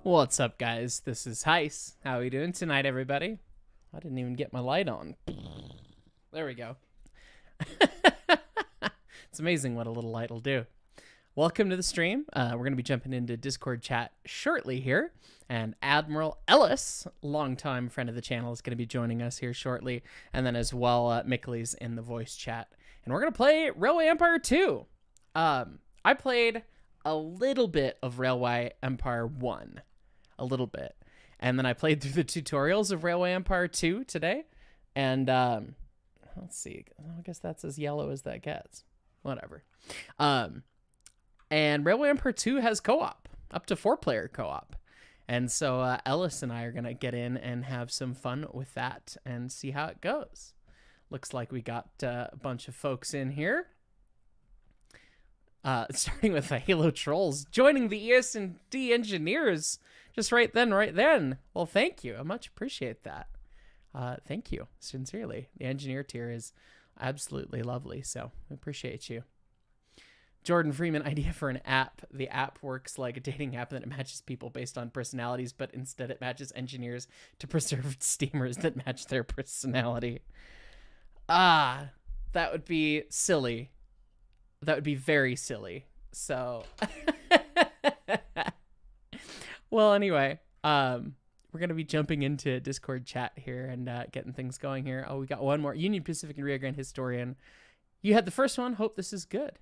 What's up, guys? This is Heis. How are we doing tonight, everybody? I didn't even get my light on. There we go. It's amazing what a little light will do. Welcome to the stream. We're going to be jumping into Discord chat shortly here. And AdmiralEllis, longtime friend of the channel, is going to be joining us here shortly. And then as well, Mickley's in the voice chat. And we're going to play Railway Empire 2. I played a little bit of Railway Empire 1. A little bit. And then I played through the tutorials of Railway Empire 2 today. And let's see. I guess that's as yellow as that gets. Whatever. And Railway Empire 2 has co-op, up to 4-player co-op. And so Ellis and I are going to get in and have some fun with that and see how it goes. Looks like we got a bunch of folks in here. Starting with the Halo Trolls, joining the ES&D engineers just right then. Well, thank you. I much appreciate that. Thank you, sincerely. The engineer tier is absolutely lovely, so I appreciate you. Jordan Freeman, idea for an app. The app works like a dating app that it matches people based on personalities, but instead it matches engineers to preserve steamers that match their personality. That would be silly. That would be very silly. So, well, anyway, we're going to be jumping into Discord chat here and getting things going here. Oh, we got one more. Union Pacific and Rio Grande Historian. You had the first one. Hope this is good.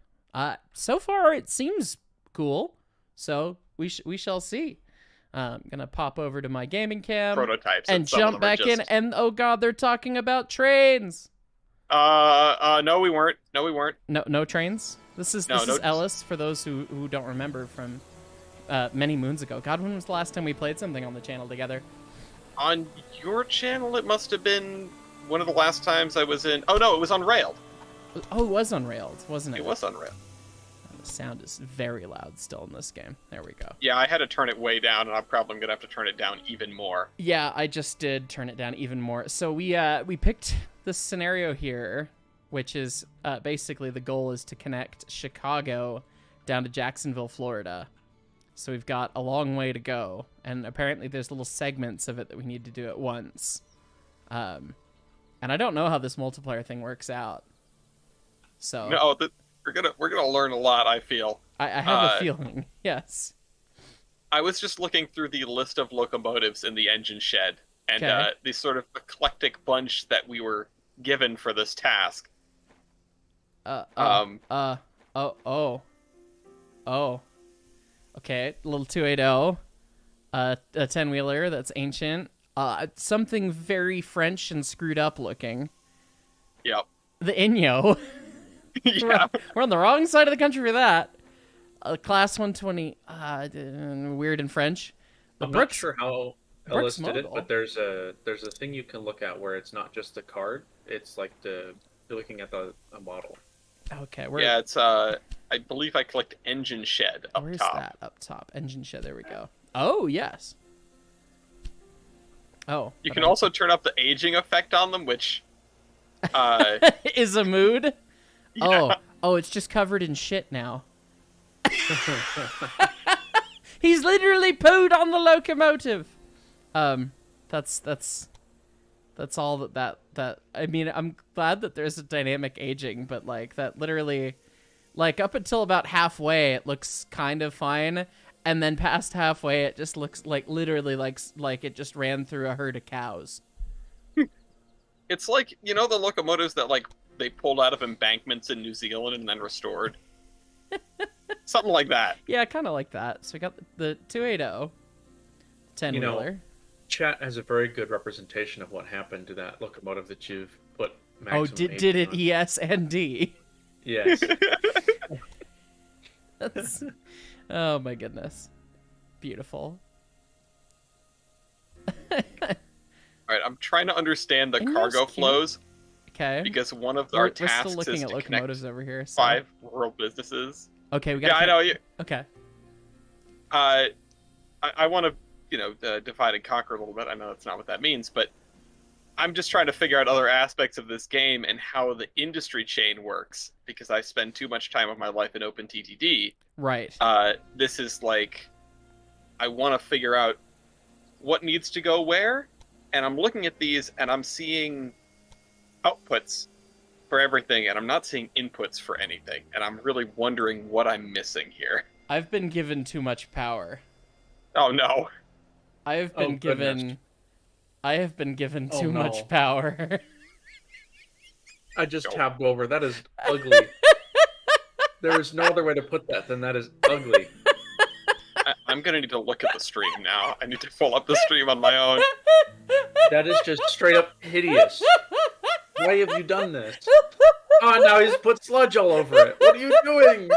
So far, it seems cool. So we shall see. I'm going to pop over to my gaming cam. Prototypes. And jump back in. And, oh, God, they're talking about trains. No, we weren't. No trains. This is Ellis for those who don't remember from many moons ago. God, when was the last time we played something on the channel together? On your channel, it must have been one of the last times I was in. Oh no, it was on Railed. Oh, it was on Railed, wasn't it? It was on Railed. The sound is very loud still in this game. There we go. Yeah, I had to turn it way down, and I'm probably gonna have to turn it down even more. Yeah, I just did turn it down even more. So we picked this scenario here, which is basically the goal is to connect Chicago down to Jacksonville, Florida. So we've got a long way to go, and apparently there's little segments of it that we need to do at once. And I don't know how this multiplayer thing works out. So no, we're gonna learn a lot. I feel. I have a feeling. Yes. I was just looking through the list of locomotives in the engine shed, and the sort of eclectic bunch that we were given for this task. Okay, little 280, a 10-wheeler that's ancient, something very French and screwed up looking. Yep. The Inyo. Yeah. We're on the wrong side of the country for that. Class 120, weird in French. I'm not sure how Ellis did it, modal. but there's a thing you can look at where it's not just the card; it's like you're looking at a model. Okay, yeah, it's I believe I clicked engine shed up where's top. that up top? Engine shed. There we go. Oh yes. Oh. You can also turn up the aging effect on them, which is a mood. Yeah. Oh, it's just covered in shit now. He's literally pooed on the locomotive. That's all that I mean, I'm glad that there's a dynamic aging, but like that literally, like up until about halfway it looks kind of fine, and then past halfway it just looks like literally like it just ran through a herd of cows. It's like, you know, the locomotives that like they pulled out of embankments in New Zealand and then restored. Something like that. Yeah, kind of like that. So we got the 280 10-wheeler. Chat has a very good representation of what happened to that locomotive that you've put maximum. Oh, did it on. ES and D? Yes. Oh my goodness. Beautiful. All right, I'm trying to understand the Isn't cargo this cute? flows Okay. because one of We're our still tasks looking is at to locomotives connect over here. So. 5 rural businesses. Okay, we got. Yeah, I know. Okay. I want to, you know, divide and conquer a little bit. I know that's not what that means, but I'm just trying to figure out other aspects of this game and how the industry chain works, because I spend too much time of my life in OpenTTD. Right. This is like I want to figure out what needs to go where, and I'm looking at these and I'm seeing outputs for everything, and I'm not seeing inputs for anything, and I'm really wondering what I'm missing here. I've been given too much power. Oh no. I have been given too much power. I just tabbed over. That is ugly. There is no other way to put that than that is ugly. I'm gonna need to look at the stream now. I need to pull up the stream on my own. That is just straight up hideous. Why have you done this? Oh, now he's put sludge all over it. What are you doing?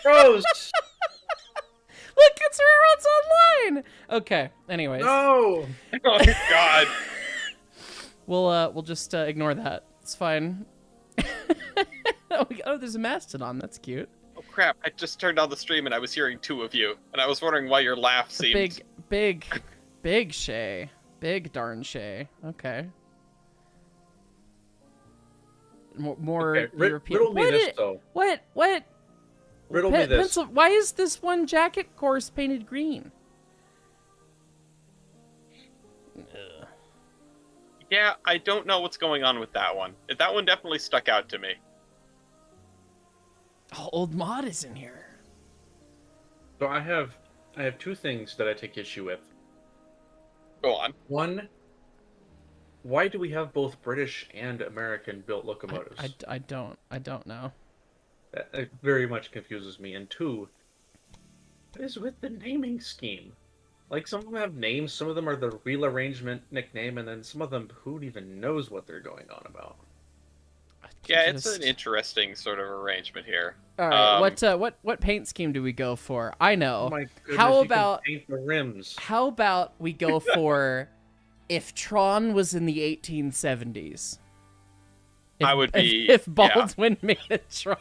Gross. Look, it's Railroads Online. Okay. Anyways, No. Oh God. we'll just ignore that. It's fine. Oh, there's a mastodon. That's cute. Oh crap! I just turned on the stream and I was hearing two of you, and I was wondering why your laugh seemed Big Shay. Big darn Shay. Okay. More Okay, European. riddle me this, though. What? Riddle me this. Why is this one jacket course painted green? Ugh. Yeah, I don't know what's going on with that one. That one definitely stuck out to me. Oh, old mod is in here. So I have two things that I take issue with. Go on. One, why do we have both British and American built locomotives? I don't know. That very much confuses me. And two, what is with the naming scheme? Like, some of them have names, some of them are the real arrangement nickname, and then some of them, who even knows what they're going on about? Yeah, it's an interesting sort of arrangement here. All right, what paint scheme do we go for? I know. Oh my goodness, How you about can paint the rims? How about we go for if Tron was in the 1870s? I would be if Baldwin made a Tron.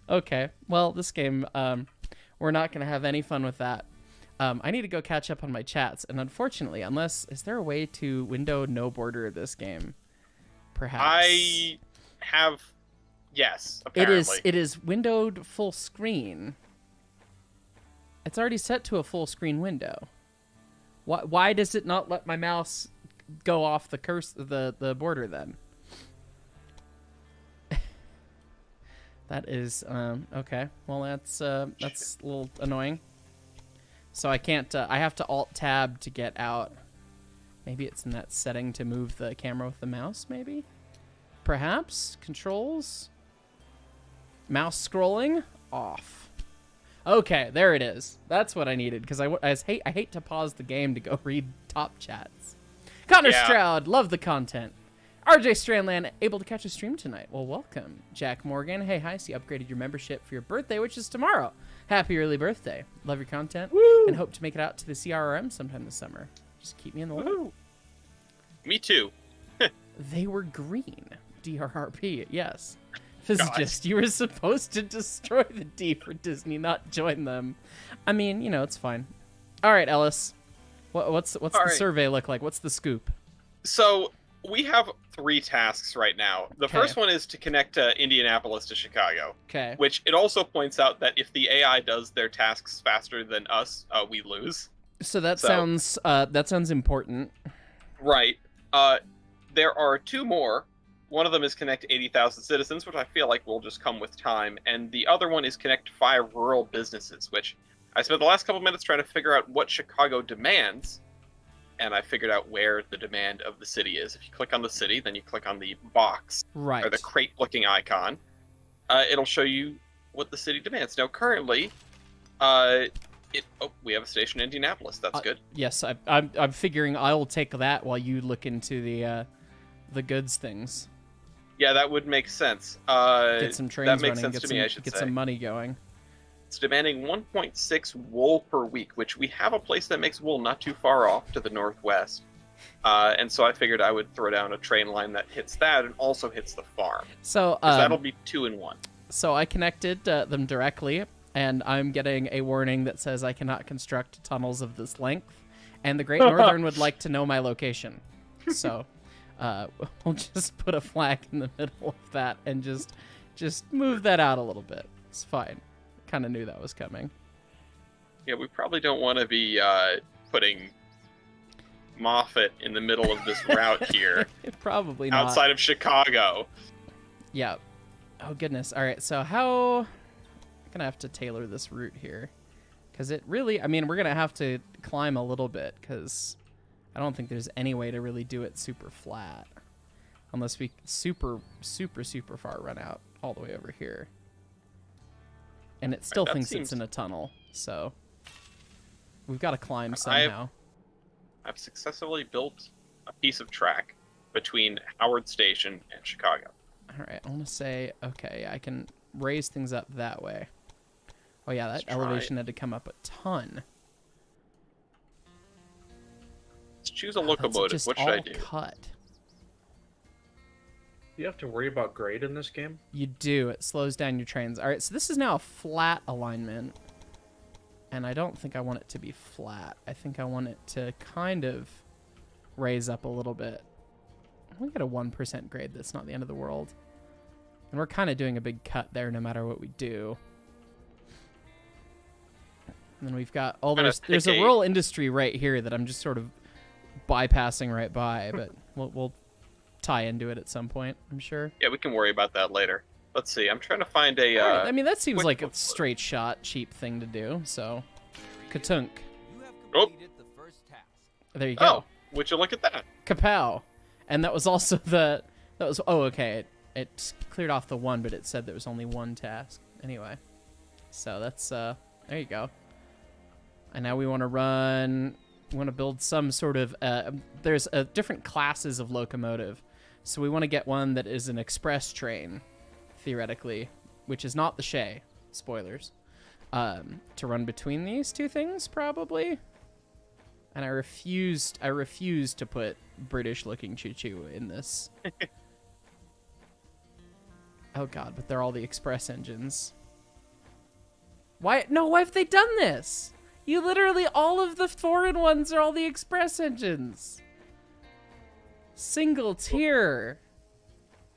Okay, well, this game, we're not gonna have any fun with that. I need to go catch up on my chats, and unfortunately, is there a way to window no border this game? Perhaps. I have, yes, apparently. It is windowed full screen. It's already set to a full screen window. Why does it not let my mouse go off the border then? That is okay. Well, that's a little annoying. So I can't. I have to Alt Tab to get out. Maybe it's in that setting to move the camera with the mouse. Maybe, perhaps controls. Mouse scrolling off. Okay, there it is. That's what I needed because I hate to pause the game to go read top chats. Connor Stroud, love the content. RJ Strandland, able to catch a stream tonight. Well, welcome. Jack Morgan, hey, hi, so you upgraded your membership for your birthday, which is tomorrow. Happy early birthday. Love your content. Woo! And hope to make it out to the CRRM sometime this summer. Just keep me in the loop. Me too. They were green. DRRP, yes. Physicist, you were supposed to destroy the D for Disney, not join them. I mean, you know, it's fine. All right, Ellis. What's the survey look like? What's the scoop? So we have 3 tasks right now. The first one is to connect Indianapolis to Chicago. Okay. Which it also points out that if the AI does their tasks faster than us, we lose. So that sounds important. Right. There are 2 more. One of them is connect 80,000 citizens, which I feel like will just come with time, and the other one is connect 5 rural businesses, which I spent the last couple minutes trying to figure out what Chicago demands. And I figured out where the demand of the city is. If you click on the city, then you click on the box, right, or the crate-looking icon. It'll show you what the city demands. Now, currently, we have a station in Indianapolis. That's good. Yes, I'm figuring I'll take that while you look into the goods things. Yeah, that would make sense. Get some trains that makes running. sense to me. I should get say. some money going. It's demanding 1.6 wool per week, which we have a place that makes wool not too far off to the northwest. And so I figured I would throw down a train line that hits that and also hits the farm. So that'll be 2 in 1. So I connected them directly, and I'm getting a warning that says I cannot construct tunnels of this length, and the Great Northern would like to know my location. So we'll just put a flag in the middle of that and just Just move that out a little bit. It's fine. Kind of knew that was coming. Yeah, we probably don't want to be putting Moffat in the middle of this route here. Probably not. Outside of Chicago. Yeah. Oh, goodness. All right, so how... I'm going to have to tailor this route here. Because it really... I mean, we're going to have to climb a little bit, because I don't think there's any way to really do it super flat. Unless we super far run out all the way over here. And it still thinks it's in a tunnel, so... We've got to climb somehow. I've successfully built a piece of track between Howard Station and Chicago. All right, I want to say, okay, I can raise things up that way. Oh yeah, that elevation had to come up a ton. Let's choose a locomotive. What should I do? Cut. You have to worry about grade in this game? You do. It slows down your trains. All right, so this is now a flat alignment. And I don't think I want it to be flat. I think I want it to kind of raise up a little bit. We get a 1% grade. That's not the end of the world. And we're kind of doing a big cut there no matter what we do. And then we've got... Oh, there's a rural industry right here that I'm just sort of bypassing right by. But we'll tie into it at some point, I'm sure. Yeah, we can worry about that later. Let's see. I'm trying to find a... I mean, that seems like a straight shot, cheap thing to do. So, Katunk. Oh. There you go. Oh, would you look at that? Kapow. And that was also the... That was... Oh, okay. It cleared off the one, but it said there was only one task. Anyway. So, that's... There you go. And now we want to run... We want to build some sort of... there's different classes of locomotive. So, we want to get one that is an express train. Theoretically, which is not the Shay. Spoilers. To run between these two things, probably. And I refuse to put British-looking choo-choo in this. Oh god, but they're all the express engines. Why have they done this? You literally, all of the foreign ones are all the express engines. Single tier.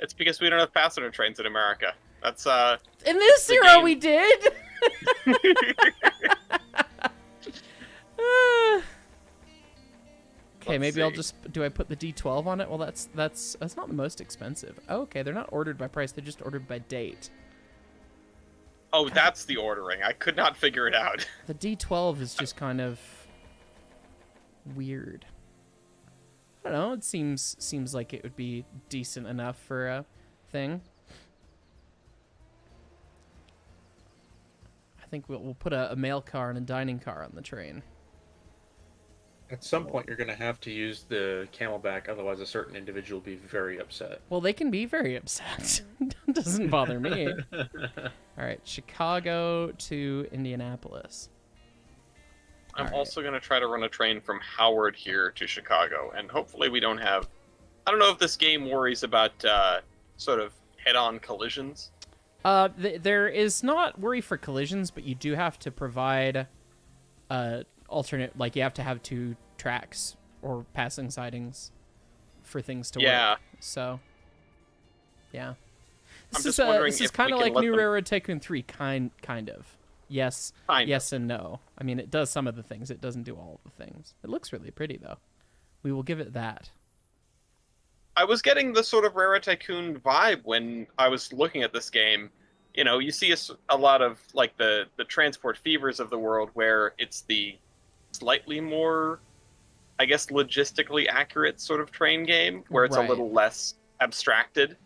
It's because we don't have passenger trains in America. That's in this era we did. Okay, maybe I'll just I put the D12 on it? Well, that's not the most expensive. Oh, okay, they're not ordered by price, they're just ordered by date. Oh, that's the ordering. I could not figure it out. The D12 is just kind of weird. I don't know. It seems like it would be decent enough for a thing. I think we'll put a mail car and a dining car on the train. At some point, you're going to have to use the camelback, otherwise a certain individual will be very upset. Well, they can be very upset. It doesn't bother me. All right, Chicago to Indianapolis. I'm also going to try to run a train from Howard here to Chicago, and hopefully we don't have... I don't know if this game worries about sort of head-on collisions. There is not worry for collisions, but you do have to provide alternate... Like, you have to have 2 tracks or passing sidings for things to work. So, yeah. This is kind of like New Railroad Tycoon 3, kind of. Yes, yes and no. I mean, it does some of the things. It doesn't do all of the things. It looks really pretty, though. We will give it that. I was getting the sort of Railroad Tycoon vibe when I was looking at this game. You know, you see a lot of, like, the Transport Fevers of the world where it's the slightly more, I guess, logistically accurate sort of train game, where it's a little less abstracted.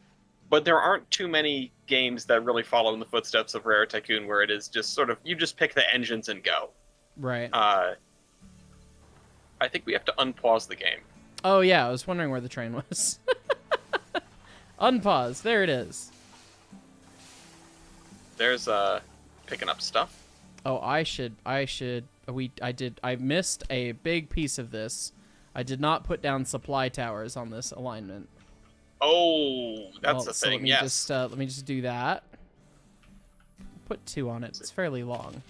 But there aren't too many games that really follow in the footsteps of Railroad Tycoon, where it is just sort of, you just pick the engines and go. Right. I think we have to unpause the game. Oh, yeah, I was wondering where the train was. Unpause. There it is. There's picking up stuff. Oh, I missed a big piece of this. I did not put down supply towers on this alignment. Oh, that's the thing. Let me just do that. Put 2 on it. It's fairly long.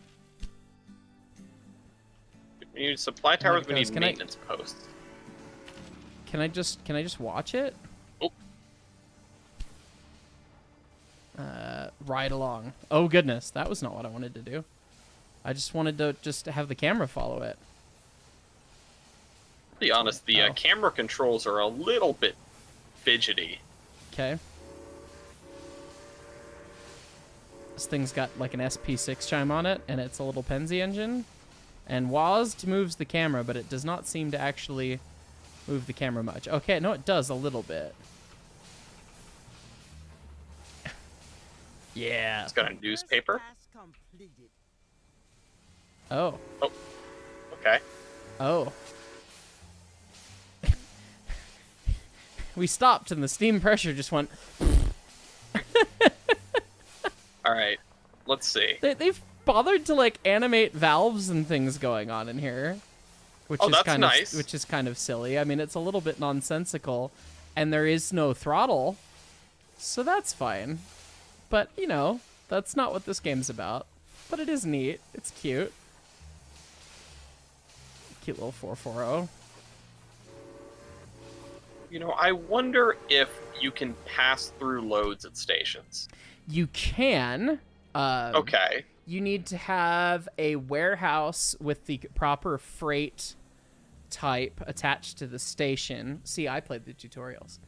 We need supply towers. We need maintenance posts. Can I just watch it? Oh. ride along. Oh goodness, that was not what I wanted to do. I just wanted to have the camera follow it. To be honest, the camera controls are a little bit fidgety. Okay. This thing's got like an SP6 chime on it, and it's a little Penzi engine. And WASD moves the camera, but it does not seem to actually move the camera much. Okay, no, it does a little bit. Yeah. It's got a newspaper. Oh. Oh. Okay. Oh. We stopped, and the steam pressure just went... All right. Let's see. They've bothered to like animate valves and things going on in here, which is that's kind nice. of which is kind of silly. I mean, it's a little bit nonsensical, and there is no throttle, so that's fine. But you know, that's not what this game's about. But it is neat. It's cute. Cute little 440. You know, I wonder if you can pass through loads at stations. You can. Okay. You need to have a warehouse with the proper freight type attached to the station. See, I played the tutorials.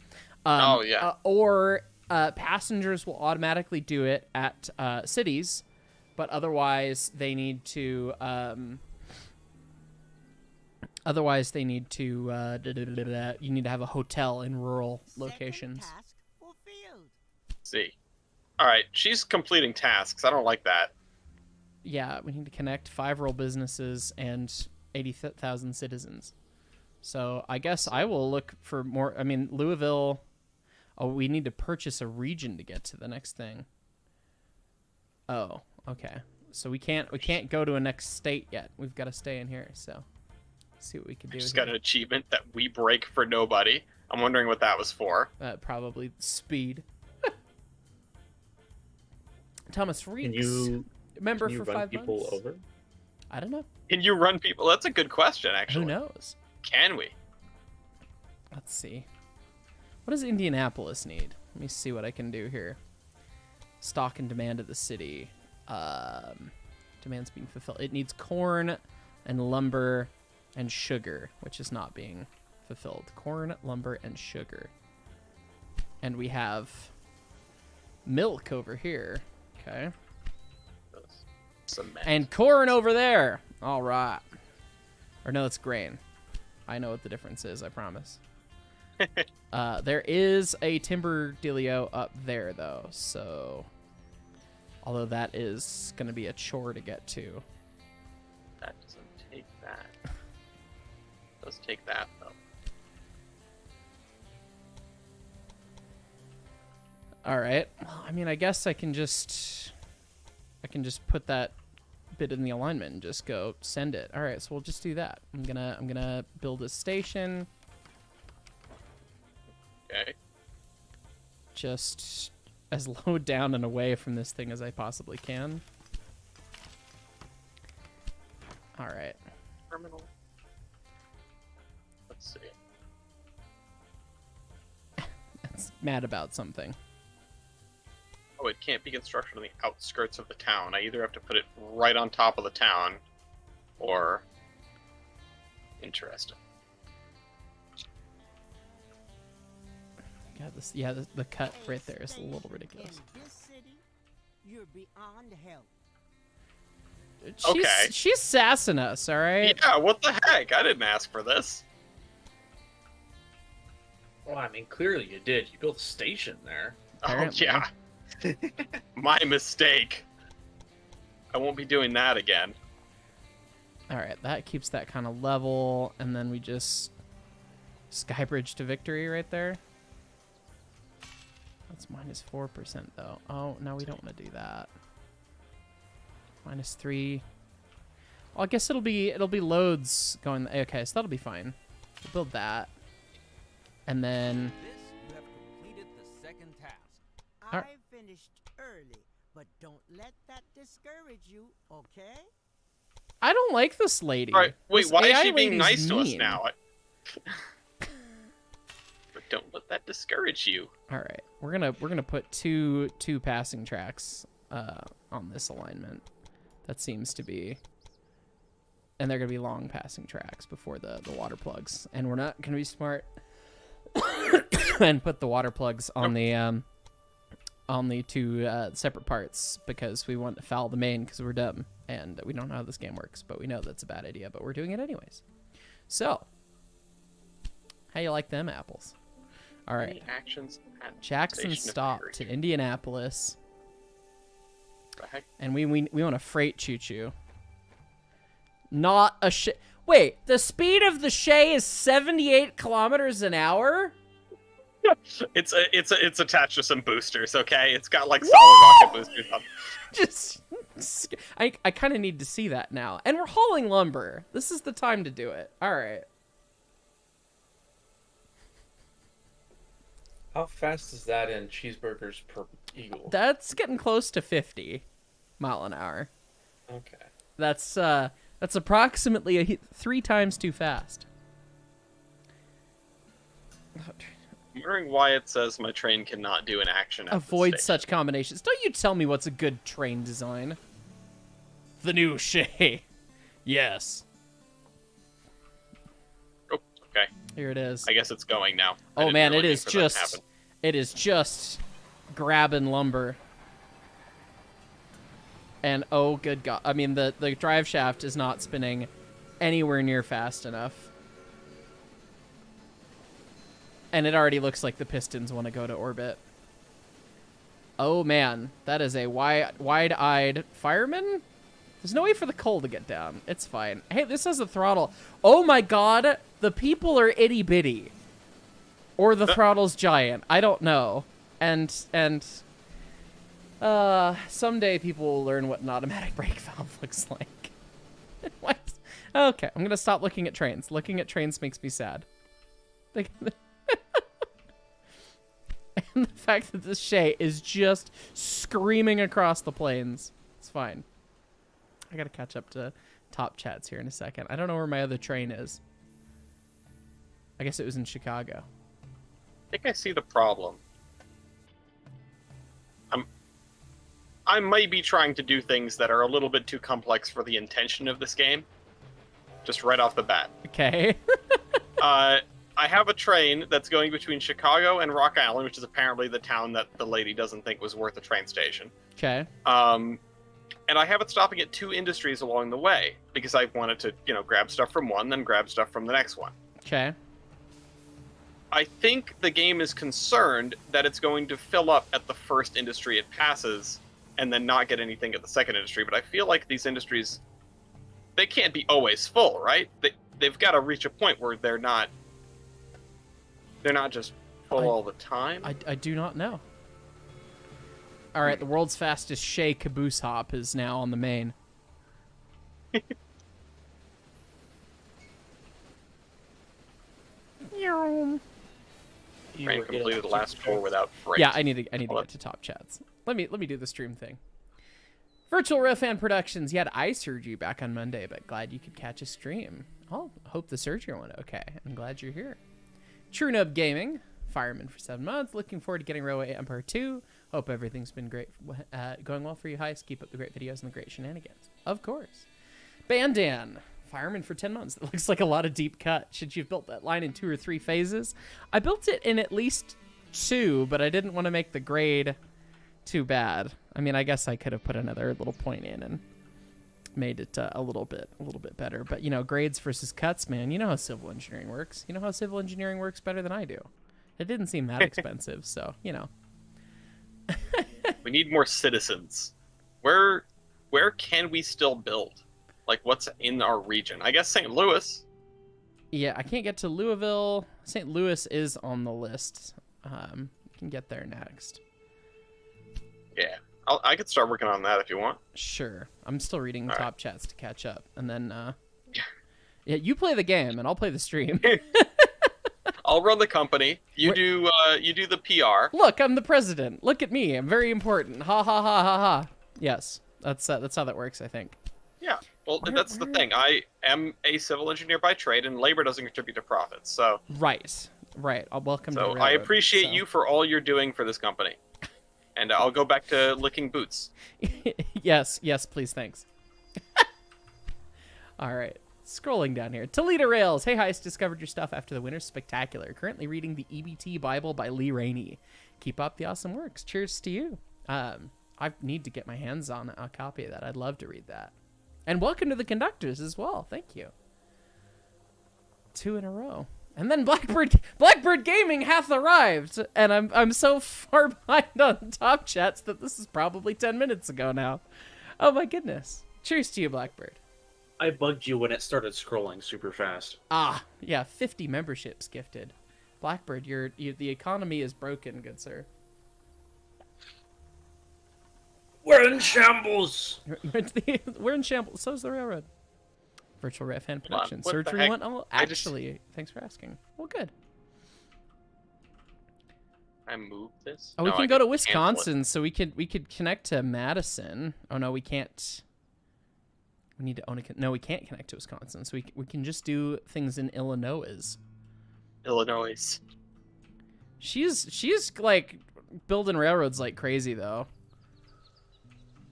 Oh, yeah. Or passengers will automatically do it at cities, but otherwise they need to... you need to have a hotel in rural locations. See. All right, she's completing tasks. I don't like that. Yeah, we need to connect 5 rural businesses and 80,000 citizens. So I guess I will look for more. I mean, Louisville. Oh, we need to purchase a region to get to the next thing. Oh, okay. So we can't go to a next state yet. We've got to stay in here. So let's see what we can do. Just here. got an achievement that we break for nobody. I'm wondering what that was for. Probably speed. Thomas Reeks. Can you member run for 5 people months. over? I don't know. Can you run people? That's a good question, actually. Who knows? Can we? Let's see. What does Indianapolis need? Let me see what I can do here. Stock and demand of the city. Demand's being fulfilled. It needs corn and lumber and sugar, which is not being fulfilled. Corn, lumber, and sugar. And we have milk over here. Okay. Cement. And corn over there. All right. Or no, it's grain. I know what the difference is, I promise. There is a timber dealio up there, though, so... Although that is going to be a chore to get to. That doesn't take that. It does take that, though. All right. Well, I mean, I guess I can just put that bit in the alignment and just go send it. All right, so we'll just do that. I'm gonna build a station. Okay. Just as low down and away from this thing as I possibly can. All right. Terminal. Let's see. It's mad about something. Oh, it can't be constructed on the outskirts of the town. I either have to put it right on top of the town, or... Interesting. God, this, yeah, the cut right there is a little ridiculous. In this city, you're beyond help. She's sassing us, all right? Yeah, what the heck? I didn't ask for this. Well, I mean, clearly you did. You built a station there. Apparently. Oh, yeah. My mistake. I won't be doing that again. All right, that keeps that kind of level, and then we just skybridge to victory right there. That's -4% though. Oh, no, we don't want to do that. -3. Well, I guess it'll be loads going. Okay, so that'll be fine. We'll build that, and then. You have completed the second task. All right. I finished early, but don't let that discourage you, okay? I don't like this lady. All right, wait, This why is AI she being lady's nice to us mean. now? But don't let that discourage you. All right, we're gonna put two passing tracks on this alignment. That seems to be, and they're gonna be long passing tracks before the water plugs. And we're not gonna be smart and put the water plugs on the two separate parts because we want to foul the main because we're dumb and we don't know how this game works. But we know that's a bad idea. But we're doing it anyways. So, how you like them apples? All right. Any actions at Jackson Station of stopped Courage? to Indianapolis, The heck? and we want a freight choo-choo. Not a Wait, the speed of the Shay is 78 kilometers an hour? It's attached to some boosters, okay? It's got like solid rocket boosters on. Just, I kind of need to see that now. And we're hauling lumber. This is the time to do it. All right. How fast is that in cheeseburgers per eagle? That's getting close to 50 mile an hour. Okay. That's approximately 3 times too fast. I'm wondering why it says my train cannot do an action. At the Avoid station. such combinations. Don't you tell me what's a good train design. The new Shay. Yes. Oh, okay. Here it is. I guess it's going now. I Oh didn't man, really it mean is for that to just happen. it is just grabbing lumber. And oh good god. I mean the drive shaft is not spinning anywhere near fast enough. And it already looks like the pistons want to go to orbit. Oh man, that is a wide-eyed fireman? There's no way for the coal to get down. It's fine. Hey, this has a throttle. Oh my god, the people are itty-bitty. Or the throttle's giant. I don't know. And someday people will learn what an automatic brake valve looks like. What? Okay, I'm gonna stop looking at trains. Looking at trains makes me sad. And the fact that this Shay is just screaming across the plains. It's fine. I gotta catch up to top chats here in a second. I don't know where my other train is. I guess it was in Chicago. I think I see the problem. I might be trying to do things that are a little bit too complex for the intention of this game. Just right off the bat. Okay. I have a train that's going between Chicago and Rock Island, which is apparently the town that the lady doesn't think was worth a train station. Okay. And I have it stopping at 2 industries along the way because I wanted to, grab stuff from one, then grab stuff from the next one. Okay. I think the game is concerned that it's going to fill up at the first industry it passes and then not get anything at the second industry. But I feel like these industries, they can't be always full, right? They've got to reach a point where they're not just full all the time. I do not know. All right, the world's fastest Shay caboose hop is now on the main. Train completed the last tour without freight. Yeah, I need to get to top chats. Let me do the stream thing. Virtual Real Fan Productions. You had eye surgery back on Monday, but glad you could catch a stream. Oh, hope the surgery went okay. I'm glad you're here. True Nub Gaming. Fireman for 7 months. Looking forward to getting Railway Empire 2. Hope everything's been great, going well for you, Heist. Keep up the great videos and the great shenanigans. Of course. Bandan. Fireman for 10 months. That looks like a lot of deep cut. Should you have built that line in 2 or 3 phases? I built it in at least 2, but I didn't want to make the grade too bad. I mean, I guess I could have put another little point in and made it a little bit better. But, grades versus cuts, man. You know how civil engineering works. You know how civil engineering works better than I do. It didn't seem that expensive, so, We need more citizens. Where can we still build? Like, what's in our region? I guess St. Louis. Yeah, I can't get to Louisville. St. Louis is on the list. You can get there next. Yeah. I could start working on that if you want. Sure. I'm still reading All top right. chats to catch up. And then, yeah, you play the game, and I'll play the stream. I'll run the company. You do the PR. Look, I'm the president. Look at me. I'm very important. Ha, ha, ha, ha, ha. Yes, that's how that works, I think. Yeah. Well, that's the thing. I am a civil engineer by trade, and labor doesn't contribute to profits. So Right. Right. Welcome to the So railroad. I appreciate so. you for all you're doing for this company. And I'll go back to licking boots. Yes, please, thanks. All right. Scrolling down here. Toledo Rails. Hey, Heist, discovered your stuff after the Winter Spectacular. Currently reading the EBT Bible by Lee Rainey. Keep up the awesome works. Cheers to you. I need to get my hands on a copy of that. I'd love to read that. And welcome to the conductors as well. Thank you. 2 in a row. And then Blackbird Gaming hath arrived. And I'm so far behind on top chats that this is probably 10 minutes ago now. Oh my goodness. Cheers to you, Blackbird. I bugged you when it started scrolling super fast. Ah, yeah, 50 memberships gifted. Blackbird, the economy is broken, good sir. We're in shambles! We're in shambles. So's the railroad. Virtual Ref Hand Production. What the Surgery heck? went. Oh, actually, thanks for asking. Well, good. I moved this? Oh, we No, can I go to cancel it. Wisconsin, so we could connect to Madison. Oh no, we can't. We need to own a. No, we can't connect to Wisconsin, so we can just do things in Illinois. Illinois. She's like building railroads like crazy though.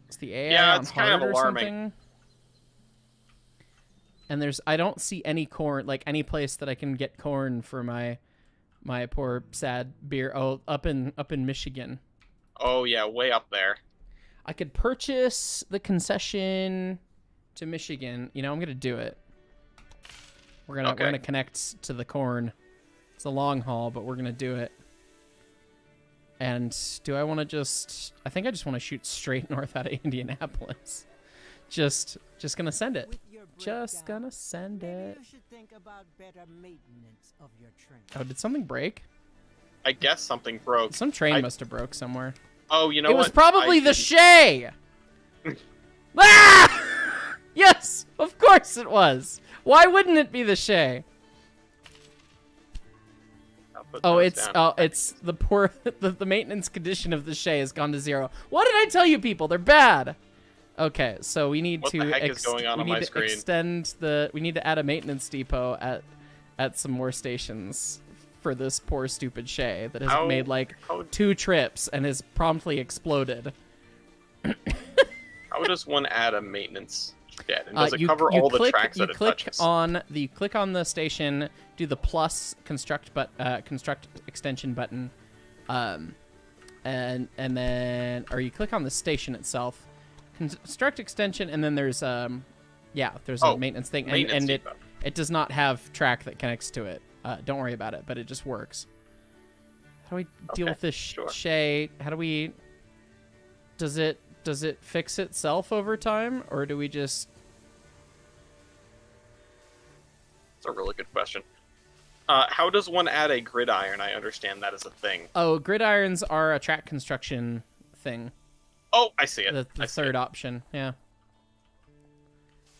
It's the AI Yeah, on it's kind of hard or alarming. something. And I don't see any corn, like any place that I can get corn for my poor sad beer. Oh, up in Michigan. Oh yeah, way up there. I could purchase the concession to Michigan. You know, I'm gonna do it. We're gonna connect to the corn. It's a long haul, but we're gonna do it. And do I want to I think I just want to shoot straight north out of Indianapolis. Just gonna send it. With your Just breakdown, gonna send maybe it. you should think about better maintenance of your train. Oh, did something break? I guess something broke. Some train I- must have broke somewhere. Oh, you know It what? was probably I the should- Shay. Ah! Yes, of course it was. Why wouldn't it be the Shay? I'll put Oh, those it's down. it's the poor the maintenance condition of the Shay has gone to 0. What did I tell you, people? They're bad. Okay, so we need What to the heck is going on we on need my to screen? extend we need to add a maintenance depot at some more stations for this poor stupid Shay that has How- made like how- 2 trips and has promptly exploded. How does one add a maintenance shed? And does it You cover all the click, tracks you that it click touches? you click on the station, do the plus construct extension button, and then you click on the station itself, construct extension, and then there's there's a maintenance thing, maintenance and depot. it does not have track that connects to it. Don't worry about it, but it just works. How do we deal Okay, with this sure. Shay? How do we? Does it fix itself over time, or do we just? That's a really good question. How does one add a gridiron? I understand that is a thing. Oh, gridirons are a track construction thing. Oh, I see it. The I see third it. option, yeah.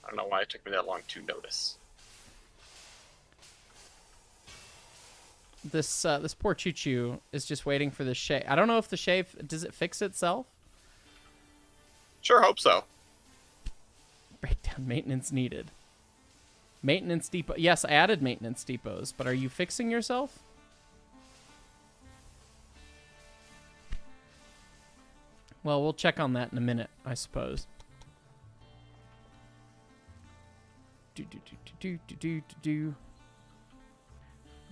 I don't know why it took me that long to notice. This poor Choo-Choo is just waiting for the Shay. I don't know if the Shay does it fix itself. Sure, hope so. Breakdown maintenance needed. Maintenance depot. Yes, I added maintenance depots, but are you fixing yourself? Well, we'll check on that in a minute, I suppose. Do.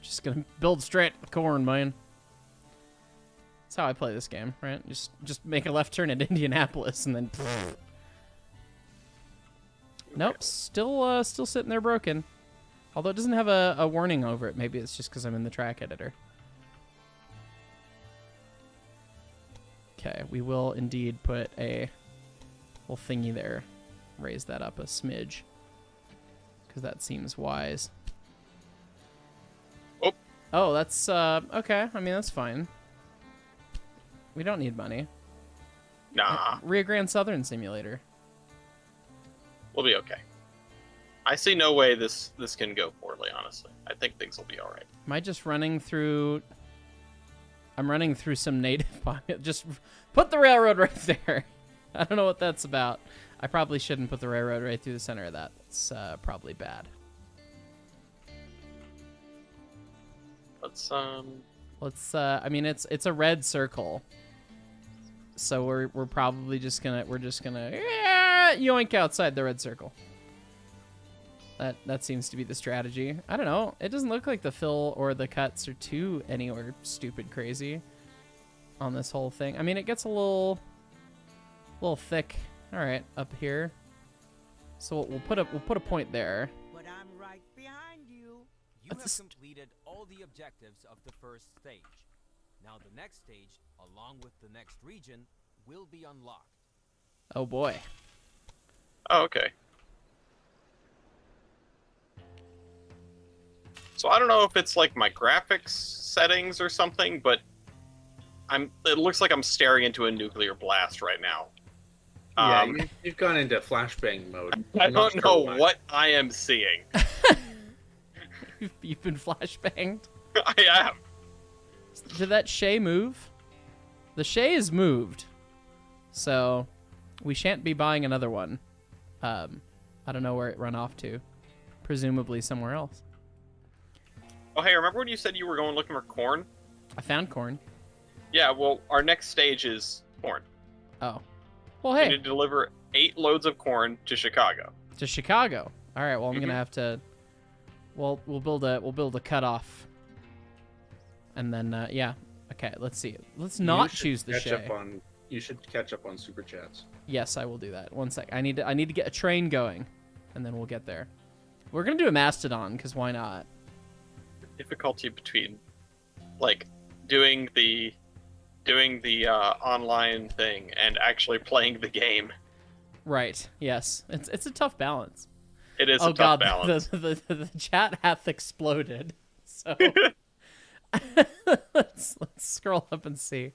Just gonna build straight with corn, man. That's how I play this game, right? Just make a left turn at Indianapolis and then. Nope, still sitting there broken. Although it doesn't have a warning over it. Maybe it's just because I'm in the track editor. Okay, we will indeed put a little thingy there. Raise that up a smidge. Because that seems wise. Oh. Oh, that's, okay. I mean, that's fine. We don't need money. Nah, Rio Grande Southern Simulator. we'll be okay. I see no way this can go poorly, honestly. I think things will be alright. Am I just running through... I'm running through some native pocket. Just put the railroad right there. I don't know what that's about. I probably shouldn't put the railroad right through the center of that. It's probably bad. Let's I mean it's a red circle. So we're probably just gonna yoink outside the red circle. That seems to be the strategy. I don't know. It doesn't look like the fill or the cuts are too anywhere stupid crazy on this whole thing. I mean, it gets a little thick. All right, up here. So we'll put a point there. But I'm right behind you. You have That's- completed all the objectives of the first stage. Now the next stage, along with the next region, will be unlocked. Oh boy. Oh, okay. So I don't know if it's like my graphics settings or something, but it looks like I'm staring into a nuclear blast right now. Yeah, you've gone into flashbang mode. I I'm not don't sure know why. what I am seeing. You've been flashbanged. I am. Did that Shay move? The Shay is moved. So we shan't be buying another one. I don't know where it run off to. Presumably somewhere else. Oh, hey, remember when you said you were going looking for corn? I found corn. Yeah, well, our next stage is corn. Oh. Well, We hey, need to deliver 8 loads of corn to Chicago. to Chicago. All right. Well, I'm Mhm. gonna have to. We'll build a cutoff. And then yeah. Okay. Let's see. Let's not choose the Shay. You should catch up on super chats. Yes, I will do that. One sec. I need to get a train going, and then we'll get there. We're gonna do a mastodon because why not? Difficulty between, like, doing the online thing and actually playing the game. Right. Yes. It's a tough balance. It is Oh a tough god, balance. the chat hath exploded. So let's scroll up and see.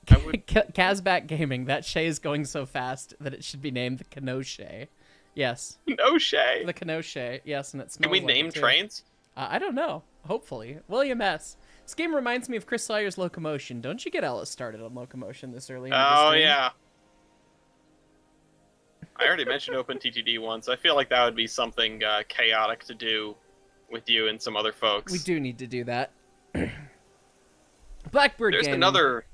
Kazback Gaming, that Shay is going so fast that it should be named the Cano Shay. Yes, No Shay. the Cano Shay. Yes, and it smells Can we like name it, too. trains? I don't know. Hopefully. William S. This game reminds me of Chris Sawyer's Locomotion. Don't you get Ellis started on Locomotion this early? Into the Oh, stream? yeah. I already mentioned OpenTTD once. I feel like that would be something chaotic to do with you and some other folks. We do need to do that. Blackbird There's Gaming. another...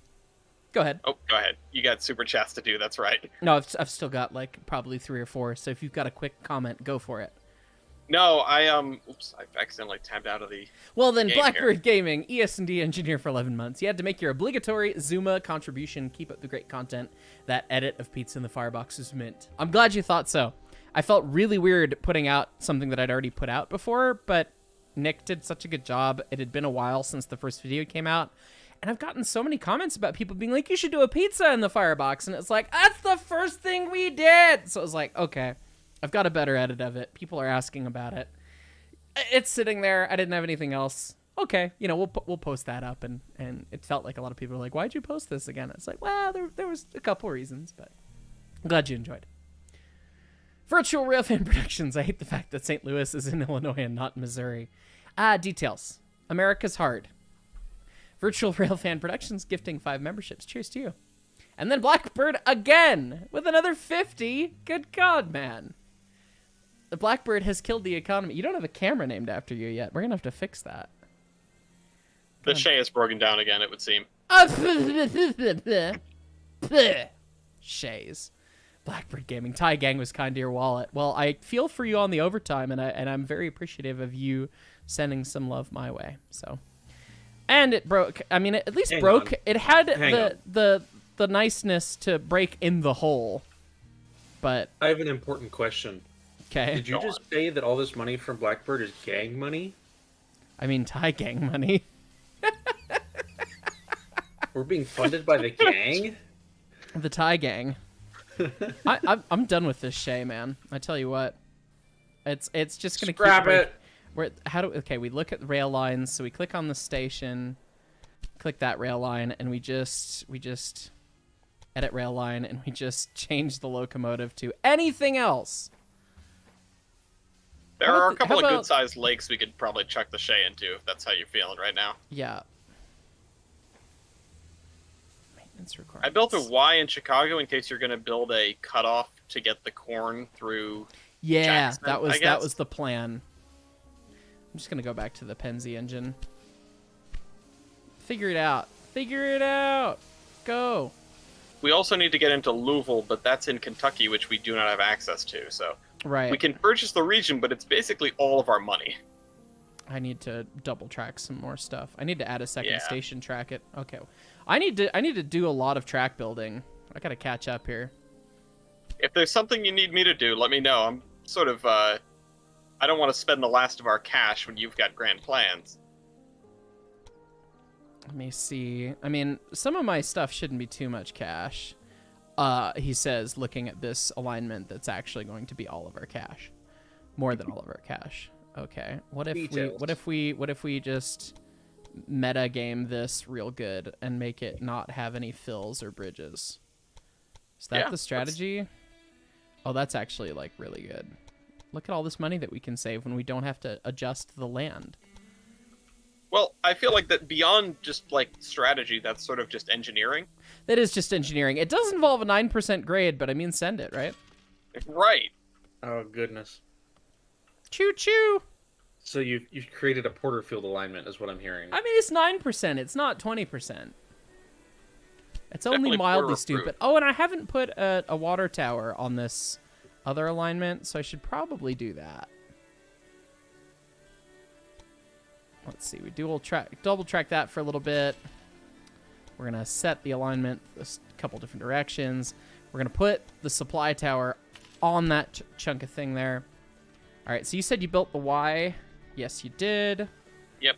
Go ahead. Oh, go ahead. You got super chats to do, that's right. No, I've still got like probably 3 or 4. So if you've got a quick comment, go for it. No, oops, I accidentally tabbed out of the... Well then, Game Blackbird Gaming, ES&D engineer for 11 months. You had to make your obligatory Zuma contribution. Keep up the great content. That edit of Pizza in the Firebox is mint. I'm glad you thought so. I felt really weird putting out something that I'd already put out before, but Nick did such a good job. It had been a while since the first video came out. And I've gotten so many comments about people being like, you should do a pizza in the Firebox. And it's like, that's the first thing we did. So it was like, okay, I've got a better edit of it. People are asking about it. It's sitting there. I didn't have anything else. Okay, you know, we'll post that up. And it felt like a lot of people were like, why'd you post this again? It's like, well, there was a couple reasons, but I'm glad you enjoyed. Virtual Railfan Productions. I hate the fact that St. Louis is in Illinois and not Missouri. Details. America's hard. Virtual Railfan Productions gifting 5 memberships. Cheers to you. And then Blackbird again with another 50. Good God, man. The Blackbird has killed the economy. You don't have a camera named after you yet. We're going to have to fix that. The Shay is broken down again, it would seem. Shays. Blackbird Gaming. Ty Gang was kind to your wallet. Well, I feel for you on the overtime, and I'm very appreciative of you sending some love my way. So... And it broke. I mean, it at least broke. It had the niceness to break in the hole. But I have an important question. okay. Did you just say that all this money from Blackbird is gang money? I mean, Thai gang money. We're being funded by the gang? The Thai gang. I'm done with this Shay, man. I tell you what. It's just gonna Scrap keep it. Okay, we look at rail lines, so we click on the station, click that rail line, and we just edit rail line, and we just change the locomotive to anything else. There are a couple of good-sized lakes we could probably chuck the Shay into, if that's how you're feeling right now. Yeah. Maintenance requirements. I built a Y in Chicago in case you're going to build a cutoff to get the corn through Yeah, Jackson, that I was guess. the plan. I'm just gonna go back to the Penzi engine. Figure it out. Figure it out. Go. We also need to get into Louisville, but that's in Kentucky, which we do not have access to. So Right. we can purchase the region, but it's basically all of our money. I need to double track some more stuff. I need to add a second Yeah. station track it. Okay. I need to do a lot of track building. I gotta catch up here. If there's something you need me to do, let me know. I'm sort of, I don't want to spend the last of our cash when you've got grand plans. Let me see. I mean, some of my stuff shouldn't be too much cash. He says, looking at this alignment, that's actually going to be all of our cash. More than all of our cash. Okay. What if we just meta game this real good and make it not have any fills or bridges? Is that the strategy? Oh, that's actually like really good. Look at all this money that we can save when we don't have to adjust the land. Well, I feel like that beyond just like strategy, that's sort of just engineering. That is just engineering. It does involve a 9% grade, but I mean, send it, right? Right. Oh goodness. Choo choo. So you've created a Porterfield alignment, is what I'm hearing. I mean, it's 9%. It's not 20%. It's only Definitely mildly Porter stupid. approved. Oh, and I haven't put a water tower on this other alignment, so I should probably do that. Let's see. We double track that for a little bit. We're gonna set the alignment a couple different directions. We're gonna put the supply tower on that chunk of thing there. All right. So you said you built the Y. Yes, you did. Yep.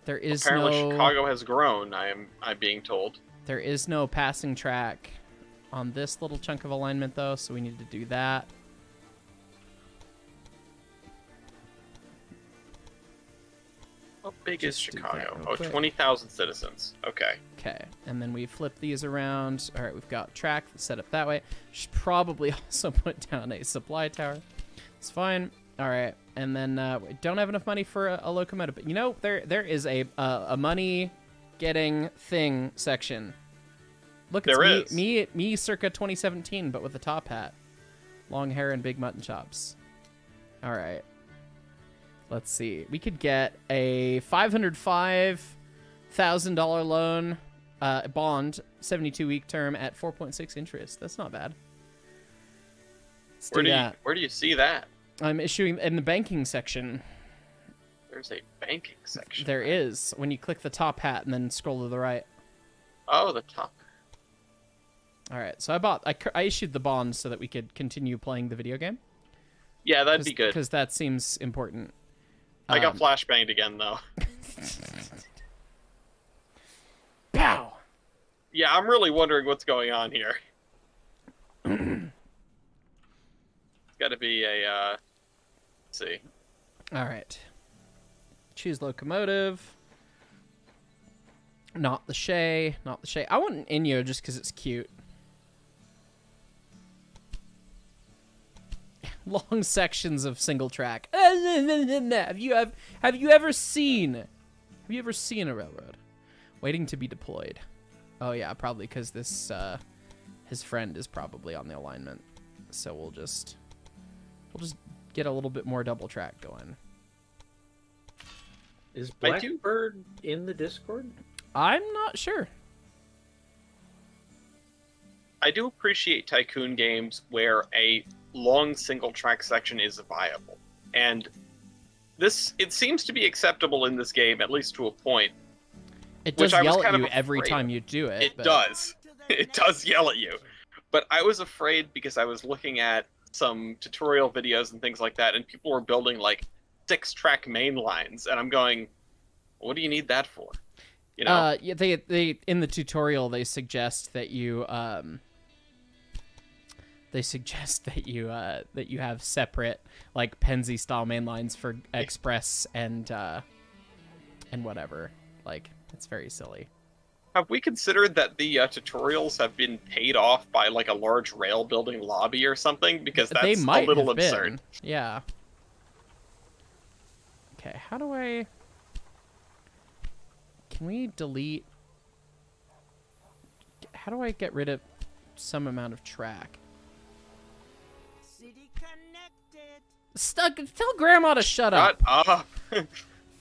There is Apparently, no Chicago has grown. I'm being told. There is no passing track on this little chunk of alignment, though, so we need to do that. How big is Just do Chicago? that real Oh, quick. 20,000 citizens. Okay. Okay, and then we flip these around. All right, we've got track set up that way. Should probably also put down a supply tower. It's fine. All right, and then we don't have enough money for a locomotive, but you know there is a money getting thing section. Look, it's There is. me circa 2017, but with a top hat, long hair, and big mutton chops. All right. Let's see. We could get a $505,000 loan, bond, 72-week term at 4.6 interest. That's not bad. Let's do that. Where do you see that? I'm issuing in the banking section. There's a banking section. There is when you click the top hat and then scroll to the right. Oh, the top. All right. So I issued the bond so that we could continue playing the video game. Yeah, that'd be good. Because that seems important. I got flashbanged again, though. Pow! Yeah, I'm really wondering what's going on here. It's got to be a, let's see. All right. Choose locomotive. Not the Shay. Not the Shay. I want an Inyo just because it's cute. Long sections of single track. Have you ever seen a railroad waiting to be deployed? Oh yeah, probably because this his friend is probably on the alignment. So we'll just get a little bit more double track going. Is Blackbird in the Discord? I'm not sure. I do appreciate tycoon games where a long single track section is viable. And it seems to be acceptable in this game, at least to a point. It does Which I was yell at kind you of every afraid time of. you do it. It but does. It does yell at you. But I was afraid because I was looking at some tutorial videos and things like that, and people were building like 6-track main lines, and I'm going, what do you need that for? You know? Yeah, they in the tutorial they suggest that you that you have separate like Penzi style main lines for express and whatever. Like it's very silly. Have we considered that the tutorials have been paid off by like a large rail building lobby or something? Because that's They might a little have absurd. been. Yeah. Okay, how do I... Can we delete... How do I get rid of some amount of track? City Council Stuck. Tell Grandma to shut Shut up. up.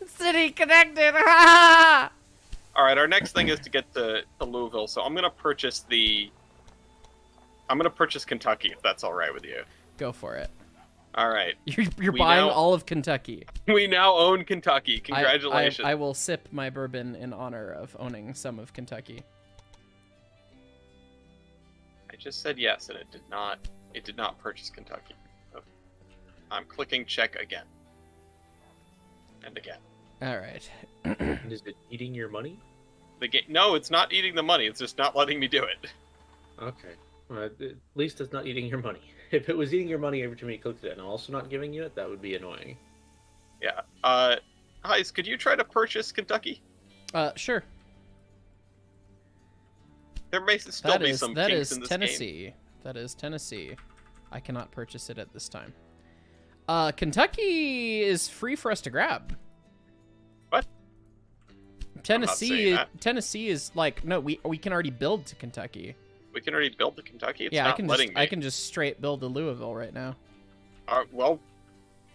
City connected. Ha! All right, our next thing is to get to Louisville, so I'm gonna purchase Kentucky, if that's all right with you. Go for it. All right. You're We buying now- all of Kentucky. We now own Kentucky. Congratulations. I will sip my bourbon in honor of owning some of Kentucky. I just said yes, and it did not purchase Kentucky. So I'm clicking check again. And again. All right. And is it eating your money? No, it's not eating the money. It's just not letting me do it. Okay. Well, at least it's not eating your money. If it was eating your money every time you clicked it and also not giving you it, that would be annoying. Yeah. Heis, could you try to purchase Kentucky? Sure. There may still be some that kinks is in this Tennessee. game. That is Tennessee. I cannot purchase it at this time. Kentucky is free for us to grab. What? saying that. Tennessee is like no, we can already build to Kentucky. We can already build to Kentucky. It's Yeah, not letting me. I can just straight build to Louisville right now. Well,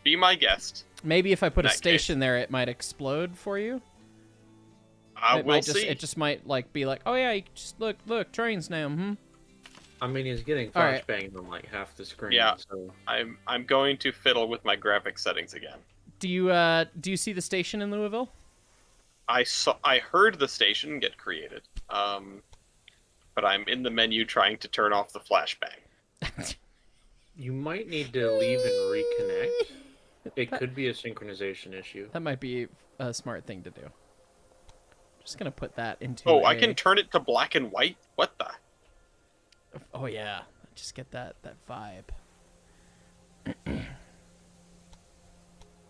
be my guest. Maybe if I put a In that station there, it might explode for you. We'll see. It just might like be like, oh yeah, you just look, trains now. I mean, he's getting All right. flashbanged on like half the screen. Yeah. So I'm going to fiddle with my graphic settings again. Do you see the station in Louisville? I heard the station get created. But I'm in the menu trying to turn off the flashbang. you might need to leave and reconnect. It could be a synchronization issue. That might be a smart thing to do. Just gonna put that into. Oh, I can turn it to black and white? What the? Oh yeah, just get that vibe.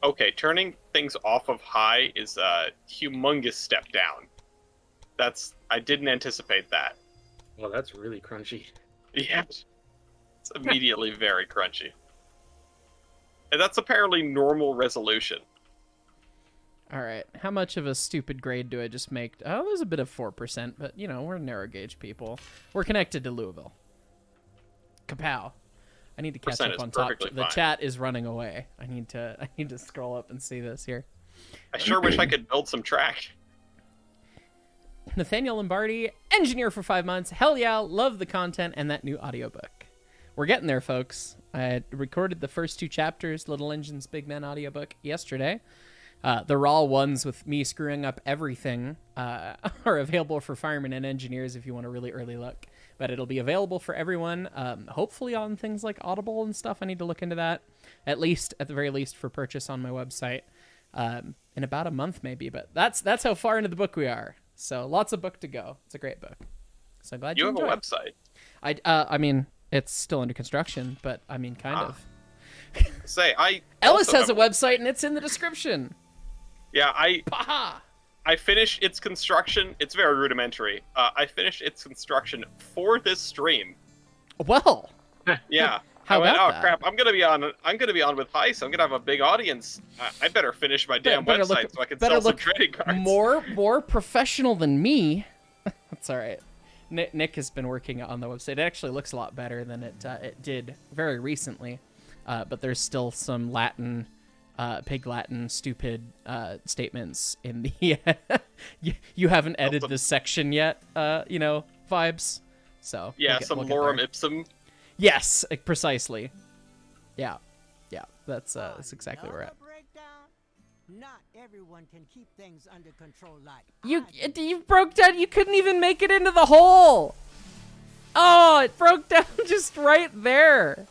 Okay, turning things off of high is a humongous step down. I didn't anticipate that. Well, that's really crunchy. Yeah. It's immediately very crunchy. And that's apparently normal resolution. All right, how much of a stupid grade do I just make? Oh, there's a bit of 4%, but you know we're narrow gauge people. We're connected to Louisville. Kapow! I need to catch Percent up is on top. perfectly The fine. chat is running away. I need to scroll up and see this here. I sure wish I could build some track. Nathaniel Lombardi, engineer for 5 months. Hell yeah, love the content and that new audiobook. We're getting there, folks. I recorded the first 2 chapters, Little Engines, Big Men audiobook, yesterday. The raw ones with me screwing up everything are available for firemen and engineers if you want a really early look. But it'll be available for everyone, hopefully on things like Audible and stuff. I need to look into that, at the very least, for purchase on my website in about a month maybe. But that's how far into the book we are. So lots of book to go. It's a great book. So glad You you have a enjoyed. website. I mean, it's still under construction, but I mean, kind of. also Ellis has a have website, and it's in the description. Yeah, Baha! I finished its construction. It's very rudimentary. I finished its construction for this stream. Well, Yeah. How I went, about oh that? crap! I'm gonna be on with Heist. I'm gonna have a big audience. I better finish my damn better website look- so I can better sell some look trading cards. more professional than me. That's all right. Nick has been working on the website. It actually looks a lot better than it did very recently, but there's still some Latin, pig Latin, stupid statements in the. you haven't edited this section yet, vibes. So Yeah, we'll some get lorem there. ipsum. Yes, precisely. Yeah, that's exactly where we're at. Another breakdown? Not everyone can keep things under control like You broke down. You couldn't even make it into the hole. Oh, it broke down just right there.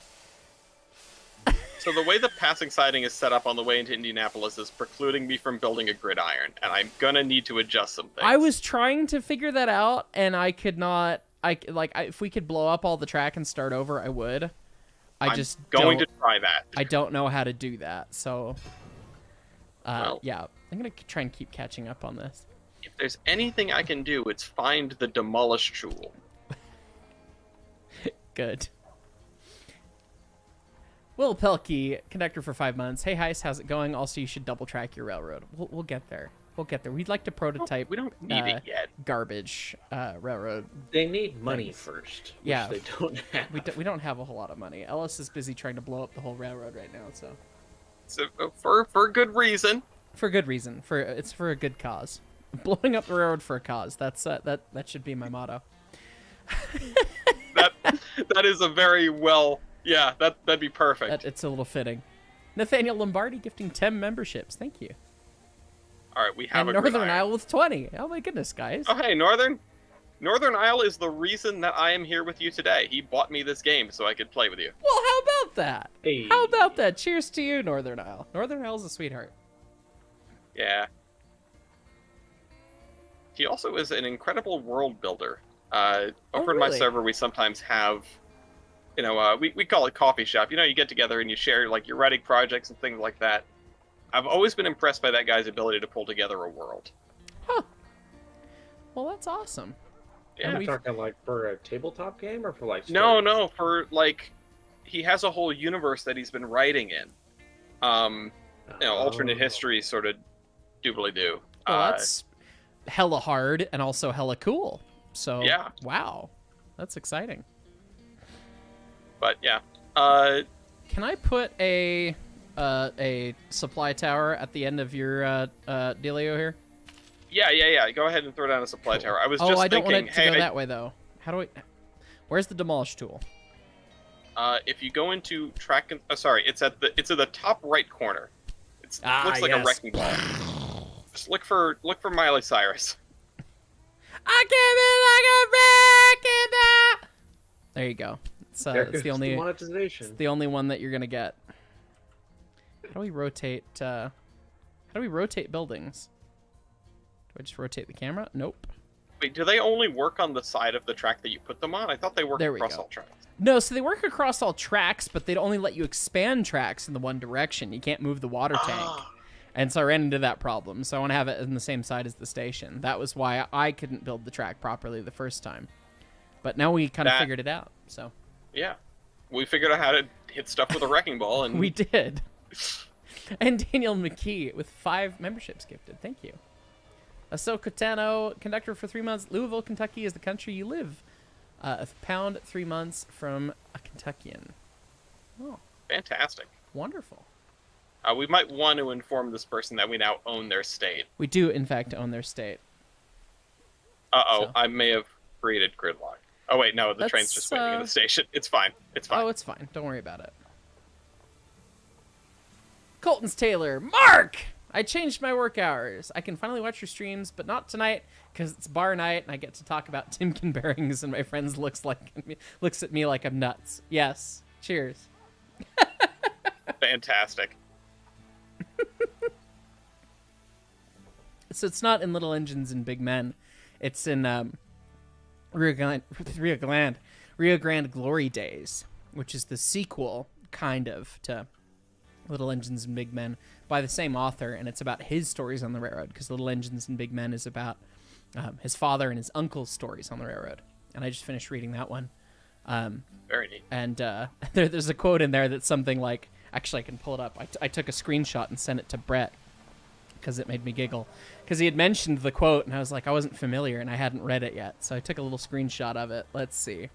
So the way the passing siding is set up on the way into Indianapolis is precluding me from building a gridiron, and I'm gonna need to adjust some things. I was trying to figure that out, and I could not. If we could blow up all the track and start over, I would. I'm going to try that. I don't know how to do that, so. Well. Yeah, I'm gonna try and keep catching up on this. If there's anything I can do, it's find the demolish tool. Good. Will Pelkey, conductor for 5 months. Hey, Heist, how's it going? Also, you should double track your railroad. We'll get there. We'll get there. We'd like to prototype. We don't need it yet. Garbage railroad. They need money Thanks. first, which Yeah. they don't have. We don't have a whole lot of money. Ellis is busy trying to blow up the whole railroad right now, so. So, for good reason. For good reason. It's for a good cause. Blowing up the railroad for a cause. That's that should be my motto. That is a very well. Yeah, that'd be perfect. It's a little fitting. Nathaniel Lombardi gifting 10 memberships. Thank you. All right, we have and a Northern gridiron. Isle with 20. Oh my goodness, guys. Oh hey, Northern Isle is the reason that I am here with you today. He bought me this game so I could play with you. Well, how about that? Hey. How about that? Cheers to you, Northern Isle. Northern Isle's a sweetheart. Yeah. He also is an incredible world builder. Over in my really? server, we sometimes have, we call it coffee shop. You get together and you share like your writing projects and things like that. I've always been impressed by that guy's ability to pull together a world. Huh. Well, that's awesome. Yeah. Are you talking like for a tabletop game or for like? No, for like, he has a whole universe that he's been writing in. Alternate history sort of doobly-doo. Well, that's hella hard and also hella cool. So, Yeah. Wow. That's exciting. But yeah. Can I put a supply tower at the end of your dealio here? Yeah. Go ahead and throw down a supply tower. I was just I don't thinking, want it to go that way though. How do I? Where's the demolish tool? If you go into track, it's at the top right corner. It looks like a yes. wrecking ball. Just look for Miley Cyrus. I came in like a wrecking ball. There you go. It's the only monetization. it's the only one that you're gonna get. How do we rotate? How do we rotate buildings? Do I just rotate the camera? Nope. Wait, do they only work on the side of the track that you put them on? I thought they worked There we across go. all tracks. No, so they work across all tracks, but they'd only let you expand tracks in the one direction. You can't move the water tank. Ah. And so I ran into that problem. So I want to have it on the same side as the station. That was why I couldn't build the track properly the first time. But now we kind of figured it out. So Yeah, we figured out how to hit stuff with a wrecking ball, and we did. And Daniel McKee with 5 memberships gifted. Thank you. Ahsoka Tano, conductor for 3 months. Louisville, Kentucky is the country you live. A pound 3 months from a Kentuckian. Oh, fantastic. wonderful. We might want to inform this person that we now own their state. We do, in fact, own their state. So. I may have created gridlock. Oh wait, no, the train's just waiting in the station. It's fine. It's fine. Oh, it's fine. Don't worry about it. Colton's Taylor. Mark! I changed my work hours. I can finally watch your streams, but not tonight because it's bar night and I get to talk about Timken bearings and my friends looks at me like I'm nuts. Yes. Cheers. Fantastic. So it's not in Little Engines and Big Men. It's in Rio Grande Glory Days, which is the sequel, kind of, to Little Engines and Big Men by the same author, and it's about his stories on the railroad, because Little Engines and Big Men is about his father and his uncle's stories on the railroad. And I just finished reading that one. Very neat. And there's a quote in there that's something like, actually I can pull it up. I took a screenshot and sent it to Brett because it made me giggle. Because he had mentioned the quote, and I was like, I wasn't familiar, and I hadn't read it yet. So I took a little screenshot of it. Let's see.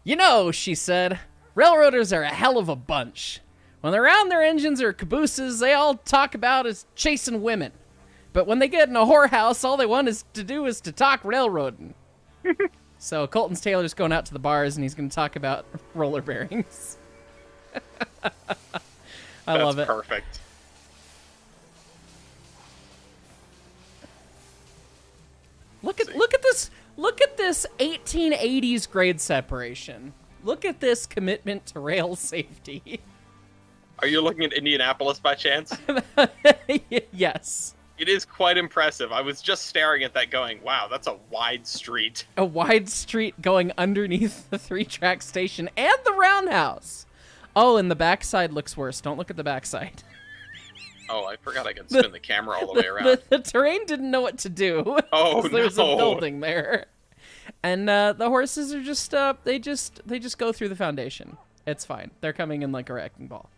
You know, she said, railroaders are a hell of a bunch. When they're around their engines or cabooses, they all talk about is chasing women. But when they get in a whorehouse, all they want to do is to talk railroading. So Colton's Taylor's going out to the bars, and he's going to talk about roller bearings. I love it. That's perfect. Look at this 1880s grade separation. Look at this commitment to rail safety. Are you looking at Indianapolis by chance? Yes. It is quite impressive. I was just staring at that going, wow, that's a wide street. A wide street going underneath the 3-track station and the roundhouse. Oh, and the backside looks worse. Don't look at the backside. Oh, I forgot I could spin the camera all the way around. The terrain didn't know what to do. Oh, There's a no. building there. And the horses are just they just go through the foundation. It's fine. They're coming in like a wrecking ball.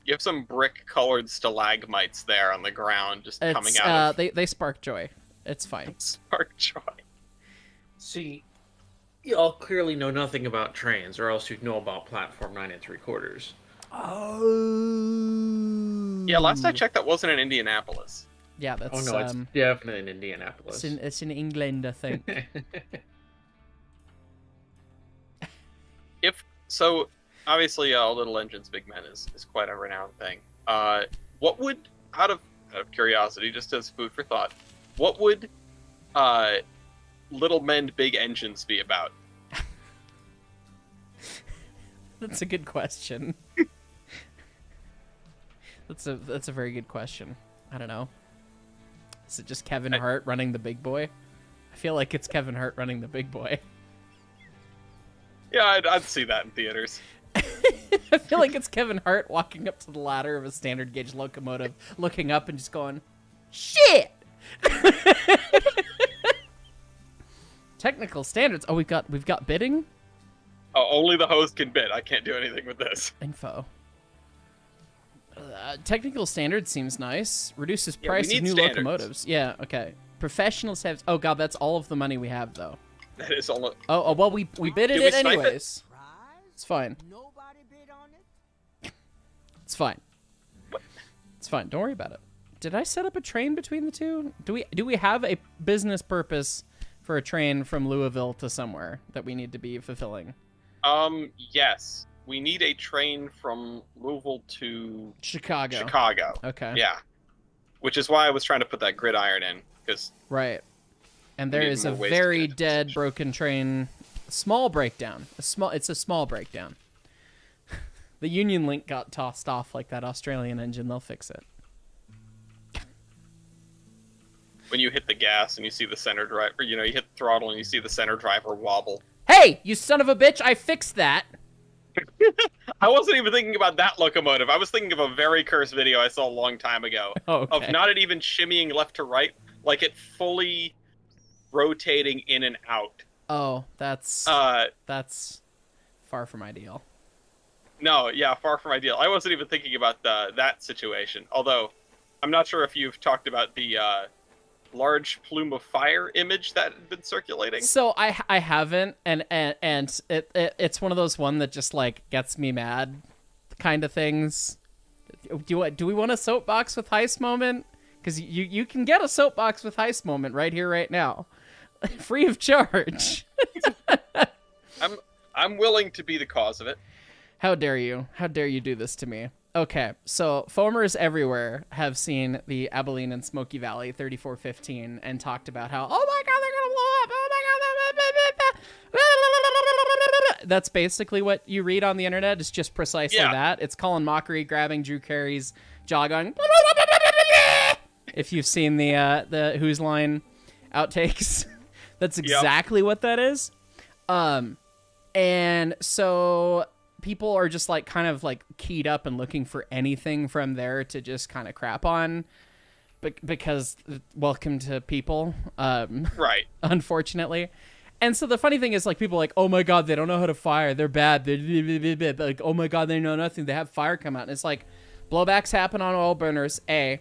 You have some brick-colored stalagmites there on the ground just coming It's, out of they spark joy. It's fine. Spark Joy. See, y'all clearly know nothing about trains, or else you'd know about platform 9 3/4. Oh. Yeah, last I checked, that wasn't in Indianapolis. Yeah, that's. Oh no, it's definitely in Indianapolis. It's in England, I think. So, obviously, Little Engines, Big Men is quite a renowned thing. What would, out of curiosity, just as food for thought, what would Little Men, Big Engines be about? That's a good question. That's a very good question. I don't know. Is it just Kevin Hart running the big boy? I feel like it's Kevin Hart running the big boy. Yeah, I'd see that in theaters. I feel like it's Kevin Hart walking up to the ladder of a standard gauge locomotive, looking up and just going, "Shit!" Technical standards. Oh, we've got bidding. Oh, only the host can bid. I can't do anything with this. Info. Technical standards seems nice. Reduces Yeah, price we of need new standards. locomotives. Yeah, okay. Professional standards. Oh god, that's all of the money we have though. That is all. Oh well, we bidded Did we it snipe it? anyways. Prize? It's fine. Nobody bid on it? It's fine. What? It's fine. Don't worry about it. Did I set up a train between the two? Do we have a business purpose for a train from Louisville to somewhere that we need to be fulfilling? Yes. We need a train from Louisville to Chicago. Chicago. Okay. Yeah. Which is why I was trying to put that gridiron in, because Right. And there need is a more ways to very get to the dead station. broken train. Small breakdown. It's a small breakdown. The Union Link got tossed off like that Australian engine. They'll fix it. when you hit the gas and you see the center driver, you hit the throttle and you see the center driver wobble. Hey, you son of a bitch! I fixed that. I wasn't even thinking about that locomotive. I was thinking of a very cursed video I saw a long time ago Okay. of not it even shimmying left to right, like it fully rotating in and out. Oh, that's far from ideal. No, yeah, far from ideal. I wasn't even thinking about that situation. Although, I'm not sure if you've talked about the large plume of fire image that had been circulating. So I haven't, and it's one of those one that just like gets me mad, kind of things. Do we want a soapbox with heist moment? Because you can get a soapbox with heist moment right here, right now, free of charge. I'm willing to be the cause of it. How dare you? How dare you do this to me? Okay, so foamers everywhere have seen the Abilene and Smoky Valley 3415 and talked about how, oh my god, they're gonna blow up! Oh my god! That's basically what you read on the internet. It's just precisely that. It's Colin Mockery grabbing Drew Carey's jaw going. If you've seen the Who's Line outtakes, that's exactly what that is. And so people are just like kind of like keyed up and looking for anything from there to just kind of crap on, because welcome to people, Right. unfortunately. And so the funny thing is, like, people are like, oh my god, they don't know how to fire, they're bad, they're like, oh my god, they know nothing, they have fire come out. And it's like, blowbacks happen on oil burners, A.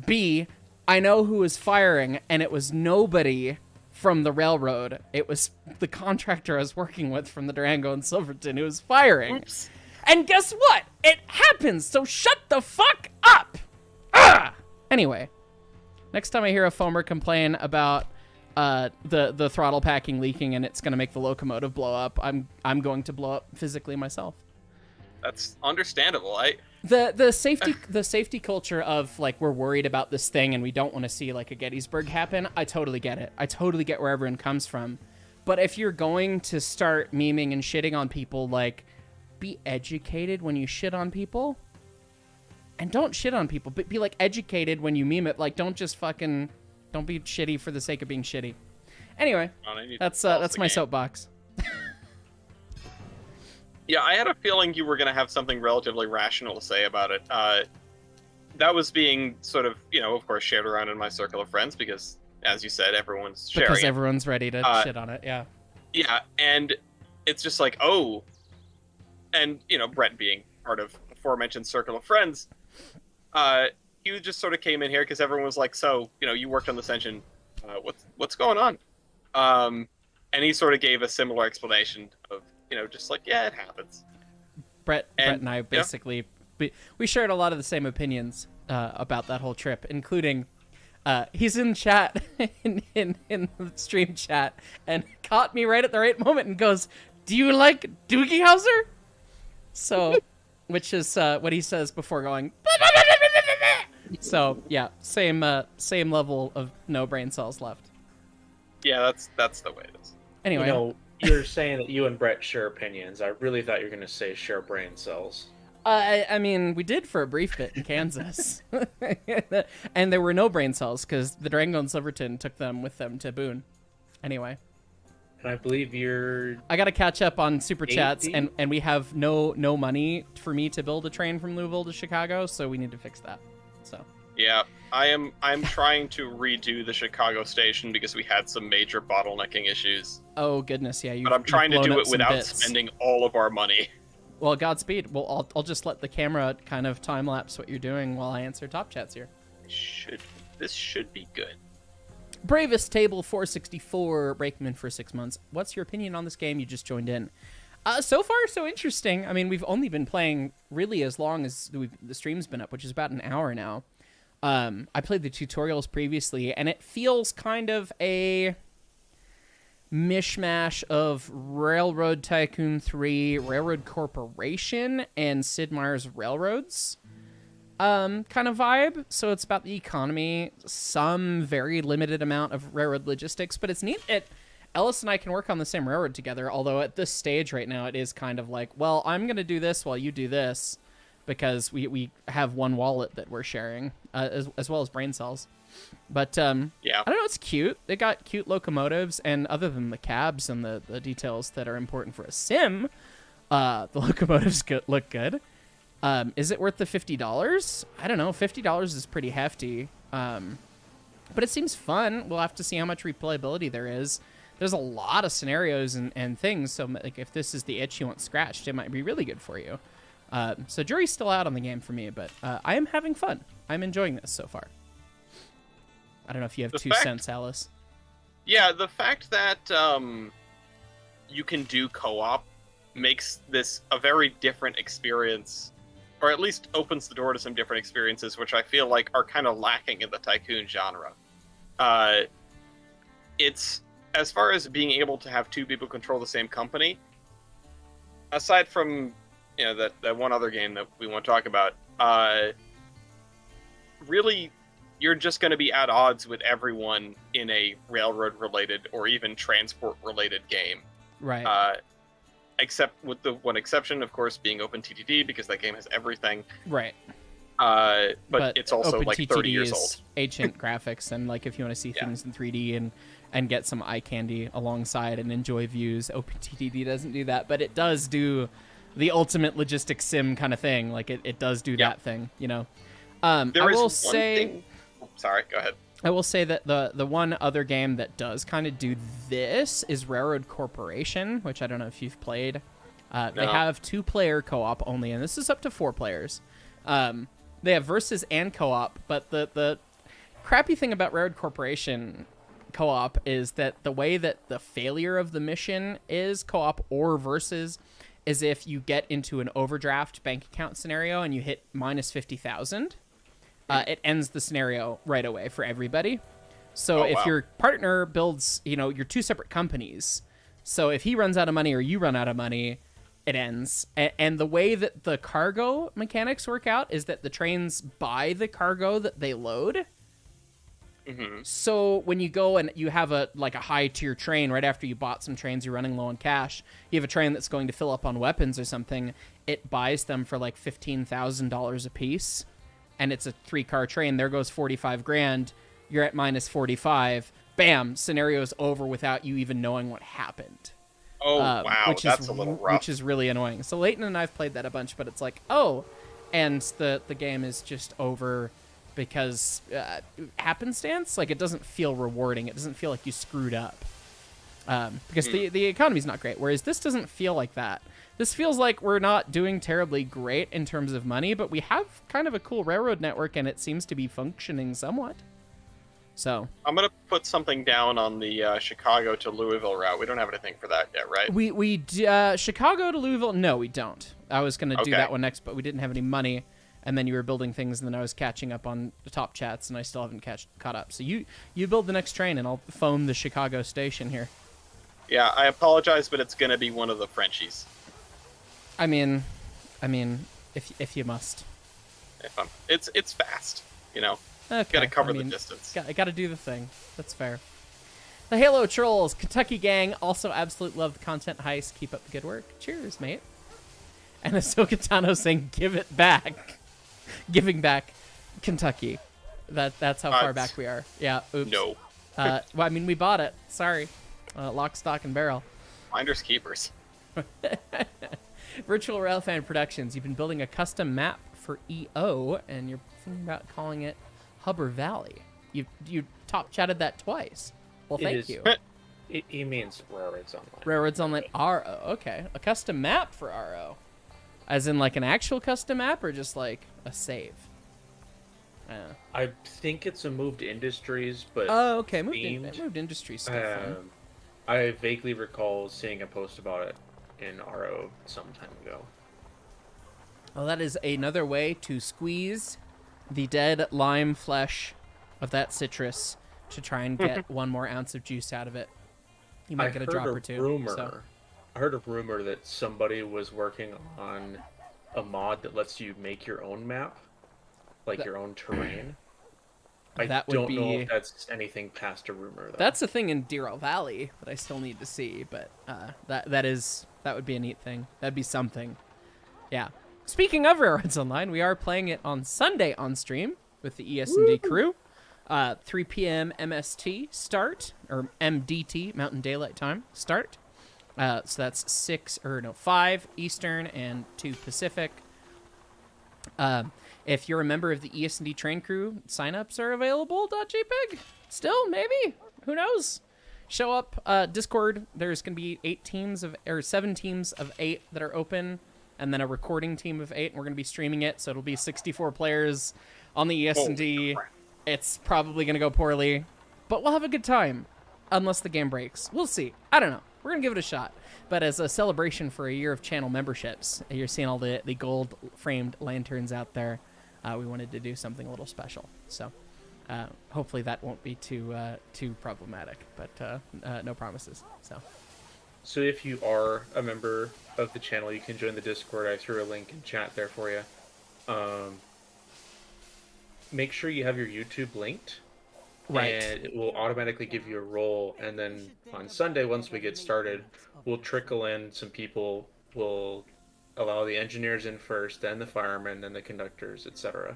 B, I know who was firing, and it was nobody from the railroad. It was the contractor I was working with from the Durango and Silverton who was firing. Oops. And guess what? It happens, so shut the fuck up! Ah! Anyway, next time I hear a foamer complain about the throttle packing leaking and it's going to make the locomotive blow up, I'm going to blow up physically myself. That's understandable. The safety culture of like, we're worried about this thing and we don't want to see like a Gettysburg happen. I totally get it. I totally get where everyone comes from. But if you're going to start memeing and shitting on people, like, be educated when you shit on people. And don't shit on people, but be like educated when you meme it. Like, don't be shitty for the sake of being shitty. Anyway, that's my soapbox. Yeah, I had a feeling you were going to have something relatively rational to say about it. That was being sort of, of course, shared around in my circle of friends because, as you said, everyone's sharing Because it. everyone's ready to shit on it, yeah. Yeah, and it's just like, oh. And, Brett being part of the aforementioned circle of friends, he just sort of came in here because everyone was like, so, you worked on this engine. What's going on? And he sort of gave a similar explanation of, just like, yeah, it happens. Brett and I yeah. basically we shared a lot of the same opinions about that whole trip, including he's in chat in the stream chat and caught me right at the right moment and goes, "Do you like Doogie Howser?" So, which is what he says before going. So yeah, same level of no brain cells left. Yeah, that's the way it is. Anyway, You know, you're saying that you and Brett share opinions. I really thought you were going to say share brain cells. I mean, we did for a brief bit in Kansas, and there were no brain cells because the Durango and Silverton took them with them to Boone. Anyway, And I believe you're... I got to catch up on super chats, 80? and we have no money for me to build a train from Louisville to Chicago, so we need to fix that. So Yeah, I'm trying to redo the Chicago station because we had some major bottlenecking issues. oh goodness, yeah, But I'm trying to do it without spending all of our money. Well, Godspeed. Well, I'll just let the camera kind of time lapse what you're doing while I answer top chats here. This should be good. Bravest Table 464, Brakeman for 6 months. What's your opinion on this game? You just joined in. So far, so interesting. I mean, we've only been playing really as long as the stream's been up, which is about an hour now. I played the tutorials previously, and it feels kind of a mishmash of Railroad Tycoon 3, Railroad Corporation, and Sid Meier's Railroads kind of vibe. So it's about the economy, some very limited amount of railroad logistics, but it's neat. Ellis and I can work on the same railroad together, although at this stage right now it is kind of like, well, I'm going to do this while you do this, because we have one wallet that we're sharing, as well as brain cells. But yeah, I don't know, it's cute. They got cute locomotives, and other than the cabs and the details that are important for a sim, the locomotives look good. Is it worth the $50? I don't know. $50 is pretty hefty. But it seems fun. We'll have to see how much replayability there is. There's a lot of scenarios and things, so like if this is the itch you want scratched, it might be really good for you. So jury's still out on the game for me, but I am having fun. I'm enjoying this so far. I don't know if you have 2 cents, Alice. Yeah, the fact that you can do co-op makes this a very different experience, or at least opens the door to some different experiences, which I feel like are kind of lacking in the Tycoon genre. It's, as far as being able to have 2 people control the same company, aside from that one other game that we want to talk about, really, you're just going to be at odds with everyone in a railroad-related or even transport-related game. Right. Except with the one exception, of course, being OpenTTD, because that game has everything. Right. But it's also like 30 years old. Ancient graphics, and like if you want to see things in 3D and get some eye candy alongside and enjoy views, OpenTTD doesn't do that, but it does do the ultimate logistics sim kind of thing. Like it does do that thing, I will say. Sorry, go ahead. I will say that the one other game that does kind of do this is Railroad Corporation, which I don't know if you've played. They have 2-player co-op only, and this is up to 4 players. They have versus and co-op, but the crappy thing about Railroad Corporation co-op is that the way that the failure of the mission is co-op or versus is if you get into an overdraft bank account scenario and you hit minus 50,000. It ends the scenario right away for everybody. So if your partner builds, you're 2 separate companies. So if he runs out of money or you run out of money, it ends. And the way that the cargo mechanics work out is that the trains buy the cargo that they load. Mm-hmm. So when you go and you have a high tier train right after you bought some trains, you're running low on cash. You have a train that's going to fill up on weapons or something. It buys them for like $15,000 a piece. And it's a 3-car train. There goes 45 grand. You're at minus 45. Bam, scenario's over without you even knowing what happened. Oh, wow, that's a little rough. Which is really annoying. So Leighton and I've played that a bunch, but it's like, and the game is just over because happenstance. Like, it doesn't feel rewarding. It doesn't feel like you screwed up. Because the economy's not great. Whereas this doesn't feel like that. This feels like we're not doing terribly great in terms of money, but we have kind of a cool railroad network, and it seems to be functioning somewhat. So I'm gonna put something down on the Chicago to Louisville route. We don't have anything for that yet, right? Chicago to Louisville. No, we don't. I was gonna do Okay. that one next, but we didn't have any money. And then you were building things, and then I was catching up on the top chats, and I still haven't caught up. So you build the next train, and I'll phone the Chicago station here. Yeah, I apologize, but it's gonna be one of the Frenchies. I mean, if you must. It's fast, you know. Okay. Gotta cover the distance. I gotta do the thing. That's fair. The Halo Trolls, Kentucky Gang, also absolute love the content heist. Keep up the good work. Cheers, mate. And Ahsoka Tano saying, "Give it back." Giving back Kentucky. That's how far back we are. Yeah, oops. No. Well, I mean, we bought it. Sorry. Lock, stock, and barrel. Finders keepers. Virtual Railfan Productions. You've been building a custom map for EO, and you're thinking about calling it Hubber Valley. You top chatted that twice. Well, thank you. He means Railroads Online. Railroads Online RO. Okay, a custom map for RO, as in like an actual custom map, or just like a save. I think it's a moved industries, but Oh, okay. Moved industry stuff. I vaguely recall seeing a post about it in RO some time ago. Well, that is another way to squeeze the dead lime flesh of that citrus to try and get one more ounce of juice out of it. You might get a drop or two. I heard a rumor that somebody was working on a mod that lets you make your own map, like your own terrain. I don't know if that's anything past a rumor, though. That's a thing in Deerell Valley that I still need to see, but that would be a neat thing. That'd be something. Yeah. Speaking of Railroads Online, we are playing it on Sunday on stream with the ES&D crew. 3 p.m. MST start, or MDT, Mountain Daylight Time start. So that's 5 Eastern and 2 Pacific. If you're a member of the ES&D train crew, signups are available. .jpg. Still, maybe. Who knows? Show up. Discord. There's going to be 7 teams of 8 that are open, and then a recording team of 8. And we're going to be streaming it, so it'll be 64 players on the ES&D. It's probably going to go poorly, but we'll have a good time, unless the game breaks. We'll see. I don't know. We're going to give it a shot. But as a celebration for a year of channel memberships, you're seeing all the gold-framed lanterns out there. We wanted to do something a little special. So hopefully that won't be too problematic, but no promises. So if you are a member of the channel, you can join the Discord. I threw a link in chat there for you. Make sure you have your YouTube linked. Right. And it will automatically give you a role. And then on Sunday, once we get started, we'll trickle in some people. We'll allow the engineers in first, then the firemen, then the conductors, etc.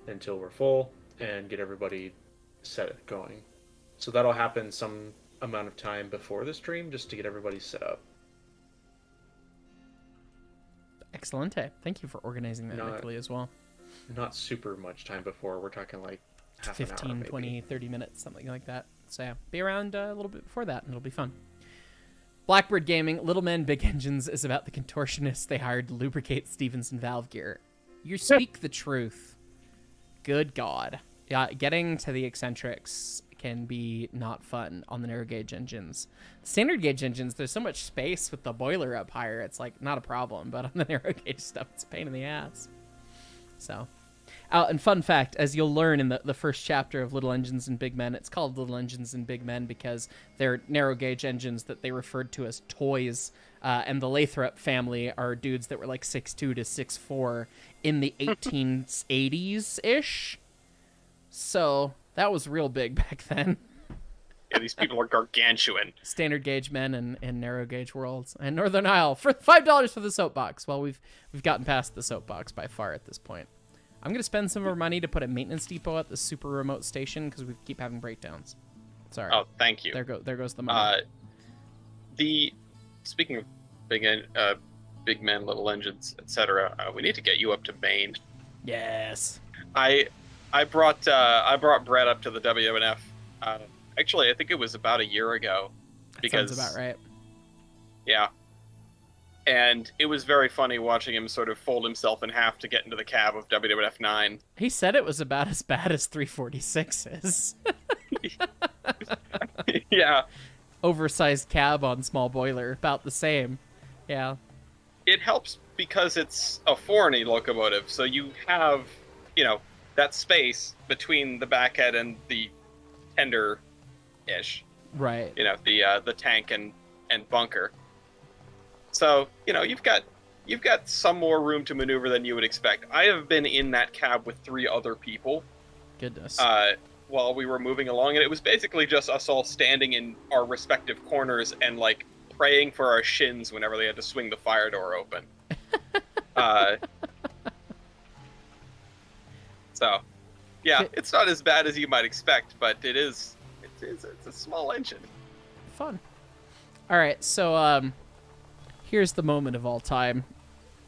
until we're full and get everybody set going. So that'll happen some amount of time before the stream just to get everybody set up. Excellent. Thank you for organizing that, Nicolai, as well. Not super much time before. We're talking like half 15, an hour, 20, 30 minutes, something like that. So yeah, be around a little bit before that, and it'll be fun. Blackbird Gaming, Little Men, Big Engines is about the contortionists they hired to lubricate Stevenson valve gear. You speak the truth. Good God. Yeah, getting to the eccentrics can be not fun on the narrow gauge engines. Standard gauge engines, there's so much space with the boiler up higher, it's like not a problem, but on the narrow gauge stuff, it's a pain in the ass. So, and fun fact, as you'll learn in the first chapter of Little Engines and Big Men, it's called Little Engines and Big Men because they're narrow gauge engines that they referred to as toys. And the Lathrop family are dudes that were like 6'2 to 6'4 in the 1880s-ish. So that was real big back then. Yeah, these people are gargantuan. Standard gauge men in narrow gauge worlds. And Northern Isle for $5 for the soapbox. Well, we've gotten past the soapbox by far at this point. I'm going to spend some of our money to put a maintenance depot at the super remote station because we keep having breakdowns. Sorry. Oh, thank you. There goes the money. Speaking of big men, little engines, etc., we need to get you up to Maine. Yes. I brought Brett up to the WNF. Actually, I think it was about a year ago. Because, that sounds about right. Yeah. And it was very funny watching him sort of fold himself in half to get into the cab of WWF 9. He said it was about as bad as 346 is. Yeah, Oversized cab on small boiler, about the same. Yeah. it helps because it's a 4 locomotive, so you have, that space between the backhead and the tender-ish, Right. the tank and bunker. So, you've got some more room to maneuver than you would expect. I have been in that cab with 3 other people Goodness. while we were moving along, and it was basically just us all standing in our respective corners and like praying for our shins whenever they had to swing the fire door open. So, yeah, it's not as bad as you might expect, but it's a small engine. Fun. All right, so here's the moment of all time.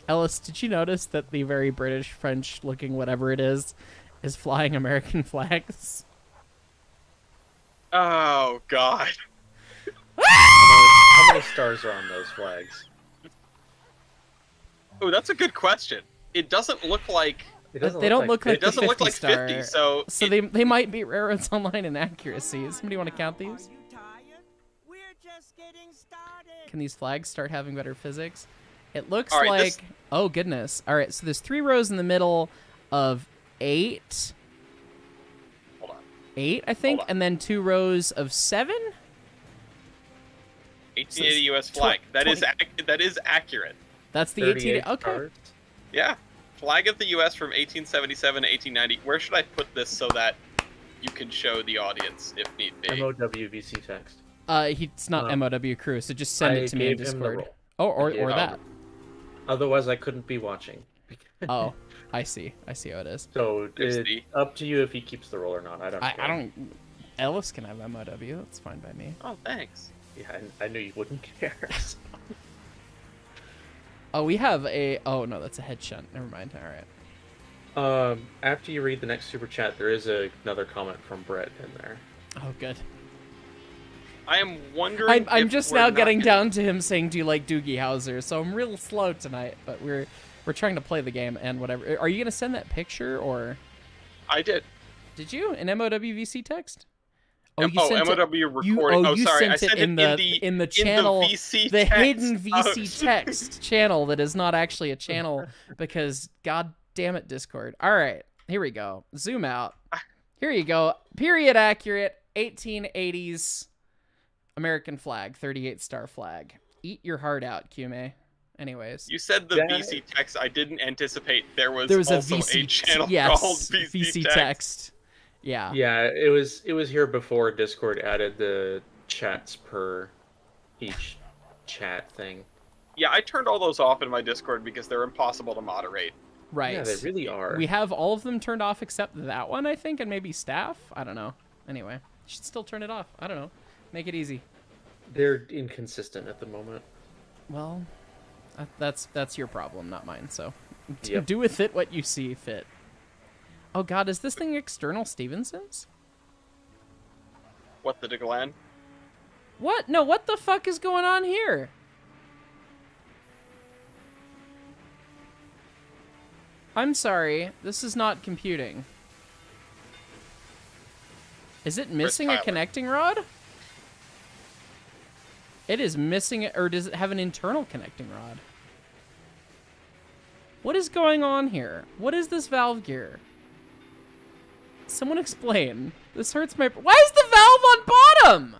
Ellis, did you notice that the very British, French-looking whatever it is flying American flags? Oh God! How many stars are on those flags? Oh, that's a good question. It doesn't look like. It doesn't They don't look like It doesn't the look 50 like star. 50, so they might be railroads online inaccuracies. Somebody want to count these? Are you tired? We're just getting started. Can these flags start having better physics? It looks All right, like this- oh goodness. All right, so there's 3 rows in the middle of 8. Hold on. 8, I think, Hold on. and then 2 rows of 7. 1880 U.S. flag. That is accurate. That's the 38 18. Okay. stars? Yeah, flag of the U.S. from 1877 to 1890. Where should I put this so that you can show the audience if need be? MOWVC text. He's not MOW crew, so just send I it to me in gave him the Discord. role. Oh, or I gave him- that. Otherwise, I couldn't be watching. Oh, I see. I see how it is. So There's it's the- up to you if he keeps the role or not. I don't. I care. don't. Ellis can have MOW. That's fine by me. Oh, thanks. Yeah, I knew you wouldn't care. Oh, we have a. Oh no, that's a head shunt. Never mind. All right. After you read the next super chat, there is another comment from Brett in there. Oh, good. I am wondering. I'm if just we're now not getting gonna- down to him saying, "Do you like Doogie Howser?" So I'm real slow tonight, but we're trying to play the game and whatever. Are you gonna send that picture or I did. did you an MOWVC text? Oh, sent it- MOW recording. you Sorry, I sent sent it in the channel, VC the text. hidden VC Oh, text channel that is not actually a channel because god damn it, Discord. All right, here we go. Zoom out. Here you go. Period accurate 1880s American flag, 38 star flag. Eat your heart out, Kume. Anyways, You said the That- VC text. I didn't anticipate there was there was a also VC channel yes, called VC, text. Yeah. Yeah, it was here before Discord added the chats per each chat thing. Yeah, I turned all those off in my Discord because they're impossible to moderate. Right. Yeah, they really are. We have all of them turned off except that one, I think, and maybe staff. I don't know. Anyway, you should still turn it off. I don't know. Make it easy. They're inconsistent at the moment. Well, that's your problem, not mine. So Yep. do with it what you see fit. Oh God, is this thing external Stevenson's? What the DeGlan? What? No, what the fuck is going on here? I'm sorry, this is not computing. Is it missing a Tyler? connecting rod? It is missing it, or does it have an internal connecting rod? What is going on here? What is this valve gear? Someone explain. This hurts my... Why is the valve on bottom?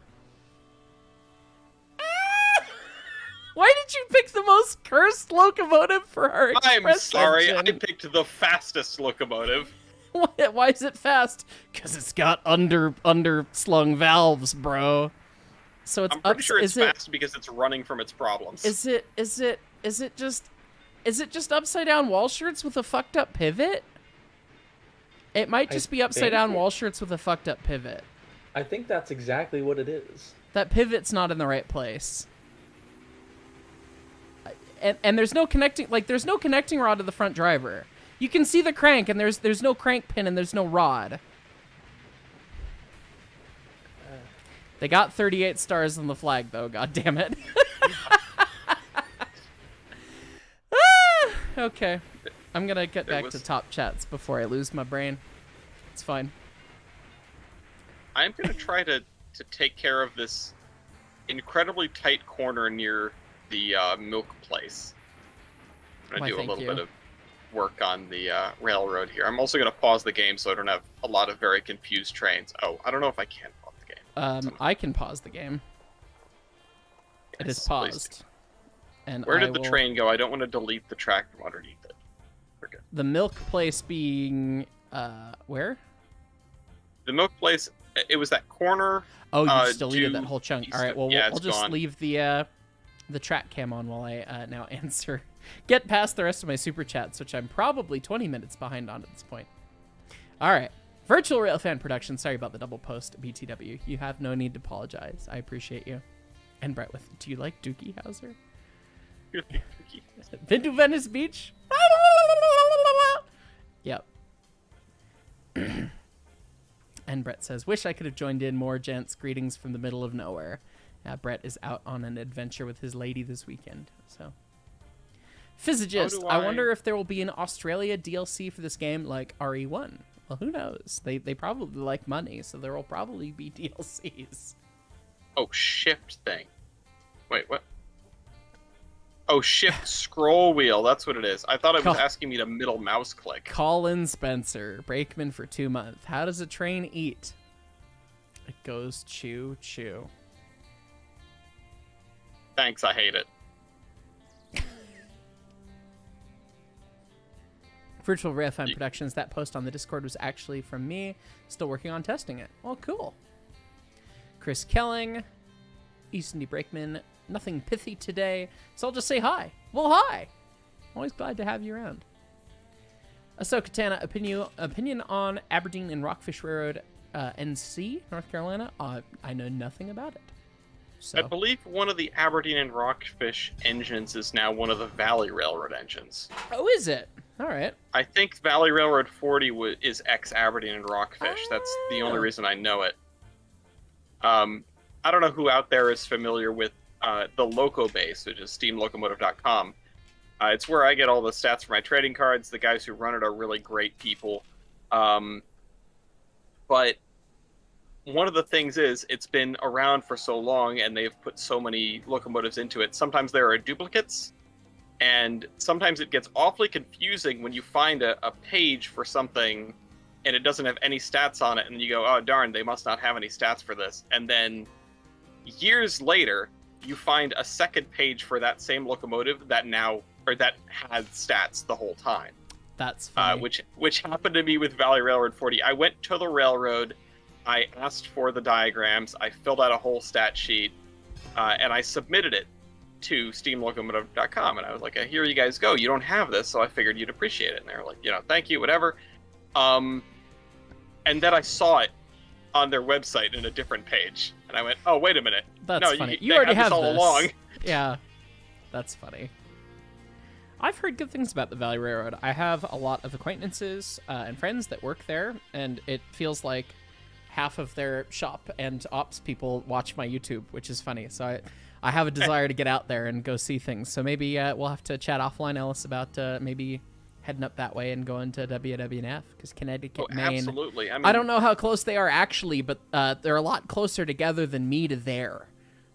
Why did you pick the most cursed locomotive for our I'm express sorry, I engine? picked the fastest locomotive. Why is it fast? Because it's got underslung valves, bro. So it's I'm pretty up. sure it's is it? fast because it's running from its problems. Is it just upside down wall shirts with a fucked up pivot? It might just be upside down wall shirts with a fucked up pivot. I think that's exactly what it is. That pivot's not in the right place. And there's no connecting rod to the front driver. You can see the crank and there's no crank pin and there's no rod. They got 38 stars on the flag though, god damn it. Okay. I'm gonna get back to top chats before I lose my brain. It's fine. I'm gonna try to take care of this incredibly tight corner near the milk place. I'm gonna do a little bit of work on the railroad here. I'm also gonna pause the game so I don't have a lot of very confused trains. Oh, I don't know if I can pause the game. I can pause the game. Yes, it is paused. And where did the train go? I don't want to delete the track from underneath it. We're good. The milk place being where? The milk place. It was that corner. Oh, you just deleted that whole chunk. All right. Well, yeah, I'll just gone. leave the track cam on while I now answer. Get past the rest of my super chats, which I'm probably 20 minutes behind on at this point. All right. Virtual Railfan Productions. Sorry about the double post, BTW. You have no need to apologize. I appreciate you. And Brett, do you like Dookie Howser? Been to Venice Beach? Yep. And Brett says, wish I could have joined in more, gents. Greetings from the middle of nowhere. Brett is out on an adventure with his lady this weekend. So, Physicist, I wonder if there will be an Australia DLC for this game like RE1. Well, who knows? They probably like money, so there will probably be DLCs. Oh, shift thing. Wait, what? Oh, shift scroll wheel. That's what it is. I thought it was asking me to middle mouse click. Colin Spencer, brakeman for 2 months. How does a train eat? It goes chew, chew. Thanks, I hate it. Virtual Railfan Productions, that post on the Discord was actually from me. Still working on testing it. Well, cool. Chris Kelling, Easton D. Brakeman, nothing pithy today, so I'll just say hi. Well, hi. Always glad to have you around. Ahsoka Tana, opinion on Aberdeen and Rockfish Railroad, NC, North Carolina. I know nothing about it. So. I believe one of the Aberdeen and Rockfish engines is now one of the Valley Railroad engines. Oh, is it? All right. I think Valley Railroad 40 is ex-Aberdeen and Rockfish. That's the only reason I know it. I don't know who out there is familiar with the Loco base, which is steamlocomotive.com. It's where I get all the stats for my trading cards. The guys who run it are really great people. But one of the things is it's been around for so long and they've put so many locomotives into it. Sometimes there are duplicates, and sometimes it gets awfully confusing when you find a page for something and it doesn't have any stats on it, and you go, oh darn, they must not have any stats for this. And then years later, you find a second page for that same locomotive that had stats the whole time. That's funny. Which happened to me with Valley Railroad 40. I went to the railroad, I asked for the diagrams, I filled out a whole stat sheet, and I submitted it to steamlocomotive.com, and I was like, here you guys go. You don't have this, so I figured you'd appreciate it. And they were like, thank you, whatever. And then I saw it on their website in a different page, and I went, "Oh, wait a minute! That's funny. You already have this all along." Yeah, that's funny. I've heard good things about the Valley Railroad. I have a lot of acquaintances and friends that work there, and it feels like half of their shop and ops people watch my YouTube, which is funny. So I have a desire to get out there and go see things. So maybe we'll have to chat offline, Ellis, about maybe heading up that way and going to WWNF, because Connecticut, Maine. Absolutely. I don't know how close they are actually, but they're a lot closer together than me to there.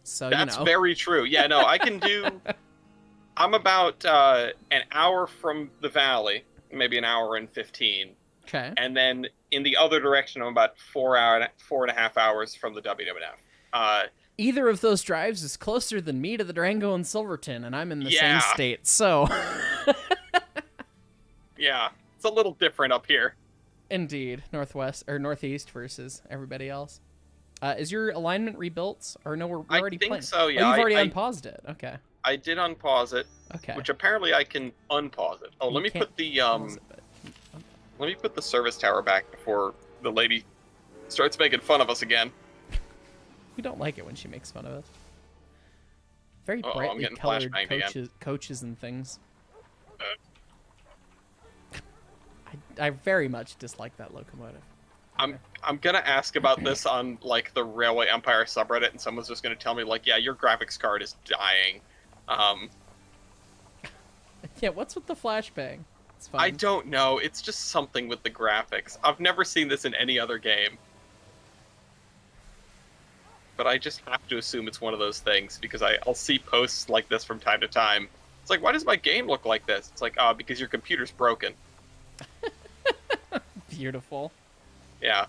So that's very true. Yeah, no, I can do. I'm about an hour from the valley, maybe an hour and 15. Okay. And then in the other direction, I'm about 4.5 hours from the WWNF. Either of those drives is closer than me to the Durango and Silverton, and I'm in the same state. So. Yeah, it's a little different up here. Indeed. Northwest or Northeast versus everybody else. Is your alignment rebuilt? Or no, we're already playing? I think so, yeah. Oh, you've already unpaused it. Okay. I did unpause it. Okay. Which apparently I can unpause it. Oh, let me put the let me put the service tower back before the lady starts making fun of us again. We don't like it when she makes fun of us. Very brightly colored coaches and things. I very much dislike that locomotive. I'm gonna ask about this on like the Railway Empire subreddit, and someone's just gonna tell me like, yeah, your graphics card is dying. Yeah, what's with the flashbang? It's fine. I don't know. It's just something with the graphics. I've never seen this in any other game. but I just have to assume it's one of those things because I'll see posts like this from time to time. It's like, why does my game look like this? It's like, because your computer's broken. Beautiful. Yeah.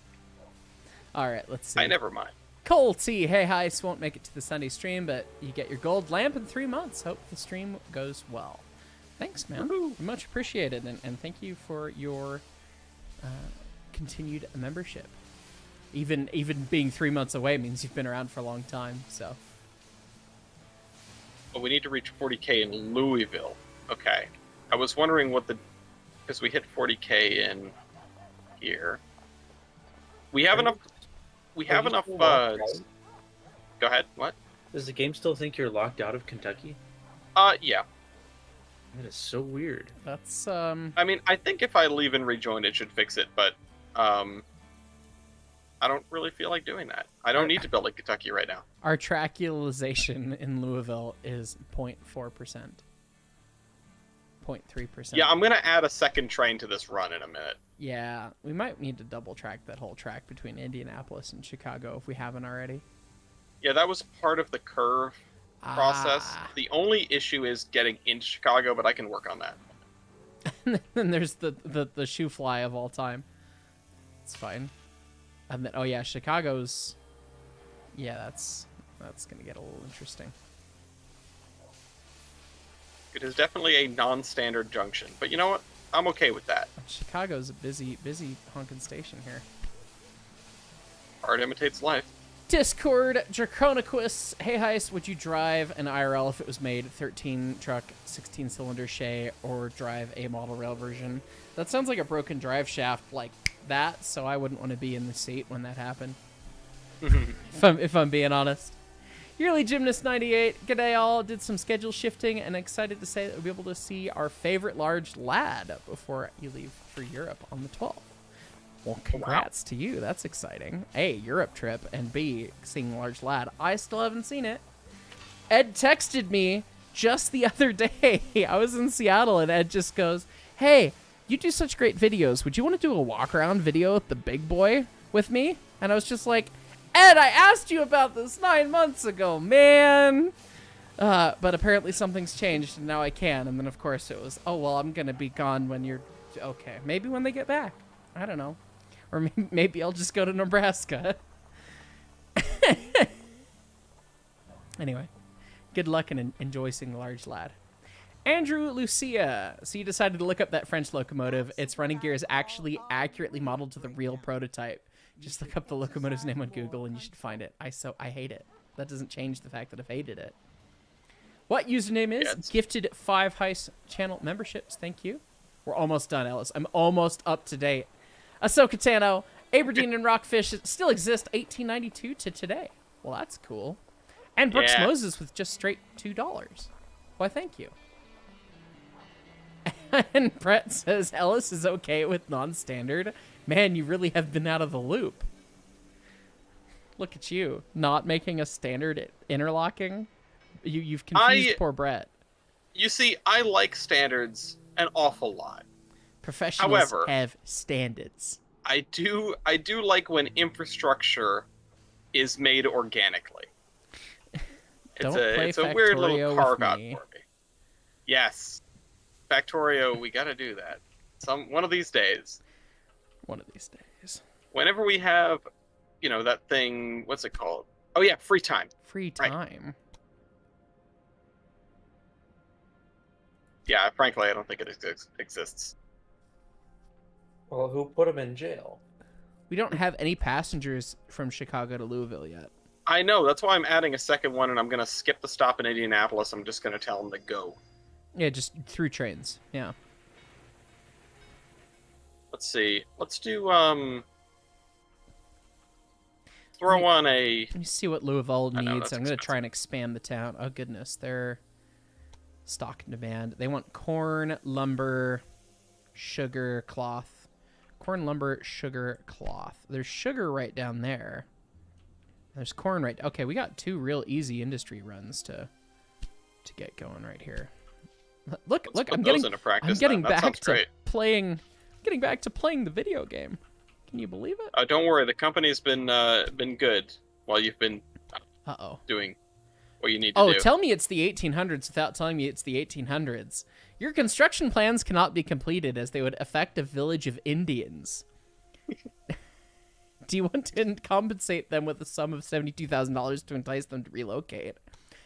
All right, let's see. I never mind. Cole T. Hey, Heist. Won't make it to the Sunday stream, but you get your gold lamp in 3 months. Hope the stream goes well. Thanks, man. Woohoo. Much appreciated, and thank you for your continued membership. Even being 3 months away means you've been around for a long time, so. Well, we need to reach 40K in Louisville. Okay. I was wondering what because we hit 40K in here. We have enough. We have enough. Go ahead. What? Does the game still think you're locked out of Kentucky? Yeah. That is so weird. That's I mean, I think if I leave and rejoin, it should fix it, but I don't really feel like doing that. I don't need to build in Kentucky right now. Our track utilization in Louisville is 0.4%. 0.3%. Yeah, I'm gonna add a second train to this run in a minute. Yeah, we might need to double track that whole track between Indianapolis and Chicago if we haven't already. Yeah, that was part of the curve process. The only issue is getting into Chicago, but I can work on that. Then there's the shoe fly of all time. It's fine. And then, oh yeah, Chicago's. Yeah, that's gonna get a little interesting. It is definitely a non-standard junction, but you know what? I'm okay with that. Chicago's a busy honking station here. Art imitates life. Discord Draconicus. Hey Heist, would you drive an IRL if it was made 13 truck, 16 cylinder Shay, or drive a model rail version? That sounds like a broken drive shaft like that, so I wouldn't want to be in the seat when that happened. if I'm being honest. Yearly Gymnast 98. G'day all. Did some schedule shifting and excited to say that we'll be able to see our favorite large lad before you leave for Europe on the 12th. Well, congrats to you. That's exciting. A, Europe trip, and B, seeing large lad. I still haven't seen it. Ed texted me just the other day. I was in Seattle, and Ed just goes, hey, you do such great videos. Would you want to do a walk-around video with the big boy with me? And I was just like, Ed, I asked you about this 9 months ago, man. But apparently something's changed, and now I can. And then, of course, it was, oh, well, I'm going to be gone when you're... Okay, maybe when they get back. I don't know. Or maybe I'll just go to Nebraska. Anyway, good luck and enjoy seeing the large lad. Andrew Lucia. So you decided to look up that French locomotive. Its running gear is actually accurately modeled to the real prototype. Just look up the locomotive's name on Google and you should find it. I hate it. That doesn't change the fact that I've hated it. What username is? Yes. Gifted 5 Heist channel memberships. Thank you. We're almost done, Ellis. I'm almost up to date. Ahsoka Tano, Aberdeen and Rockfish still exist 1892 to today. Well, that's cool. And Brooks Yeah. Moses with just straight $2. Why, thank you. And Brett says Ellis is okay with non-standard. Man, you really have been out of the loop. Look at you, not making a standard interlocking. You've confused poor Brett. You see, I like standards an awful lot. Professionals However, have standards. I do like when infrastructure is made organically. It's a weird little Factorio carve with out me. for me. Yes, Factorio, we gotta do that. One of these days. One of these days. Whenever we have, that thing. What's it called? Oh yeah, free time. Free Right. time. Yeah, frankly, I don't think it exists. Well, who put him in jail? We don't have any passengers from Chicago to Louisville yet. I know. That's why I'm adding a second one, and I'm gonna skip the stop in Indianapolis. I'm just gonna tell them to go. Yeah, just through trains. Yeah. Let's see. Let's do throw on a. Let me see what Louisville I know, needs. that's I'm going to try expensive. and expand the town. Oh, goodness. They're stock and demand. They want corn, lumber, sugar, cloth. Corn, lumber, sugar, cloth. There's sugar right down there. There's corn right... Okay, we got 2 real easy industry runs to get going right here. Look, Let's put I'm those getting... into practice I'm getting then. That back sounds to great. playing... Getting back to playing the video game. Can you believe it? Don't worry. The company's been good while you've been Uh-oh. doing what you need to Oh, do. tell me it's the 1800s without telling me it's the 1800s. Your construction plans cannot be completed as they would affect a village of Indians. Do you want to compensate them with a sum of $72,000 to entice them to relocate?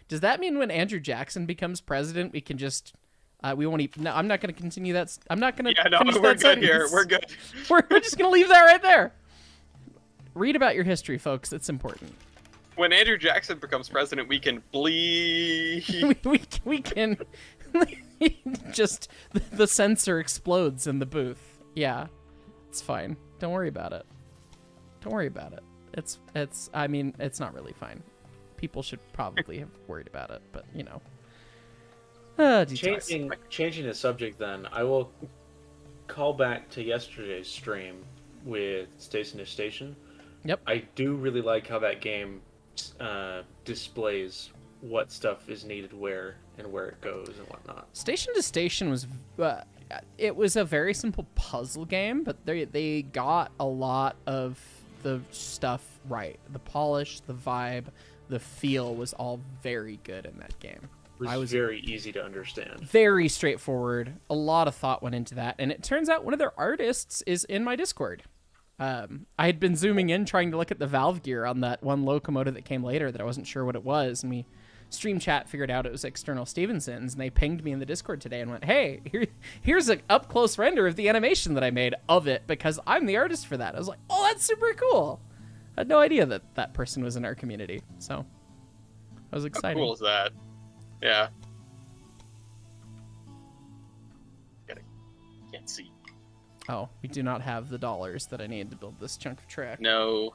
Does that mean when Andrew Jackson becomes president, we can just... we won't even... No, I'm not going to continue that... I'm not going to finish we're that good sentence. here. We're good. We're just going to leave that right there. Read about your history, folks. It's important. When Andrew Jackson becomes president, we can bleed. we can... just... The sensor explodes in the booth. Yeah. It's fine. Don't worry about it. Don't worry about it. I mean, it's not really fine. People should probably have worried about it, but, you know. Changing the subject then, I will call back to yesterday's stream with Station to Station. Yep. I do really like how that game displays what stuff is needed where and where it goes and whatnot. Station to Station was... it was a very simple puzzle game, but they got a lot of the stuff right. The polish, the vibe, the feel was all very good in that game. It was very easy to understand. Very straightforward. A lot of thought went into that. And it turns out one of their artists is in my Discord. I had been zooming in trying to look at the valve gear on that one locomotive that came later that I wasn't sure what it was. And we stream chat figured out it was external Stevenson's, and they pinged me in the Discord today and went, hey, here's an up-close render of the animation that I made of it because I'm the artist for that. I was like, oh, that's super cool. I had no idea that that person was in our community. So I was excited. How cool is that? Yeah. Can't see. Oh, we do not have the dollars that I need to build this chunk of track. No.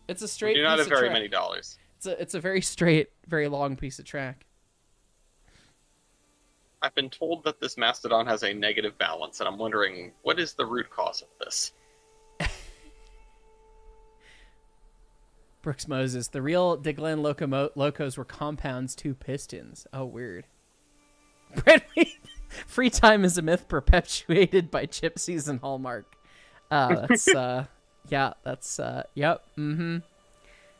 It's a straight We do not piece have of very track. many dollars. It's a very straight, very long piece of track. I've been told that this mastodon has a negative balance, and I'm wondering, what is the root cause of this? Brooks Moses, the real Diglin locos were compounds, 2 pistons. Oh, weird. Free time is a myth perpetuated by Gypsies and Hallmark. That's, yeah, that's, yep, mm-hmm.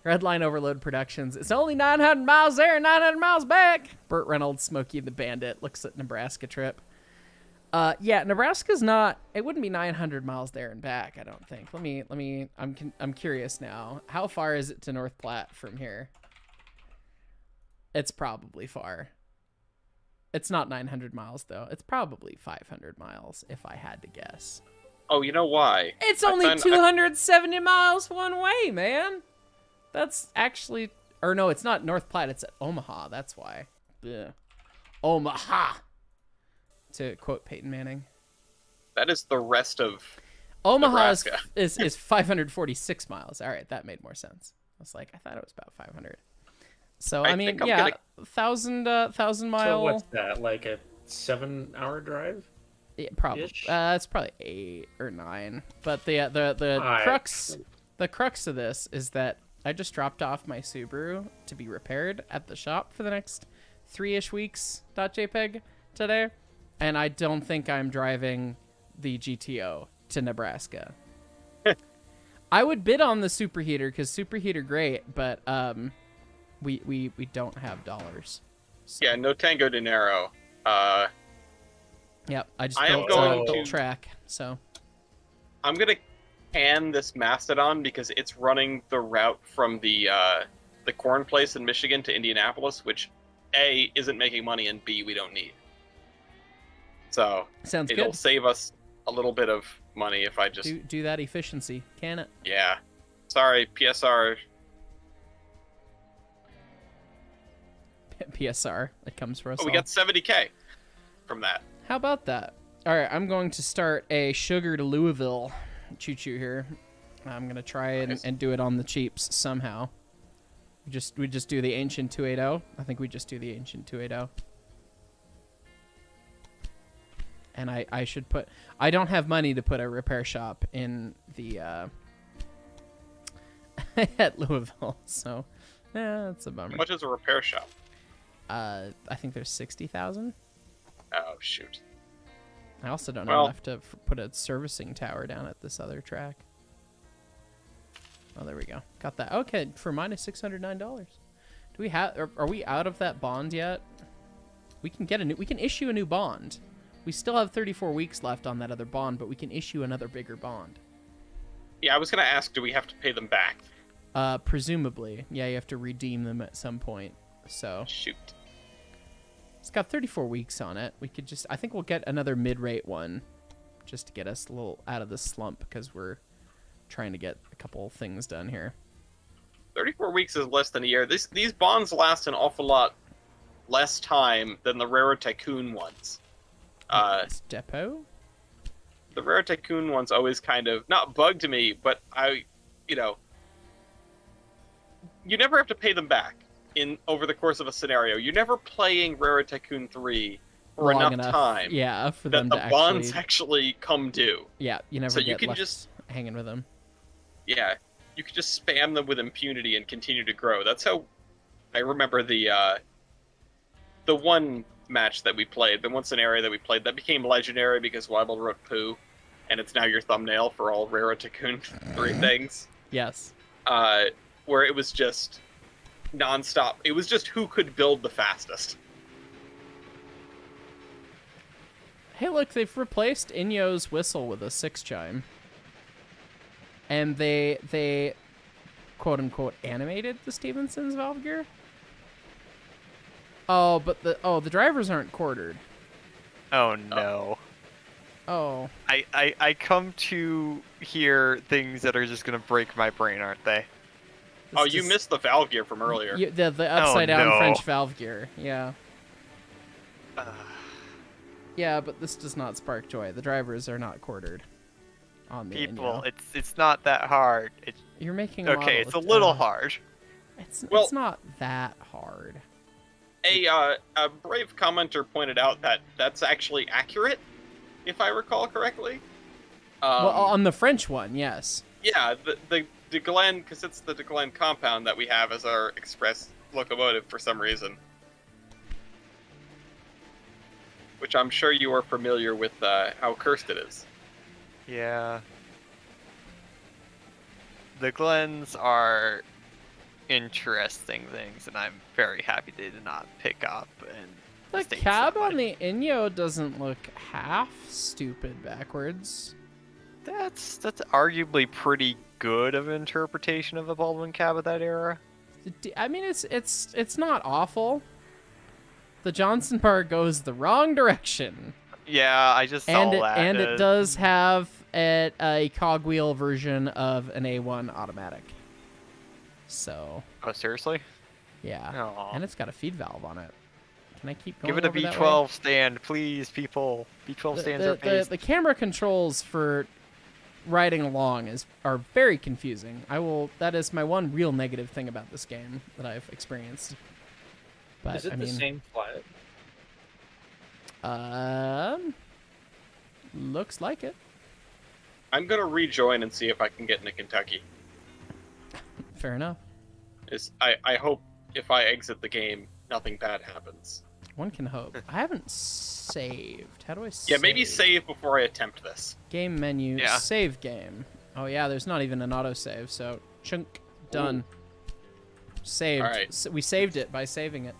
Redline Overload Productions. It's only 900 miles there, 900 miles back. Burt Reynolds, Smokey the Bandit, looks at Nebraska trip. Yeah, Nebraska's not. It wouldn't be 900 miles there and back, I don't think. Let me. I'm curious now. How far is it to North Platte from here? It's probably far. It's not 900 miles though. It's probably 500 miles if I had to guess. Oh, you know why? It's only 270 miles one way, man. That's actually, or no, it's not North Platte. It's at Omaha. That's why. Ugh. Omaha. To quote Peyton Manning. That is the rest of Omaha Nebraska. is 546 miles. All right, that made more sense. I was like, I thought it was about 500. So I mean, yeah, 1,000 mile. So what's that? Like a 7-hour drive? Yeah, probably. It's probably 8 or 9. But the crux of this is that I just dropped off my Subaru to be repaired at the shop for the next 3-ish weeks. .jpg today. And I don't think I'm driving the GTO to Nebraska. I would bid on the superheater because superheater great, but we don't have dollars. So. Yeah, no Tango Dinero. Yep, I just am built going a to track, so. I'm gonna can this mastodon because it's running the route from the corn place in Michigan to Indianapolis, which A, isn't making money, and B, we don't need. So Sounds it'll good. save us a little bit of money if I just Do that efficiency, can it? Yeah. Sorry, PSR. PSR, it comes for us. Oh, we all. got 70K from that. How about that? All right, I'm going to start a Sugar to Louisville choo-choo here. I'm going to try Nice. and do it on the cheaps somehow. We just do the Ancient 280. I think we just do the Ancient 280. And I should put... I don't have money to put a repair shop in the... at Louisville, so... Yeah, that's a bummer. How much is a repair shop? I think there's 60,000. Oh, shoot. I also don't know Well- enough to put a servicing tower down at this other track. Oh, there we go. Got that. Okay, for minus $609. Do we have? Are we out of that bond yet? We can get a new. We can issue a new bond. We still have 34 weeks left on that other bond, but we can issue another bigger bond. Yeah, I was gonna ask, do we have to pay them back? Presumably, yeah. You have to redeem them at some point. So Shoot. it's got 34 weeks on it. We could just. I think we'll get another mid-rate one, just to get us a little out of the slump because we're trying to get a couple things done here. 34 weeks is less than a year. These bonds last an awful lot less time than the Rare Tycoon ones. It's Depot. The Rare Tycoon ones always kind of, not bugged me, but you never have to pay them back over the course of a scenario. You're never playing Rare Tycoon 3 for Long enough time. Yeah, for that them the to bonds actually. actually come due. Yeah, you never So get you can left just hanging with them. Yeah, you could just spam them with impunity and continue to grow. That's how I remember the one match that we played, the one scenario that we played that became legendary because Weibel wrote poo, and it's now your thumbnail for all Rare Tycoon 3 things. Yes. Where it was just nonstop. It was just who could build the fastest. Hey, look, they've replaced Inyo's whistle with a 6 chime. And they quote unquote animated the Stevenson's valve gear. Oh, but the drivers aren't quartered. Oh no. Oh. I come to hear things that are just gonna break my brain, aren't they? Oh, you missed the valve gear from earlier. The upside down no. French valve gear. Yeah. Yeah, but this does not spark joy. The drivers are not quartered on the People, Inyo. it's not that hard. You're making a Okay, model it's a of- little hard. It's Well- not that hard. A brave commenter pointed out that that's actually accurate, if I recall correctly. Well, on the French one, yes. Yeah, the De Glen, because it's the De Glen compound that we have as our express locomotive for some reason. Which I'm sure you are familiar with how cursed it is. Yeah. The Glens are interesting things, and I'm very happy they did not pick up and The States cab that on way. the Inyo doesn't look half stupid backwards. That's arguably pretty good of an interpretation of the Baldwin cab of that era. I mean, it's not awful. The Johnson bar goes the wrong direction, Yeah, I just saw that. and it does have a cogwheel version of an A1 automatic. So Oh, seriously? yeah, Aw. and it's got a feed valve on it. Can I keep going? Give it a over that way? V12 stand, please, people. V12 stands are based. The camera controls for riding along are very confusing. That is my one real negative thing about this game that I've experienced. But Is it I the mean, same flat? looks like it. I'm gonna rejoin and see if I can get into Kentucky. Fair enough. I hope if I exit the game, nothing bad happens. One can hope. I haven't saved. How do I save? Yeah, maybe save before I attempt this. Game menu, Yeah. save game. Oh yeah, there's not even an autosave, so chunk, done. Saved. All right. We saved it by saving it.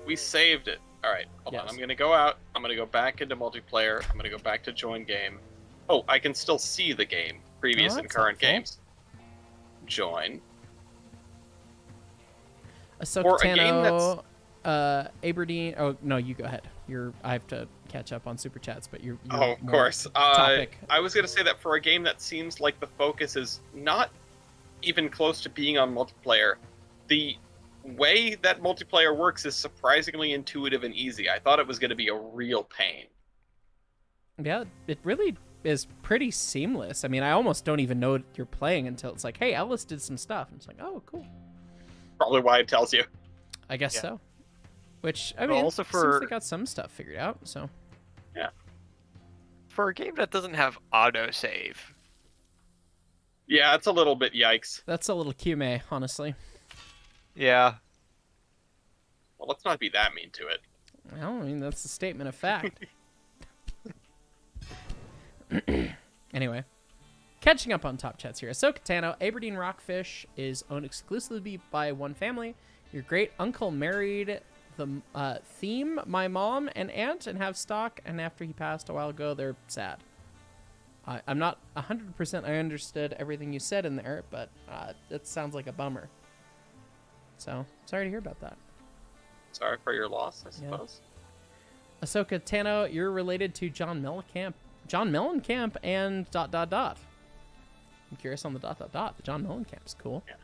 We saved it. All right, hold on. Yes. I'm gonna go out. I'm gonna go back into multiplayer. I'm gonna go back to join game. Oh, I can still see the game, previous Oh, and that's current helpful. games. Join. Ahsoka For a game Tano, Aberdeen. Oh no, you go ahead. I have to catch up on super chats, but you're Oh, of more course. Topic. I was gonna say that for a game that seems like the focus is not even close to being on multiplayer, the way that multiplayer works is surprisingly intuitive and easy. I thought it was gonna be a real pain. Yeah, it really is pretty seamless. I mean, I almost don't even know you're playing until it's like, hey, Ellis did some stuff. And it's like, oh, cool. Probably why it tells you. I guess Yeah. so. Which, I But mean, also seems for- they got some stuff figured out, so. For a game that doesn't have autosave, Yeah, it's a little bit yikes. That's a little QMA, honestly. yeah. Well, let's not be that mean to it. Well, I mean, that's a statement of fact. Anyway, catching up on top chats here. Ahsoka Tano, Aberdeen Rockfish is owned exclusively by one family. Your great uncle married the theme, my mom and aunt, and have stock. And after he passed a while ago, they're sad. I'm not 100% I understood everything you said in there, but it sounds like a bummer. So, sorry to hear about that. Sorry for your loss, I suppose. Ahsoka Tano, you're related to John Mellencamp and ... I'm curious on the ... The John Mellencamp's cool. Yeah.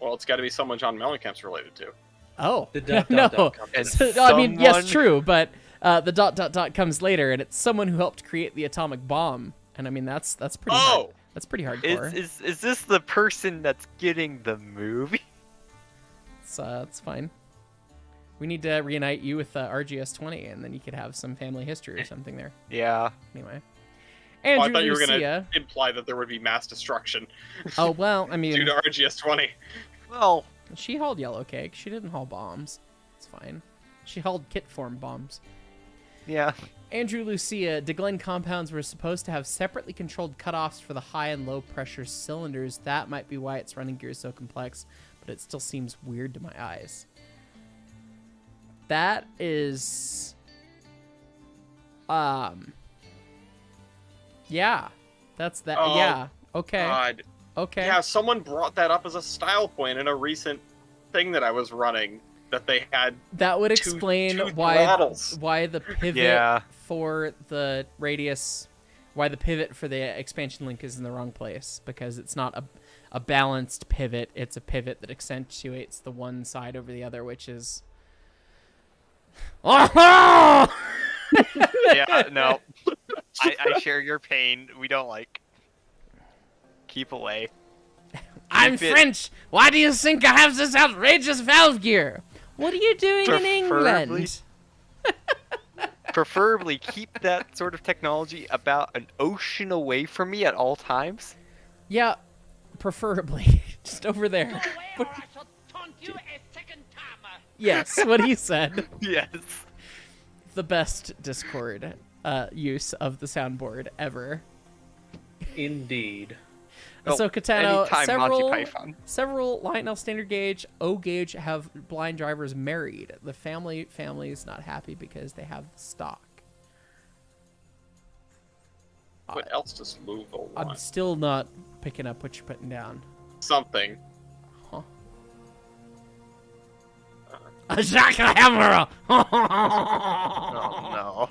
Well, it's got to be someone John Mellencamp's related to. Oh, The ... no. It's I mean, yes, someone- true, but the ... comes later, and it's someone who helped create the atomic bomb. And I mean, that's pretty hard. That's pretty hardcore. Is this the person that's getting the movie? It's fine. We need to reunite you with RGS-20, and then you could have some family history or something there. Yeah. Anyway. Well, Andrew I thought you were going Lucia. to imply that there would be mass destruction Oh, well, I due mean, to RGS-20. Well, she hauled yellow cake. She didn't haul bombs. It's fine. She hauled kit form bombs. yeah. Andrew Lucia, DeGlen compounds were supposed to have separately controlled cutoffs for the high and low pressure cylinders. That might be why its running gear is so complex, but it still seems weird to my eyes. That is... Yeah. That's that. Oh, yeah. Okay. God. Okay. Yeah, someone brought that up as a style point in a recent thing that I was running, that they had That would two explain throttles. why the pivot Yeah. for the radius, why the pivot for the expansion link is in the wrong place, because it's not a balanced pivot. It's a pivot that accentuates the one side over the other, which is... Yeah, no. I share your pain. We don't like... Keep away. I'm Keep it- French. Why do you think I have this outrageous valve gear? What are you doing in Preferably- England? Preferably keep that sort of technology about an ocean away from me at all times. Yeah, preferably. Just over there. Yes, what he said. Yes. The best Discord use of the soundboard ever. Indeed. So Katano, anytime Monty Python. several Lionel Standard Gauge, O Gauge have blind drivers married. The family is not happy because they have stock. What else does Louisville I'm want? still not picking up what you're putting down. Something. Huh. A jackhammer! Oh no.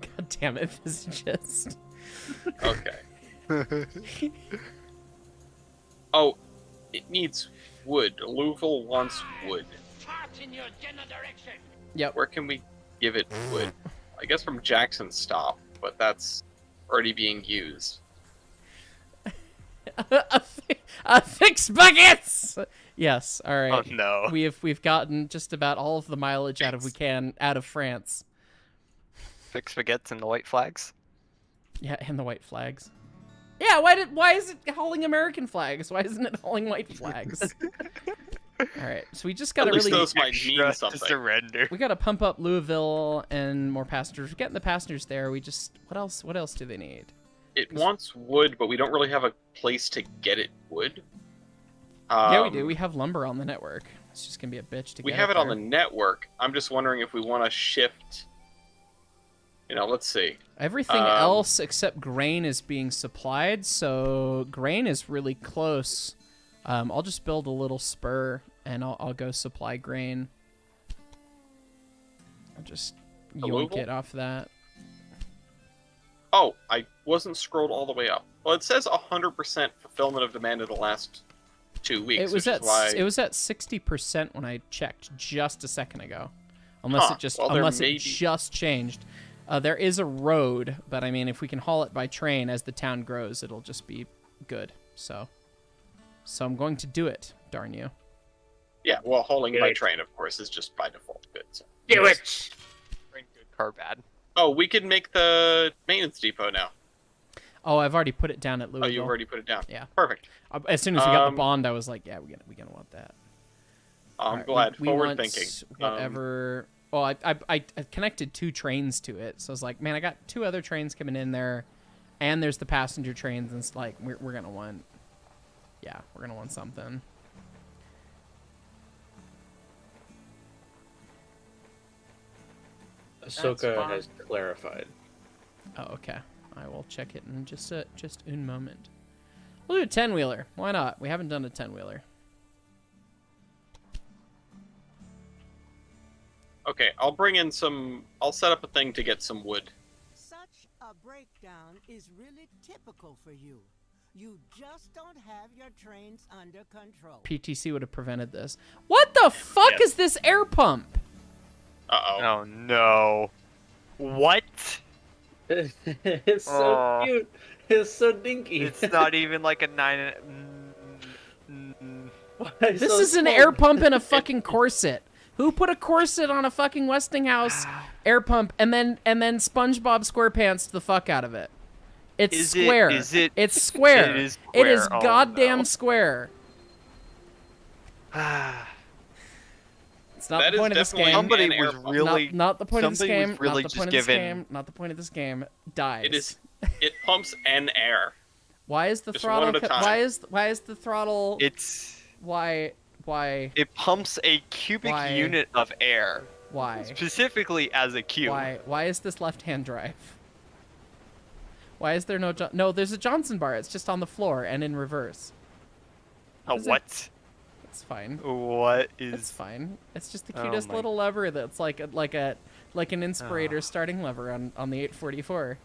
God damn it, this is just... Okay. Oh, it needs wood. Louisville wants wood. Yep. Where can we give it wood? I guess from Jackson's stop, but that's already being used. Fix buckets! Yes, all right. Oh no. We've gotten just about all of the mileage out of France. Fix baguettes and the white flags. Yeah, and the white flags. Yeah, why is it hauling American flags? Why isn't it hauling white flags? All right, so we just gotta At least really those might mean Extra something. to surrender. we gotta pump up Louisville and more passengers. We're getting the passengers there. We just what else do they need? It wants wood, but we don't really have a place to get it wood. Yeah, we do. We have lumber on the network. It's just gonna be a bitch to We get have it on there. the network. I'm just wondering if we want to shift. Let's see. Everything else except grain is being supplied, so grain is really close. I'll just build a little spur, and I'll go supply grain. I'll just yoink Louisville? it off that. Oh, I wasn't scrolled all the way up. Well, it says 100% fulfillment of demand in the last 2 weeks. It was which is why... at 60% when I checked just a second ago, unless Huh, it just well, there unless may it be- just changed. There is a road, but I mean, if we can haul it by train as the town grows, it'll just be good. So I'm going to do it. Darn you! Yeah, well, hauling Do by it. train, of course, is just by default good. So. Do it! Bring good, car bad. Oh, we can make the maintenance depot now. Oh, I've already put it down at Louisville. Oh, you've already put it down. Yeah. Perfect. As soon as we got the Um, bond, I was like, yeah, we're gonna want that. I'm Alright, glad. we Forward want thinking. Whatever. Well, I connected 2 trains to it, so I was like, man, I got 2 other trains coming in there, and there's the passenger trains, and it's like we're gonna want, yeah, we're gonna want something. Ahsoka fine. has clarified. Oh, okay. I will check it in just a moment. We'll do a 10-wheeler. Why not? We haven't done a 10-wheeler. Okay, I'll bring in some. I'll set up a thing to get some wood. Such a breakdown is really typical for you. You just don't have your trains under control. PTC would have prevented this. What the fuck Yes. is this air pump? Uh-oh. Oh no. What? It's so Aw. cute. It's so dinky. It's not even like a 9. Why is This so is an small? air pump in a fucking corset. Who put a corset on a fucking Westinghouse air pump and then SpongeBob SquarePants the fuck out of it? It's Is it- square. is it- It's square. it is It is square. Oh, goddamn no. square. It's not That the is point of this definitely game. Somebody an air was pump. really. Not the point of this somebody was game. really Not the just point of this given- game. Not the point of this game. Dies. It is. It pumps an air. Why is the just throttle? one at a time. Why is the throttle? It's. Why? It pumps a cubic Why? unit of air, Why? specifically as a cube. Why is this left-hand drive? Why is there no no? There's a Johnson bar. It's just on the floor and in reverse. A Is it- what? It's fine. What It's is? fine. It's just the Oh cutest my- little lever that's like an inspirator Ah. starting lever on the 844.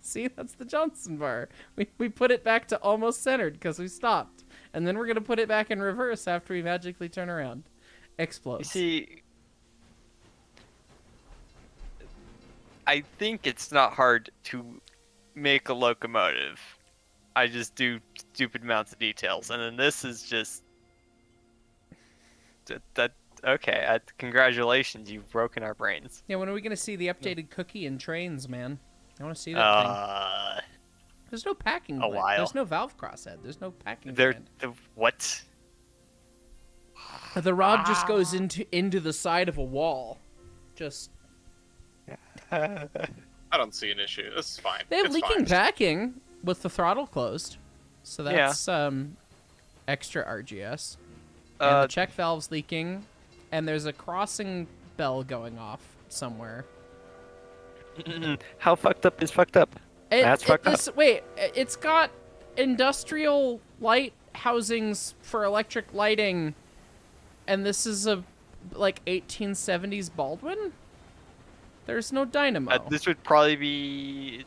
See, that's the Johnson bar. We put it back to almost centered because we stopped, and then we're gonna put it back in reverse after we magically turn around. You Explodes. see, I think it's not hard to make a locomotive. I just do stupid amounts of details, and then this is just that. Okay, congratulations, you've broken our brains. Yeah, when are we gonna see the updated cookie and trains, man? I want to see that thing. There's no packing. a gland. while. There's no valve crosshead. There's no packing. There, gland. what? The rod just goes into the side of a wall. Just I don't see an issue. This is fine. they have It's leaking fine. packing with the throttle closed, so that's extra RGS. And the check valve's leaking, and there's a crossing bell going off somewhere. How fucked up is fucked up? That's fucked up. Wait, it's got industrial light housings for electric lighting, and this is a like 1870s Baldwin. There's no dynamo. This would probably be.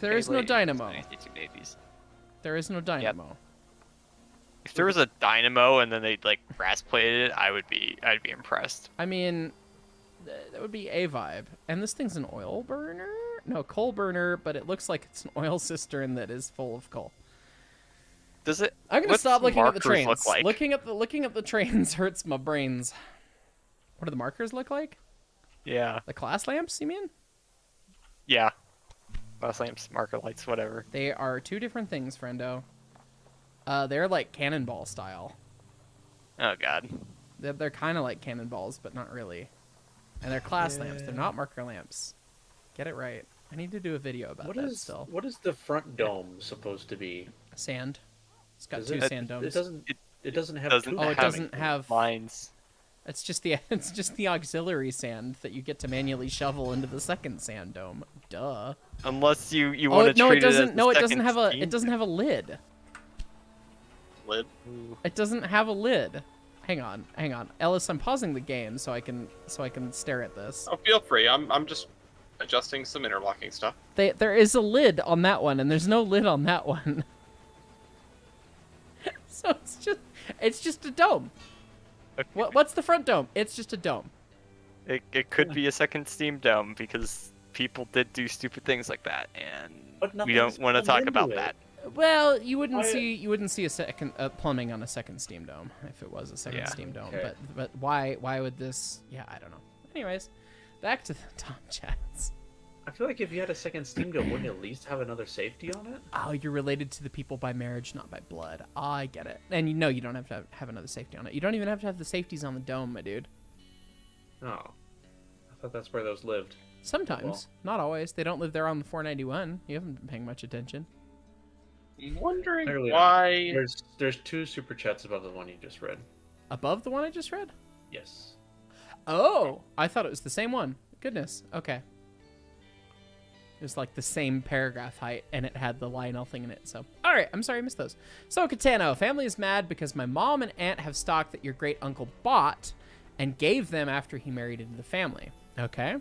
There is no late dynamo. 1980s. There is no dynamo. If there was a dynamo and then they like brass plated it, I'd be impressed. I mean, that would be a vibe. And this thing's an oil burner? No, coal burner, but it looks like it's an oil cistern that is full of coal. Does it? I'm gonna what's stop looking at the markers trains. Look like? Looking at the trains hurts my brains. What do the markers look like? Yeah. The class lamps, you mean? Yeah. Glass lamps, marker lights, whatever. They are two different things, friendo. They're like cannonball style. Oh god. They're kind of like cannonballs, but not really. And they're class lamps. They're not marker lamps. Get it right. I need to do a video about that still. What is the front dome supposed to be? Sand. It's got Is two it- sand domes. It doesn't have doesn't two Oh, it have doesn't have. lines. It's just the auxiliary sand that you get to manually shovel into the second sand dome. Duh. Unless you Oh want to no, treat it doesn't. it as No, the it doesn't second have a. steam. It doesn't have a lid. Lid. It doesn't have a lid. Hang on. Ellis, I'm pausing the game so I can stare at this. Oh, feel free. I'm just adjusting some interlocking stuff. There is a lid on that one, and there's no lid on that one. So it's just a dome. Okay. What's the front dome? It's just a dome. It could be a second steam dome because people did do stupid things like that, and But we nothing's don't want to plugged talk about into it. that. Well, you wouldn't Why- see a second plumbing on a second steam dome if it was a second Yeah. steam dome. Okay. But why would this? Yeah, I don't know. Anyways, back to the Tom chats. I feel like if you had a second steam dome, wouldn't you at least have another safety on it? Oh, you're related to the people by marriage, not by blood. I get it. And you know you don't have to have another safety on it. You don't even have to have the safeties on the dome, my dude. Oh. I thought that's where those lived. Sometimes, Well. not always. They don't live there on the 491. You haven't been paying much attention. I'm wondering Clearly why. There's two super chats above the one you just read. Above the one I just read? Yes. Oh, I thought it was the same one. Goodness. Okay. It was like the same paragraph height, and it had the Lionel thing in it. So, all right. I'm sorry I missed those. So, Katano, family is mad because my mom and aunt have stock that your great uncle bought and gave them after he married into the family. Okay.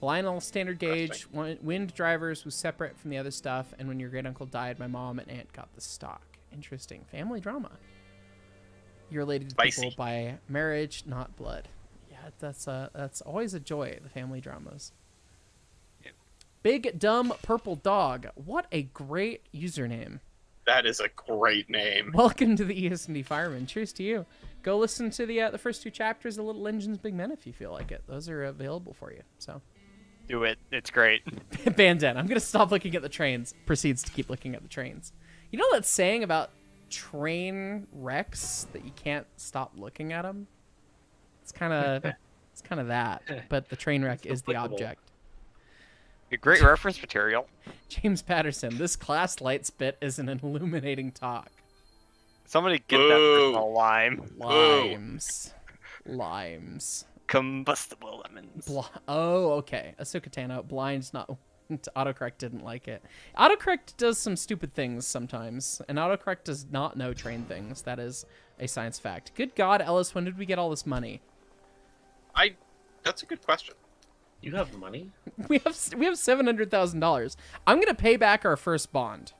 Lionel standard gauge wind drivers was separate from the other stuff, and when your great uncle died, my mom and aunt got the stock. Interesting. Family drama. You're related to Spicy. people by marriage, not blood. Yeah, that's always a joy, the family dramas. Yep. Big dumb purple dog. What a great username. That is a great name. Welcome to the ES&D Fireman. Cheers to you. Go listen to the first 2 chapters of Little Engines, Big Men if you feel like it. Those are available for you. So, Do it. It's great. Bandana. I'm gonna stop looking at the trains. Proceeds to keep looking at the trains. You know that saying about train wrecks that you can't stop looking at them? It's kind of that, but the train wreck is the applicable. object. A great reference material. James Patterson. This class lights bit is an illuminating talk. Somebody get that Boo. from a lime. Limes. Combustible lemons. Oh, okay. Ahsoka Tano. Blind's not. Autocorrect didn't like it. Autocorrect does some stupid things sometimes, and autocorrect does not know train things. That is a science fact. Good God, Ellis, when did we get all this money? That's a good question. You have money? We have $700,000. I'm gonna pay back our first bond,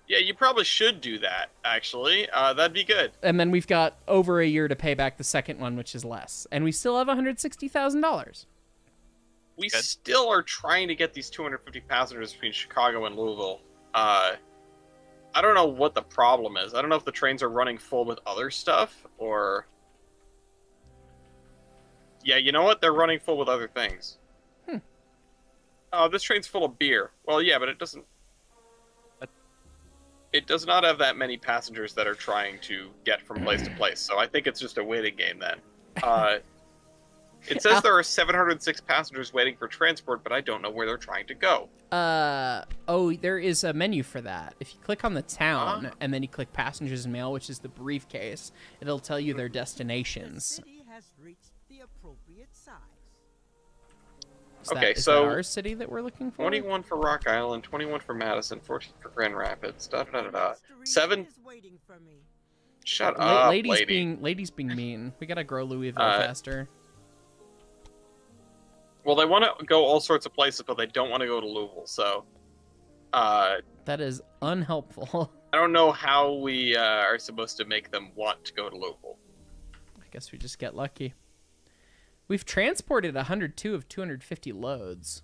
Yeah, you probably should do that, actually. That'd be good. and then we've got over a year to pay back the second one, which is less, and we still have $160,000. We Good. still are trying to get these 250 passengers between Chicago and Louisville. I don't know what the problem is. I don't know if the trains are running full with other stuff, or... Yeah, you know what? They're running full with other things. Oh, this train's full of beer. Well, yeah, but it doesn't... It does not have that many passengers that are trying to get from place to place, so I think it's just a waiting game then. It says there are 706 passengers waiting for transport, but I don't know where they're trying to go. Oh, there is a menu for that. If you click on the town and then you click passengers and mail, which is the briefcase, it'll tell you their The destinations. city has reached the appropriate size. Is that, Okay, is so- that our city that we're looking for? 21 for Rock Island, 21 for Madison, 14 for Grand Rapids, da-da-da-da-da. Mystery 7... is waiting for me. Shut up, lady. ladies being mean. We gotta grow Louisville Uh, faster. Well, they want to go all sorts of places, but they don't want to go to Louisville, so... That is unhelpful. I don't know how we are supposed to make them want to go to Louisville. I guess we just get lucky. We've transported 102 of 250 loads.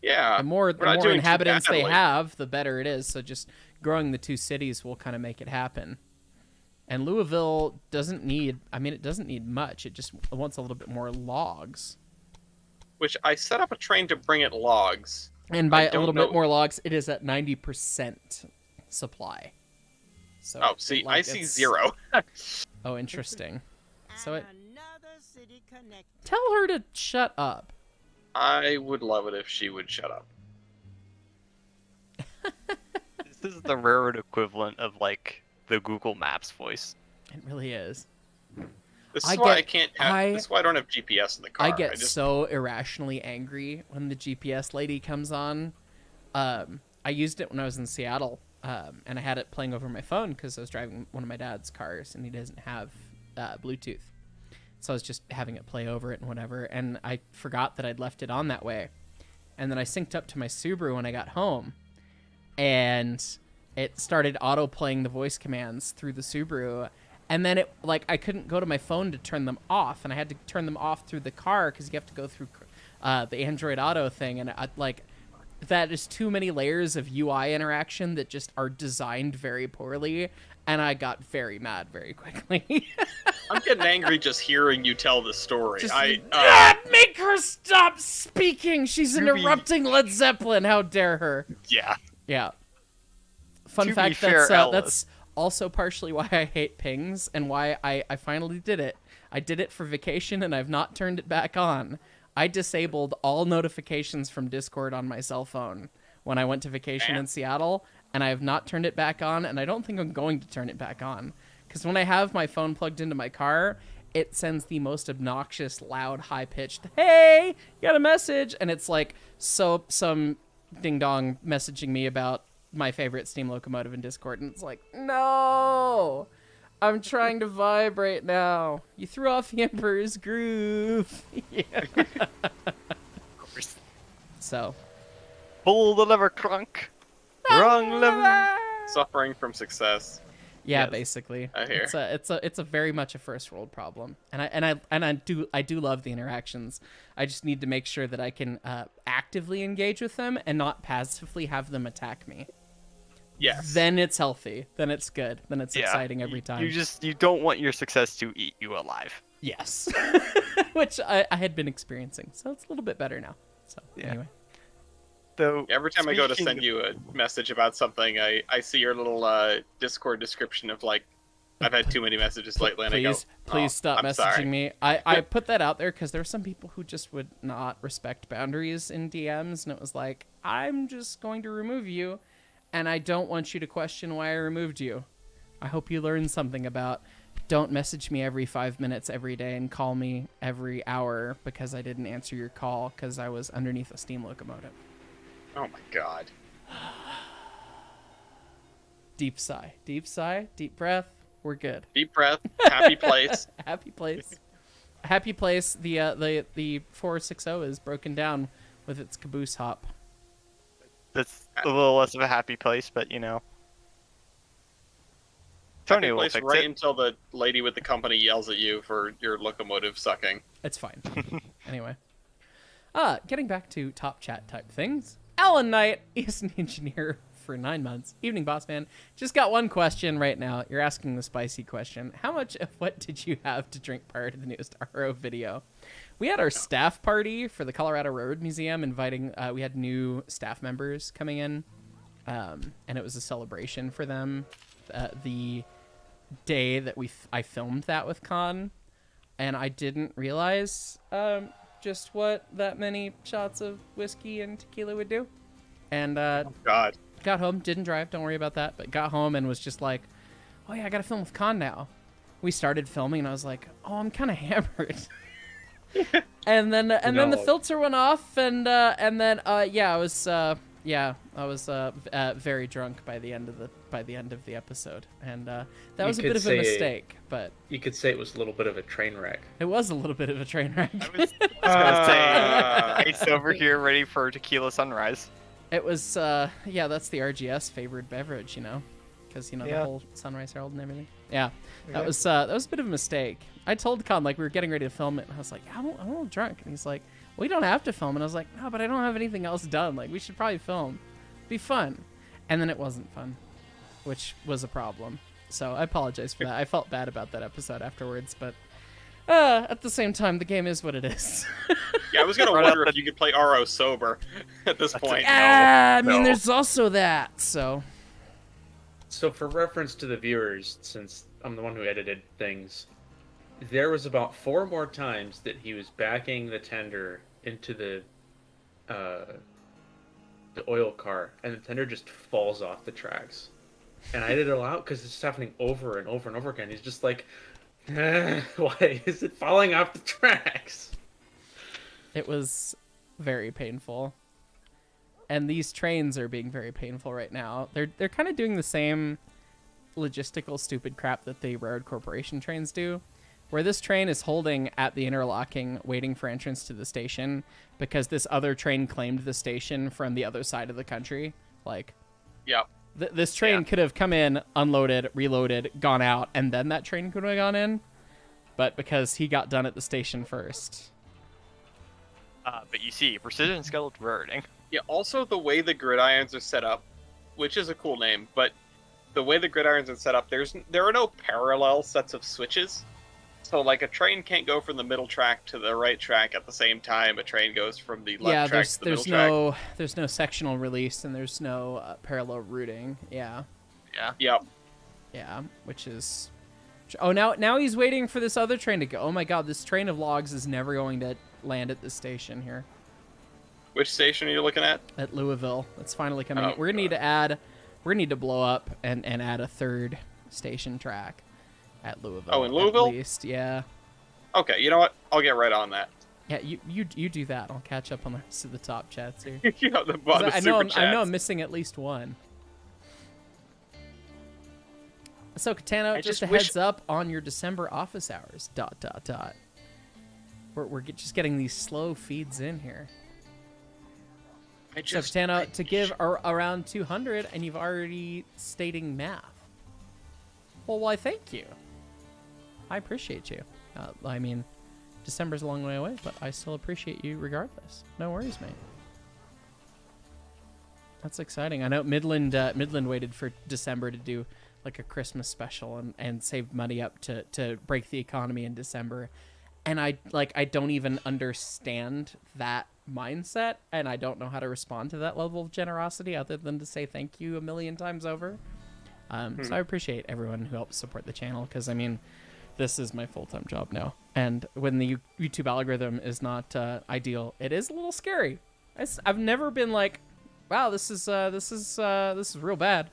Yeah, The more we're not doing too inhabitants they badly. have, the better it is. So just growing the 2 cities will kind of make it happen. And Louisville doesn't need, it doesn't need much. It just wants a little bit more logs. Which I set up a train to bring it logs. And by I a don't little know- bit more logs, it is at 90% supply. So Oh, see, I see 0. Oh, interesting. So And it, another city connected. tell her to shut up. I would love it if she would shut up. This is the railroad equivalent of, like, the Google Maps voice. It really is. This is I why get- I can't have. This is why I don't have GPS in the car. I get just, so irrationally angry when the GPS lady comes on. I used it when I was in Seattle, and I had it playing over my phone because I was driving one of my dad's cars, and he doesn't have Bluetooth. So I was just having it play over it and whatever, and I forgot that I'd left it on that way. And then I synced up to my Subaru when I got home, and it started auto-playing the voice commands through the Subaru. And then I couldn't go to my phone to turn them off, and I had to turn them off through the car because you have to go through the Android Auto thing, and that is too many layers of UI interaction that just are designed very poorly, and I got very mad very quickly. I'm getting angry just hearing you tell the story. Just, make her stop speaking. She's interrupting Led Zeppelin. How dare her? Yeah. Yeah. Fun To be fact, fair, that's Ellis. also partially why I hate pings and why I finally did it. I did it for vacation and I've not turned it back on. I disabled all notifications from Discord on my cell phone when I went to vacation in Seattle, and I have not turned it back on, and I don't think I'm going to turn it back on Because when I have my phone plugged into my car, it sends the most obnoxious, loud, high-pitched, "Hey, you got a message," and it's like some ding dong messaging me about my favorite steam locomotive in Discord, and it's like, no, I'm trying to vibe right now. You threw off the Emperor's Groove. Yeah. Of course. So, Pull the lever, Crunk. Wrong lever. Suffering from success. yeah, Yes. basically, I hear. it's a very much a first world problem, and I do love the interactions. I just need to make sure that I can actively engage with them and not passively have them attack me. Yes. Then it's healthy. Then it's good. Then it's exciting every time. You don't want your success to eat you alive. Yes, which I had been experiencing, so it's a little bit better now. So anyway, Though Every time I go to speaking send of- you a message about something, I see your little Discord description of like, I've had too many messages lately, and I go, please "Oh, stop I'm messaging sorry." me. I put that out there because there were some people who just would not respect boundaries in DMs, and it was like, I'm just going to remove you, and I don't want you to question why I removed you. I hope you learned something about don't message me every 5 minutes every day and call me every hour because I didn't answer your call because I was underneath a steam locomotive. Oh my god. Deep sigh, deep breath. We're good. Deep breath. Happy place. Happy place. Happy place. The 460 is broken down with its caboose hop. That's a little less of a happy place, but you know. Tony Happy will place fix right it. until the lady with the company yells at you for your locomotive sucking. It's fine. Anyway. Getting back to top chat type things. Alan Knight is an engineer for 9 months. Evening, boss man. Just got one question right now. You're asking the spicy question. How much of what did you have to drink prior to the newest RO video? We had our staff party for the Colorado Railroad Museum, inviting, we had new staff members coming in, and it was a celebration for them. The day that I filmed that with Con, and I didn't realize just what that many shots of whiskey and tequila would do. And God. got home, didn't drive, don't worry about that, but got home and was just like, oh yeah, I gotta film with Con now. We started filming and I was like, oh, I'm kind of hammered. and then the filter went off, and then I was very drunk by the end of the episode, and that was a bit of a mistake, but You could say it was a little bit of a train wreck. it was a little bit of a train wreck. I was gonna say, Ace over here ready for tequila sunrise. It was that's the RGS favored beverage, because the Yeah. whole Sunrise Herald and everything. Yeah, that was a bit of a mistake. I told Con, like, we were getting ready to film it, and I was like, I'm a little drunk, and he's like, well, you don't have to film, and I was like, no, but I don't have anything else done. Like, we should probably film. Be fun. And then it wasn't fun, which was a problem. So I apologize for that. I felt bad about that episode afterwards, but at the same time, the game is what it is. Yeah, I was gonna Right wonder out if you could play RO sober at this point. I mean, no. there's also that, so. So for reference to the viewers, since I'm the one who edited things, there was about 4 more times that he was backing the tender into the oil car, and the tender just falls off the tracks. And I edited it out because it's happening over and over and over again. He's just like, why is it falling off the tracks? It was very painful. And these trains are being very painful right now. They're kind of doing the same logistical stupid crap that the Railroad Corporation trains do, where this train is holding at the interlocking, waiting for entrance to the station, because this other train claimed the station from the other side of the country. Like, Yep. this train could have come in, unloaded, reloaded, gone out, and then that train could have gone in. But because he got done at the station first. But you see, precision skeletal railroading. Yeah, also the way the gridirons are set up, which is a cool name, but the way the gridirons are set up, there are no parallel sets of switches. So, like, a train can't go from the middle track to the right track at the same time. A train goes from the left track to the middle track. There's no sectional release, and there's no parallel routing. Yeah. Yep. Yeah, which is... Oh, now he's waiting for this other train to go. Oh my god, this train of logs is never going to land at this station here. Which station are you looking at? At Louisville. It's finally coming. Oh, We're gonna need to blow up and add a third station track. at Louisville. Oh, in Louisville? At least, yeah. Okay, you know what? I'll get right on that. Yeah, you do that. I'll catch up on the rest of the top chats here. You know, the 'Cause bonus I know super I'm chats. missing at least one. So Katano, I just a just wish- heads up on your December office hours. ... We're just getting these slow feeds in here. I So Katano, to give around 200, and you've already stating math. Well, why? Thank you. I appreciate you. I mean, December's a long way away, but I still appreciate you regardless. No worries, mate. That's exciting. I know Midland waited for December to do like a Christmas special and save money up to break the economy in December. And I don't even understand that mindset, and I don't know how to respond to that level of generosity other than to say thank you a million times over. So I appreciate everyone who helps support the channel, because I mean, this is my full-time job now, and when the YouTube algorithm is not ideal, it is a little scary. I've never been like, wow, this is real bad,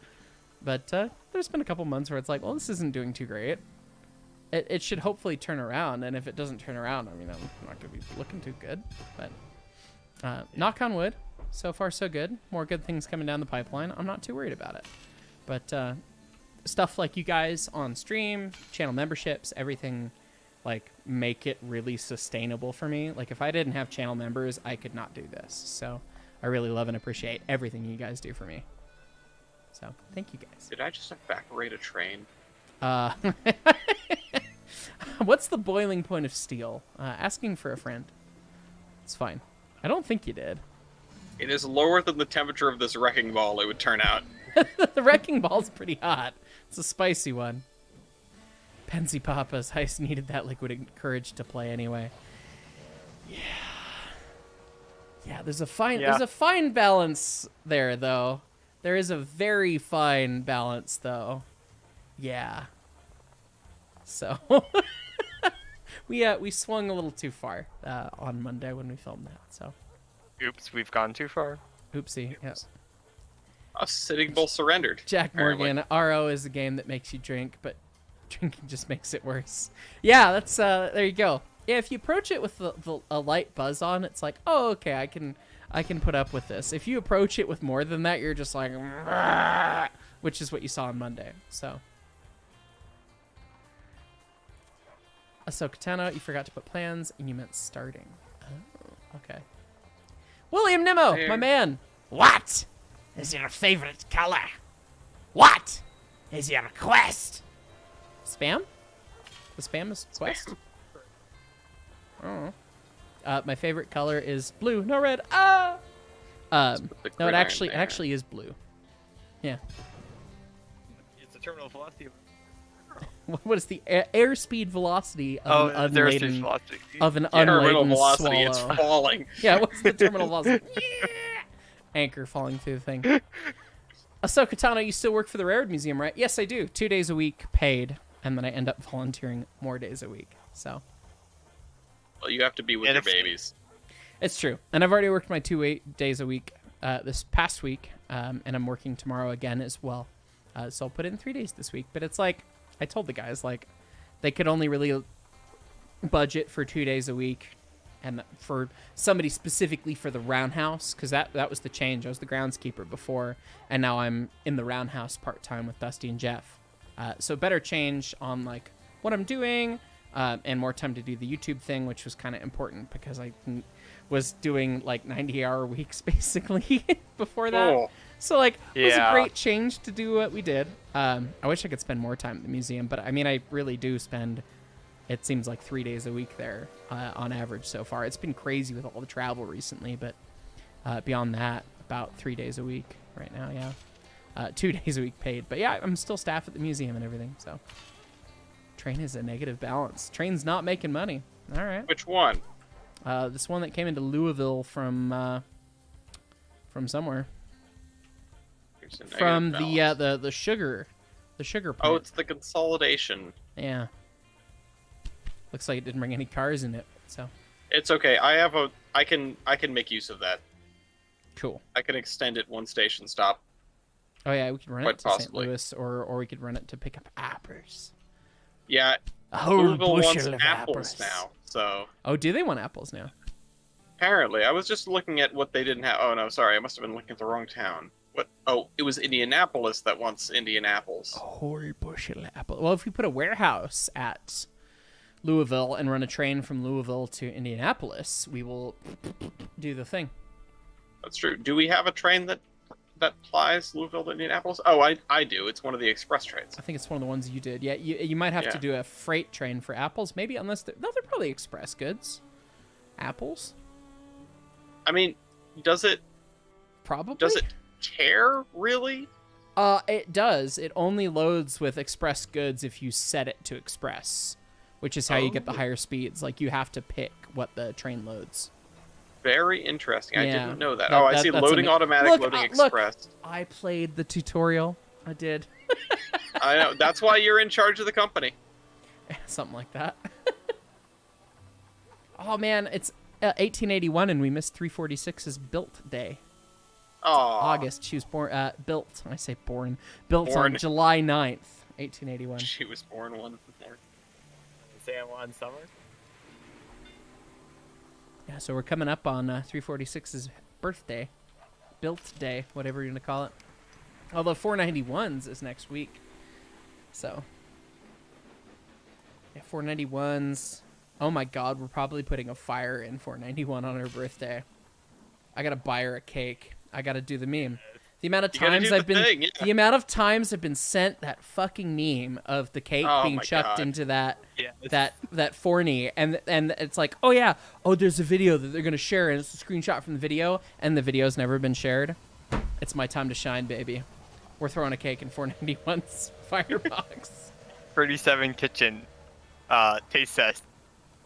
but there's been a couple months where it's like, well, this isn't doing too great. It should hopefully turn around, and if it doesn't turn around, I mean, I'm not gonna be looking too good, but knock on wood, so far so good. More good things coming down the pipeline. I'm not too worried about it, but stuff like you guys on stream, channel memberships, everything, like, make it really sustainable for me. Like, if I didn't have channel members, I could not do this. So I really love and appreciate everything you guys do for me. So thank you guys. Did I just evaporate a train? What's the boiling point of steel? Asking for a friend. It's fine. I don't think you did. It is lower than the temperature of this wrecking ball, it would turn out. The wrecking ball's pretty hot. It's a spicy one. Pensy Papa's Heist needed that liquid courage to play anyway. Yeah, there's a fine balance there, though. There is a very fine balance, though. Yeah. So we swung a little too far on Monday when we filmed that. So Oops, we've gone too far. oopsie. Yeah. A Sitting Bull surrendered. Jack apparently. Morgan, RO is a game that makes you drink, but drinking just makes it worse. Yeah, that's there you go. Yeah, if you approach it with a light buzz on, it's like, oh, okay, I can put up with this. If you approach it with more than that, you're just like, which is what you saw on Monday. So Katana, you forgot to put plans, and you meant starting. Oh, okay. William Nimmo, my man. What is your favorite color? What is your quest? Spam? The spam is quest? Oh. My favorite color is blue, no red. No, it actually is blue. Yeah. It's the terminal velocity. What is the airspeed velocity of an unladen velocity. of an Terminal unladen velocity, it's swallow? falling. Yeah, what's the terminal velocity? Yeah! Anchor falling through the thing. Ahsoka Tano, you still work for the Railroad Museum, right? Yes, I do. 2 days a week, paid, and then I end up volunteering more days a week. So Well, you have to be with your babies. it's true, and I've already worked my 2 days a week this past week, and I'm working tomorrow again as well. So I'll put in 3 days this week. But it's like I told the guys, like they could only really budget for 2 days a week, and for somebody specifically for the roundhouse, because that was the change. I was the groundskeeper before, and now I'm in the roundhouse part-time with Dusty and Jeff. So better change on like what I'm doing, and more time to do the YouTube thing, which was kind of important because I was doing like 90-hour weeks basically before that. Oh. So like it was a Yeah. great change to do what we did. I wish I could spend more time at the museum, but I mean I really do spend, it seems like 3 days a week there on average so far. It's been crazy with all the travel recently, but beyond that, about 3 days a week right now. Yeah, 2 days a week paid. But yeah, I'm still staff at the museum and everything. So train is a negative balance. Train's not making money. All right. Which one? This one that came into Louisville from somewhere. There's a negative From balance. the sugar plant. Oh, it's the consolidation. Yeah. Looks like it didn't bring any cars in it. So It's okay. I can make use of that. cool. I can extend it one station stop. Oh yeah, we could run Quite it to St. possibly. Louis, or we could run it to pick up apples. Yeah, A whole Louisville wants bushel of apples apples now. So Oh, do they want apples now? apparently, I was just looking at what they didn't have. Oh no, sorry, I must have been looking at the wrong town. What? Oh, it was Indianapolis that wants Indian apples. A whole bushel of apples. Well, if we put a warehouse at Louisville and run a train from Louisville to Indianapolis, we will do the thing. That's true. Do we have a train that plies Louisville to Indianapolis? Oh, I do. It's one of the express trains. I think it's one of the ones you did. Yeah, you might have to Yeah. do a freight train for apples, maybe, unless they're probably express goods. Apples? I mean, does it Probably. care really? It does. It only loads with express goods if you set it to express, which is how you get the higher speeds. Like, you have to pick what the train loads. Very interesting. I Yeah. didn't know that. That- I that- see that's loading automatic, Look, loading look. express. I played the tutorial. I did. I know. That's why you're in charge of the company. Something like that. Oh, man, it's 1881, and we missed 346's built day. Oh, August. She was born. Built. I say born. Built Born. on July 9th, 1881. she was born one more. San Juan summer. Yeah, so we're coming up on 346's birthday. Built day, whatever you're going to call it. Although 491's is next week. So. Yeah, 491's. Oh my god, we're probably putting a fire in 491 on her birthday. I got to buy her a cake. I got to do the meme. The amount of You gotta times do I've the been thing, yeah. the amount of times I've been sent that fucking meme of the cake Oh being my chucked God. into that Yeah. that forney, and it's like, oh yeah, oh there's a video that they're gonna share, and it's a screenshot from the video, and the video's never been shared. It's my time to shine, baby. We're throwing a cake in 491's firebox. 37 kitchen. Taste test.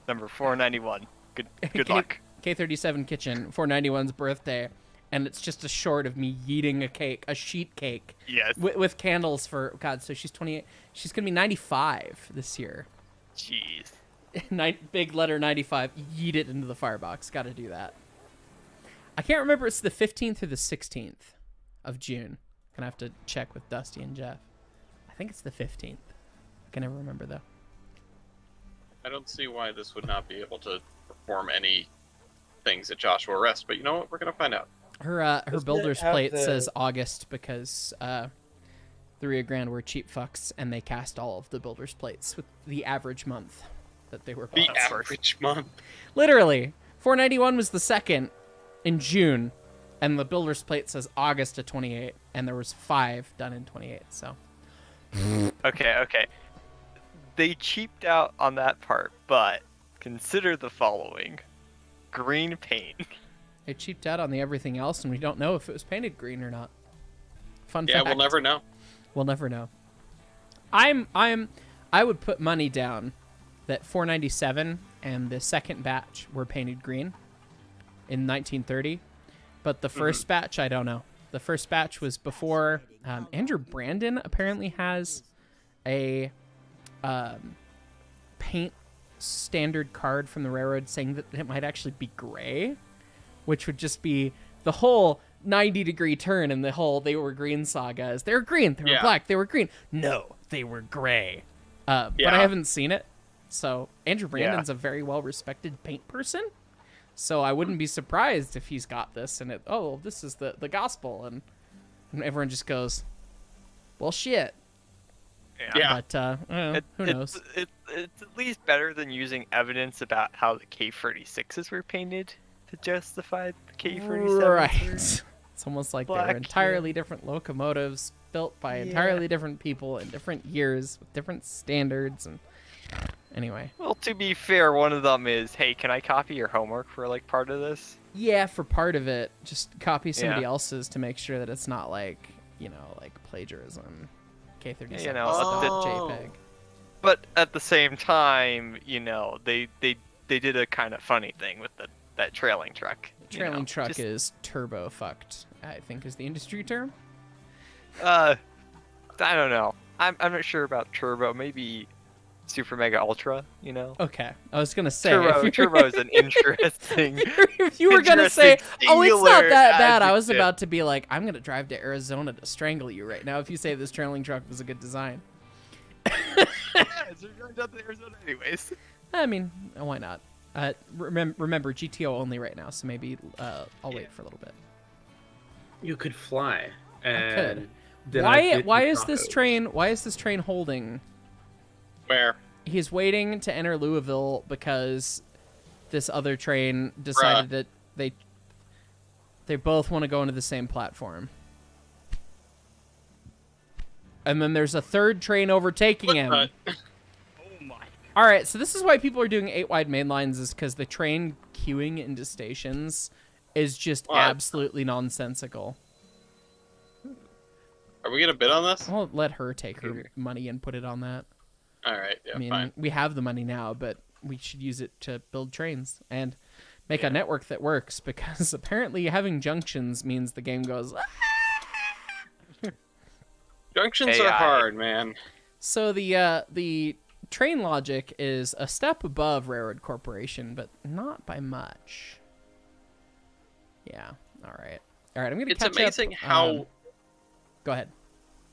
Number 491. Good luck. K37 kitchen, 491's birthday, and it's just a short of me yeeting a cake, a sheet cake, Yes. with candles for God. So she's 28. She's gonna be 95 this year. Jeez. Big letter 95. Yeet it into the firebox. Got to do that. I can't remember. It's the 15th or the 16th of June. Gonna have to check with Dusty and Jeff. I think it's the 15th. I can never remember though. I don't see why this would not be able to perform any things at Joshua Rest, but you know what? We're gonna find out. Her Doesn't it builder's have plate the- says August because the Rio Grande were cheap fucks and they cast all of the builder's plates with the average month that they were The bought. average month. Literally, 491 was the second in June, and the builder's plate says August of 28, and there was 5 done in 28. So Okay. They cheaped out on that part, but consider the following. Green paint. they cheaped out on the everything else, and we don't know if it was painted green or not. Fun Yeah, fact. we'll never know. We'll never know. I would put money down that 497 and the second batch were painted green in 1930, but the first batch, I don't know. The first batch was before Andrew Brandon apparently has a paint standard card from the railroad saying that it might actually be gray, which would just be the whole 90-degree turn in the whole they were green sagas. They were green, they were Yeah. black, they were green. No, they were gray. But Yeah. I haven't seen it. So Andrew Brandon's a very well-respected paint person. So I wouldn't be surprised if he's got this and this is the gospel, and everyone just goes, well, shit. Yeah. But I don't know, who knows? It's at least better than using evidence about how the K-36s were painted to justify the K-37s. Right. were- It's almost like Black, they're yeah. entirely different locomotives built by entirely different people in different years with different standards. And anyway, Well, to be fair, one of them is, hey, can I copy your homework for like part of this? yeah, for part of it, just copy somebody Yeah. else's to make sure that it's not like plagiarism. K37 You know, JPEG. But at the same time, they did a kind of funny thing with that trailing truck. Trailing truck is turbo fucked, I think is the industry term. I don't know. I'm not sure about turbo. Maybe super mega ultra. Okay, I was gonna say Turbo is an interesting. if you were gonna say, interesting "Oh, it's not singular that bad," I was adjective. about to be like, "I'm gonna drive to Arizona to strangle you right now." If you say this trailing truck was a good design, Yeah, it's going down to Arizona anyways. I mean, why not? Remember, GTO only right now, so maybe I'll wait for a little bit. You could fly. I And could. then I'd get Why you is this tacos. train? Why is this train holding? Where? He's waiting to enter Louisville because this other train decided that they both want to go into the same platform. And then there's a third train overtaking him. Oh my. All right, so this is why people are doing 8-wide main lines, is because the train queuing into stations is just What? absolutely nonsensical. Are we gonna bid on this? I'll let her take her money and put it on that. All right, yeah, I mean, fine. we have the money now, but we should use it to build trains and make a network that works, because apparently having junctions means the game goes... Junctions AI. are hard, man. So the train logic is a step above Railroad Corporation, but not by much. Yeah. All right. All right. I'm gonna. It's catch amazing up. how Go ahead.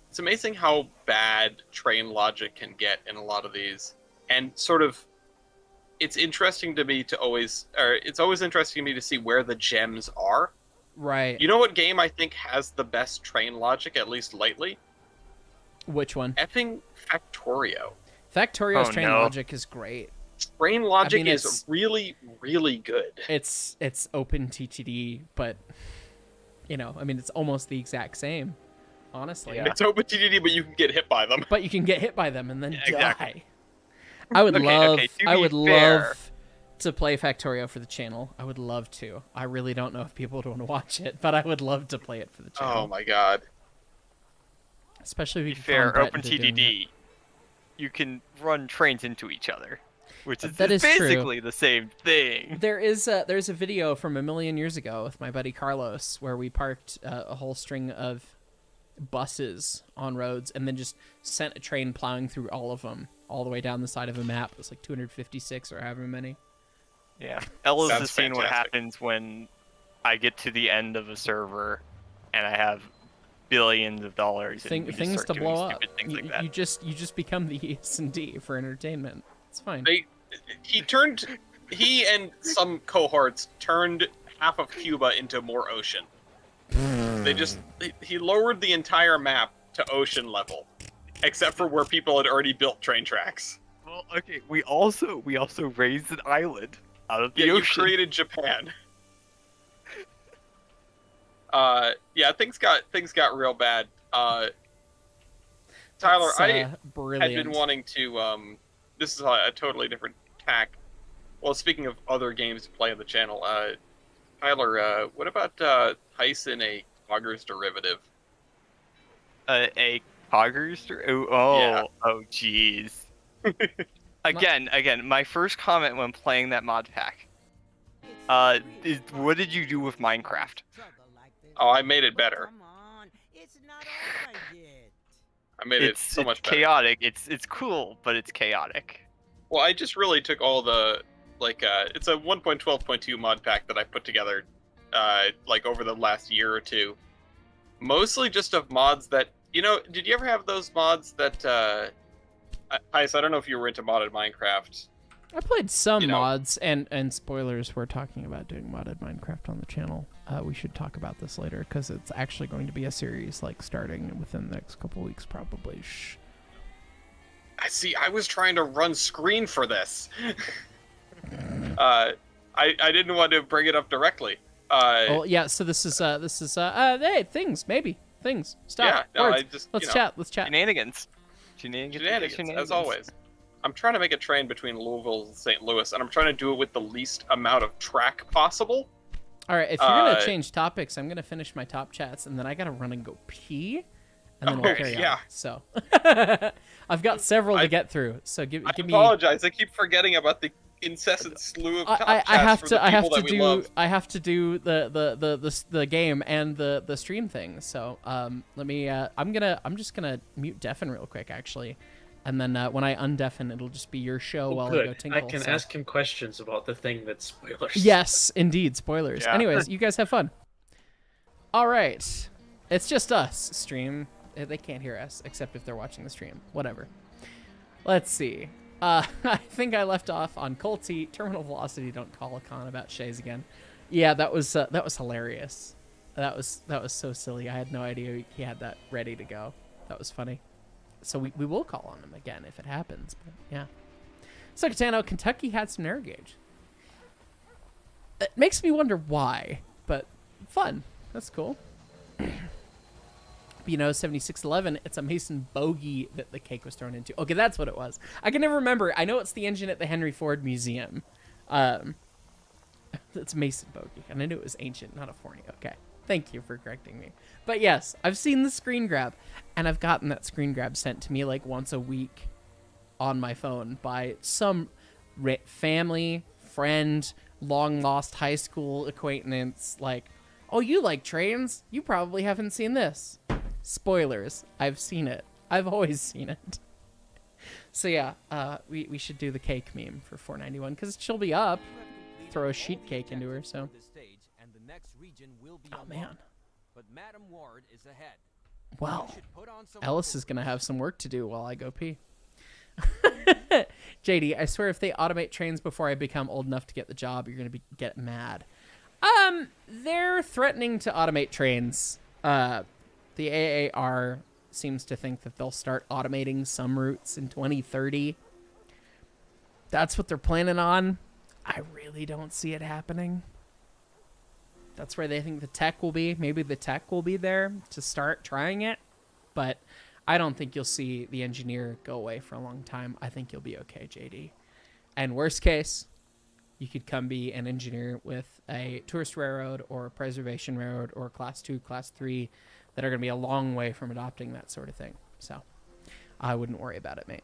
it's amazing how bad train logic can get in a lot of these, and sort of. It's interesting to me it's always interesting to me to see where the gems are. Right. You know what game I think has the best train logic, at least lately? Which one? Effing Factorio. Factorio's Oh, train no. logic is great. Train logic it's- is really, really good. It's open TTD, but I mean, it's almost the exact same, honestly. Yeah. It's open TDD, but you can get hit by them. But you can get hit by them and then exactly. die. I would Okay, to I be would fair- love to play Factorio for the channel. I would love to. I really don't know if people would want to watch it, but I would love to play it for the channel. Oh my god. Especially if you To be can find fair, Brett into doing it. OpenTDD, you can run trains into each other, which is That is true. basically the same thing. There's a video from a million years ago with my buddy Carlos where we parked a whole string of buses on roads and then just sent a train plowing through all of them all the way down the side of a map. It was like 256 or however many. Yeah, Ellis That's has seen what fantastic. happens when I get to the end of a server and I have billions of dollars. And we just Things start to doing blow up. stupid things like that. You just become the S&D for entertainment. It's fine. He and some cohorts turned half of Cuba into more ocean. He lowered the entire map to ocean level, except for where people had already built train tracks. Well, okay, we also raised an island out of the Yeah, you ocean. created Japan. Yeah, things got real bad. Tyler, That's, I had brilliant. been wanting to. This is a totally different tack. Well, speaking of other games to play on the channel, Tyler, what about Heist in a Cogger's derivative? A Poggers? Oh, Yeah. oh, jeez. Again, my first comment when playing that mod pack. Is what did you do with Minecraft? Oh, I made it better. Come on, it's not over yet. I made it so much better. Chaotic. It's cool, but it's chaotic. Well, I just really took all the it's a 1.12.2 mod pack that I put together over the last year or two. Mostly just of mods that, did you ever have those mods that Heist, I don't know if you were into modded Minecraft. I played some you know. mods, and spoilers, we're talking about doing modded Minecraft on the channel. We should talk about this later, because it's actually going to be a series, starting within the next couple weeks, probably. Shh. I was trying to run screen for this. I didn't want to bring it up directly. Well, yeah, so this is hey, things, stop. Yeah, no, Words. I just, Let's chat. Shenanigans, as always. I'm trying to make a train between Louisville and St. Louis, and I'm trying to do it with the least amount of track possible. All right, if you're gonna change topics, I'm gonna finish my top chats, and then I gotta run and go pee, and then we'll carry on. yeah. So I've got several to get through. So give I me. apologize. I keep forgetting about the incessant slew of top I chats have for to the I have people to that we do love. I have to do the game and the stream thing. So let me I'm just gonna mute deafen real quick actually, and then when I undeafen it'll just be your show while I go Good. tinkle. I can so. ask him questions about the thing that's spoilers. Yes, indeed, spoilers. Yeah. Anyways, you guys have fun. All right, it's just us. Stream. They can't hear us except if they're watching the stream. Whatever. Let's see. I think I left off on Colty. Terminal velocity. Don't call a con about Shays again. Yeah, that was hilarious. That was so silly. I had no idea he had that ready to go. That was funny. So we will call on him again if it happens. But yeah. Sucatano, Kentucky had some narrow gauge. It makes me wonder why, but fun. That's cool. You know, 7611, it's a Mason bogey that the cake was thrown into. Okay, that's what it was. I can never remember. I know it's the engine at the Henry Ford Museum. It's Mason bogey, and I knew it was ancient, not a Forney. Okay, thank you for correcting me. But yes, I've seen the screen grab, and I've gotten that screen grab sent to me like once a week on my phone by some family, friend, long-lost high school acquaintance, like, oh, you like trains? You probably haven't seen this. Spoilers. I've seen it. I've always seen it. So yeah, we should do the cake meme for 491 because she'll be up. Throw a sheet cake into her. So. Oh man. But Madam Ward is ahead. Well, Ellis is gonna have some work to do while I go pee. JD, I swear if they automate trains before I become old enough to get the job, you're gonna get mad. They're threatening to automate trains. The AAR seems to think that they'll start automating some routes in 2030. That's what they're planning on. I really don't see it happening. That's where they think the tech will be. Maybe the tech will be there to start trying it. But I don't think you'll see the engineer go away for a long time. I think you'll be okay, JD. And worst case, you could come be an engineer with a tourist railroad or a preservation railroad or class 2, class 3 that are going to be a long way from adopting that sort of thing. So I wouldn't worry about it, mate.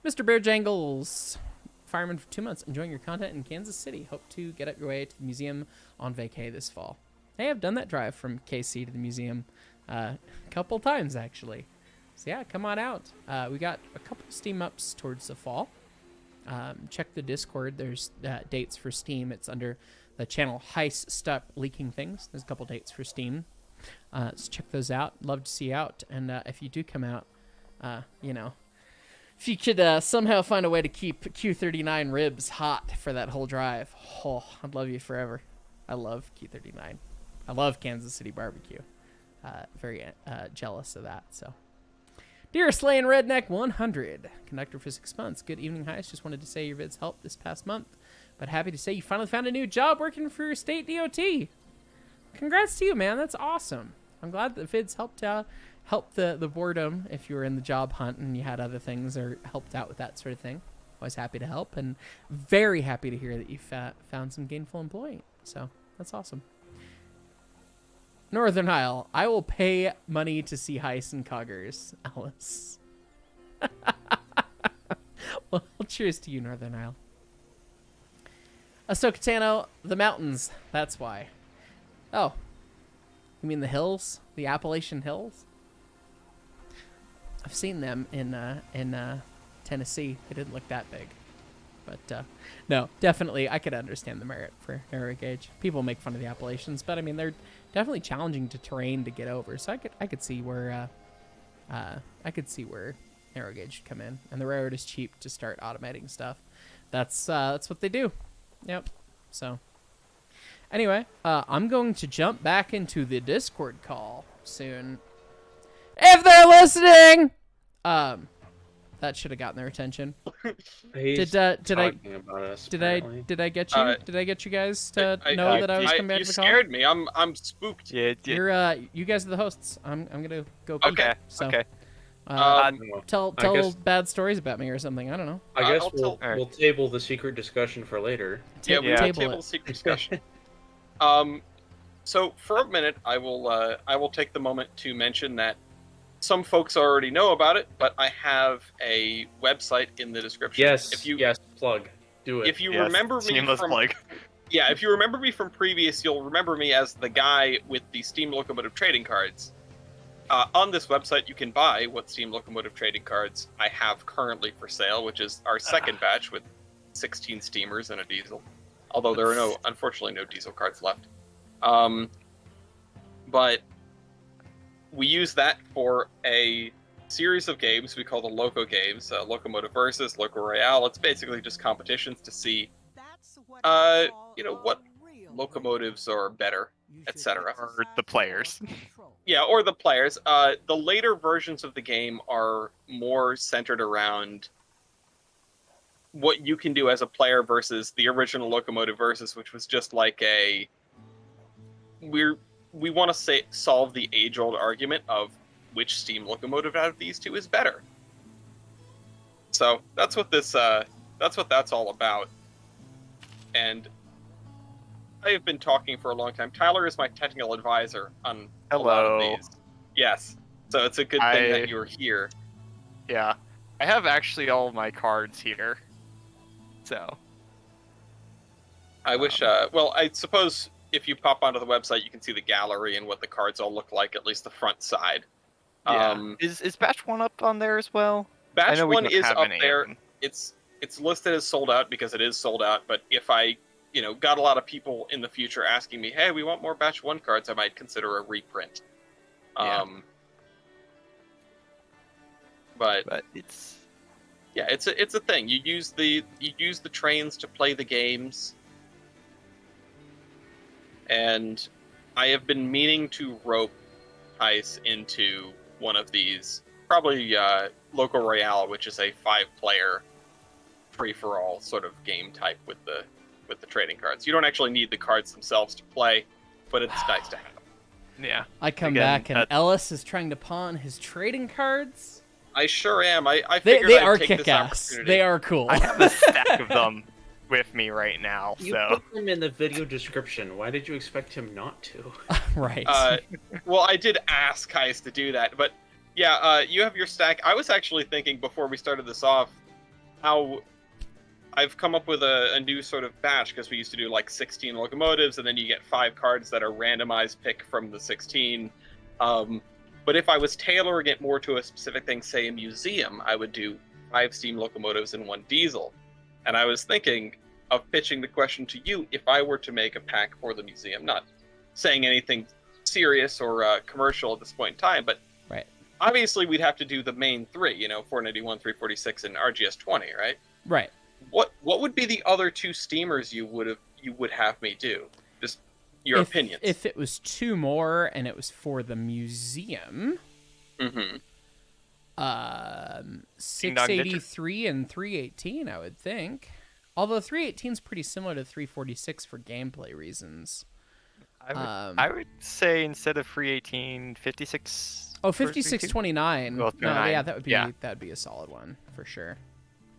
Mr. Bear Jangles, fireman for 2 months, enjoying your content in Kansas City. Hope to get up your way to the museum on vacay this fall. Hey, I've done that drive from KC to the museum a couple times, actually. So yeah, come on out. We got a couple steam ups towards the fall. Check the Discord. There's dates for Steam. It's under the channel Heist Stop Leaking Things. There's a couple dates for Steam. So check those out. Love to see you out. And if you do come out, you know, if you could somehow find a way to keep Q39 ribs hot for that whole drive, oh, I'd love you forever. I love Q39. I love Kansas City barbecue. Very jealous of that. So, Dear Slaying Redneck 100, conductor for 6 months. Good evening, Heist. Just wanted to say your vids helped this past month, but happy to say you finally found a new job working for your state DOT. Congrats to you, man. That's awesome. I'm glad the vids helped out, helped the boredom if you were in the job hunt and you had other things or helped out with that sort of thing. Always happy to help and very happy to hear that you found some gainful employment. So that's awesome. Northern Isle, I will pay money to see Heist and Coggers, Ellis. Well, cheers to you, Northern Isle. Ahsoka Tano, the mountains, that's why. Oh, you mean the hills? The Appalachian Hills? I've seen them in Tennessee. They didn't look that big. But, no, definitely, I could understand the merit for narrow gauge. People make fun of the Appalachians, but, I mean, they're definitely challenging to terrain to get over. So I could see where, narrow gauge would come in. And the railroad is cheap to start automating stuff. That's what they do. Yep. So, anyway, I'm going to jump back into the Discord call soon. If they're listening! That should have gotten their attention. Did I get you? Did I get you guys to know that I was coming back to the call? You scared me. I'm spooked. Yeah. You guys are the hosts. I'm gonna go. Pee. Okay. So, Okay. Tell bad stories about me or something. I don't know. I guess we'll table the secret discussion for later. We'll table the secret discussion. So for a minute, I will take the moment to mention that some folks already know about it, but I have a website in the description. Yes, plug. Do it. If you remember me from plug. Yeah, if you remember me from previous, you'll remember me as the guy with the steam locomotive trading cards. On this website, you can buy what steam locomotive trading cards I have currently for sale, which is our second batch with 16 steamers and a diesel. Although there are unfortunately no diesel cards left. But we use that for a series of games we call the Loco games, Locomotive Versus, Loco Royale. It's basically just competitions to see, That's what I what call a real locomotives are better, You should etc. Or exercise the players. self-control. Yeah, or the players. The later versions of the game are more centered around what you can do as a player versus the original Locomotive Versus, which was just like we want to solve the age-old argument of which steam locomotive out of these two is better. So that's what that's all about. And I have been talking for a long time. Tyler is my technical advisor on a lot of Hello. these. Yes. So it's a good thing that you're here. Yeah. I have actually all my cards here. So. I wish, well, I suppose if you pop onto the website, you can see the gallery and what the cards all look like, at least the front side. Yeah. Is batch 1 up on there as well? I Batch know we 1 don't is have up any there. of them. It's listed as sold out because it is sold out, but if I, got a lot of people in the future asking me, hey, we want more Batch 1 cards, I might consider a reprint. Yeah. But it's yeah, it's a thing. You use the trains to play the games. And I have been meaning to rope Ice into one of these, probably Loco Royale, which is a 5-player free-for-all sort of game type with the trading cards. You don't actually need the cards themselves to play, but it's nice to have. yeah. I come Again, back and Ellis is trying to pawn his trading cards. I sure am. I They figured I'd are take this kick-ass. opportunity. They are cool. I have a stack of them with me right now. You So put them in the video description. Why did you expect him not to? Right. Well, I did ask Heist to do that, but yeah, you have your stack. I was actually thinking before we started this off how I've come up with a new sort of batch, because we used to do like 16 locomotives, and then you get 5 cards that are randomized pick from the 16. But if I was tailoring it more to a specific thing, say a museum, I would do 5 steam locomotives and 1 diesel. And I was thinking of pitching the question to you if I were to make a pack for the museum, not saying anything serious or commercial at this point in time, but Right. Obviously we'd have to do the main 3, 491, 346, and RGS 20, right? Right. What would be the other 2 steamers you would have me do? Just your opinions. If it was 2 more and it was for the museum, Mm-hmm. 683 and 318, I would think. Although 318 is pretty similar to 346 for gameplay reasons. I would say instead of 318, 56. Oh, 5629. Well, No, 29. yeah, that would be Yeah. that'd be a solid one for sure.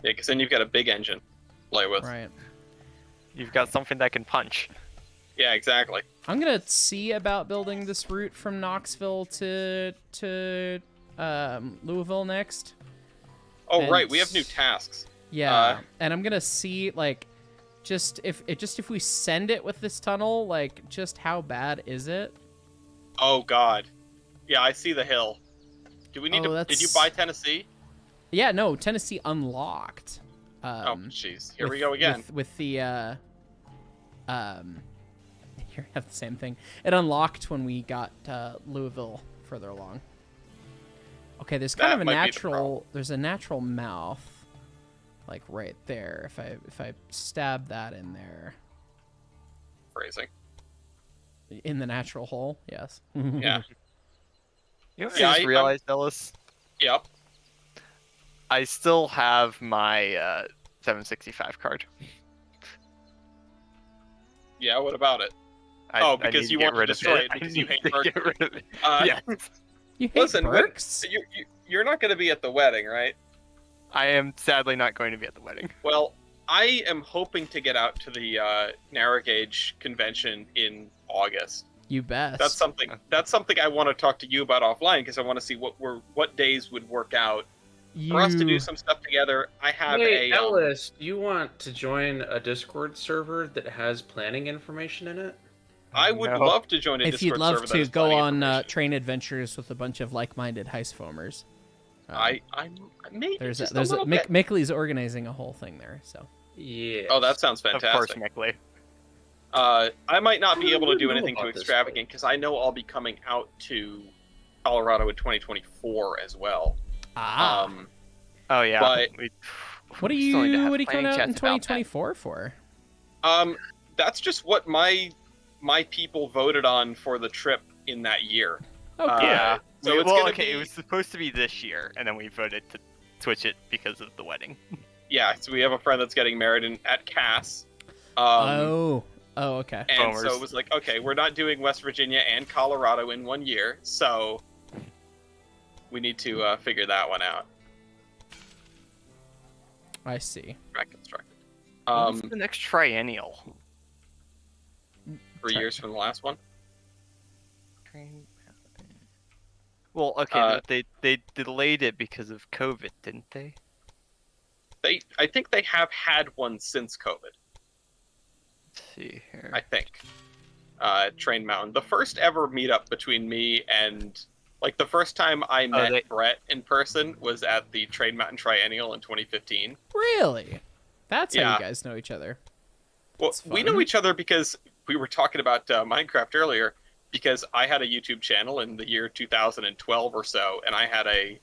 Yeah, because then you've got a big engine to play with. Right. You've got something that can punch. Yeah, exactly. I'm gonna see about building this route from Knoxville to Louisville next. Oh, And- right, we have new tasks. Yeah, and I'm gonna see like just if we send it with this tunnel, like just how bad is it? Oh God, yeah, I see the hill. Do we need Oh, to? Did you that's- buy Tennessee? Yeah, no, Tennessee unlocked. Oh, jeez, here we with- go again. with the here I have the same thing. It unlocked when we got Louisville further along. Okay, there's kind That of a might be the natural. There's a natural mouth, like right there. If I stab that in there, Phrasing. in the natural hole, yes. Yeah. You know what Yeah, I just I'm- realized, Ellis? Yep. I still have my 765 card. Yeah. What about it? I Because need to you get want to rid of destroy it. it because I you need hate to Burke. get rid of it. Yeah. You hate Listen, Burks? You're not going to be at the wedding, right? I am sadly not going to be at the wedding. Well, I am hoping to get out to the narrow gauge convention in August. You best. That's something I want to talk to you about offline, because I want to see what days would work out for us to do some stuff together. I have Hey, a Ellis, do you want to join a Discord server that has planning information in it? I would No. love to join a If Discord you'd love server that to has go plenty of on information. train adventures with a bunch of like-minded heist foamers. I'm maybe There's just there's a little bit. Mickley's organizing a whole thing there, so Yeah. Oh, that sounds Of course, fantastic. Mickley. I might not be How able do to do you know anything too about this, extravagant, because I know I'll be coming out to Colorado in 2024 as well. Ah. Oh yeah. But What are we still need to you have what are you coming planning out in chats about that. 2024 for? that's just what my people voted on for the trip in that year. Oh, cool. Yeah. So it's well, gonna okay, be- it was supposed to be this year, and then we voted to switch it because of the wedding. Yeah, so we have a friend that's getting married at Cass. Oh, okay. And so Bombers. it was like, okay, we're not doing West Virginia and Colorado in 1 year, so we need to figure that one out. I see. Track constructed. What's the next triennial? 3 years from the last one. Well, okay, Uh, they delayed it because of COVID, didn't they? I think they have had one since COVID. Let's see here. I think. Train Mountain. The first ever meetup between me and, like, the first time I met Brett in person was at the Train Mountain Triennial in 2015. Really? That's how Yeah. you guys know each other. Well, That's we fun. know each other because we were talking about Minecraft earlier, because I had a YouTube channel in the year 2012 or so, and I had a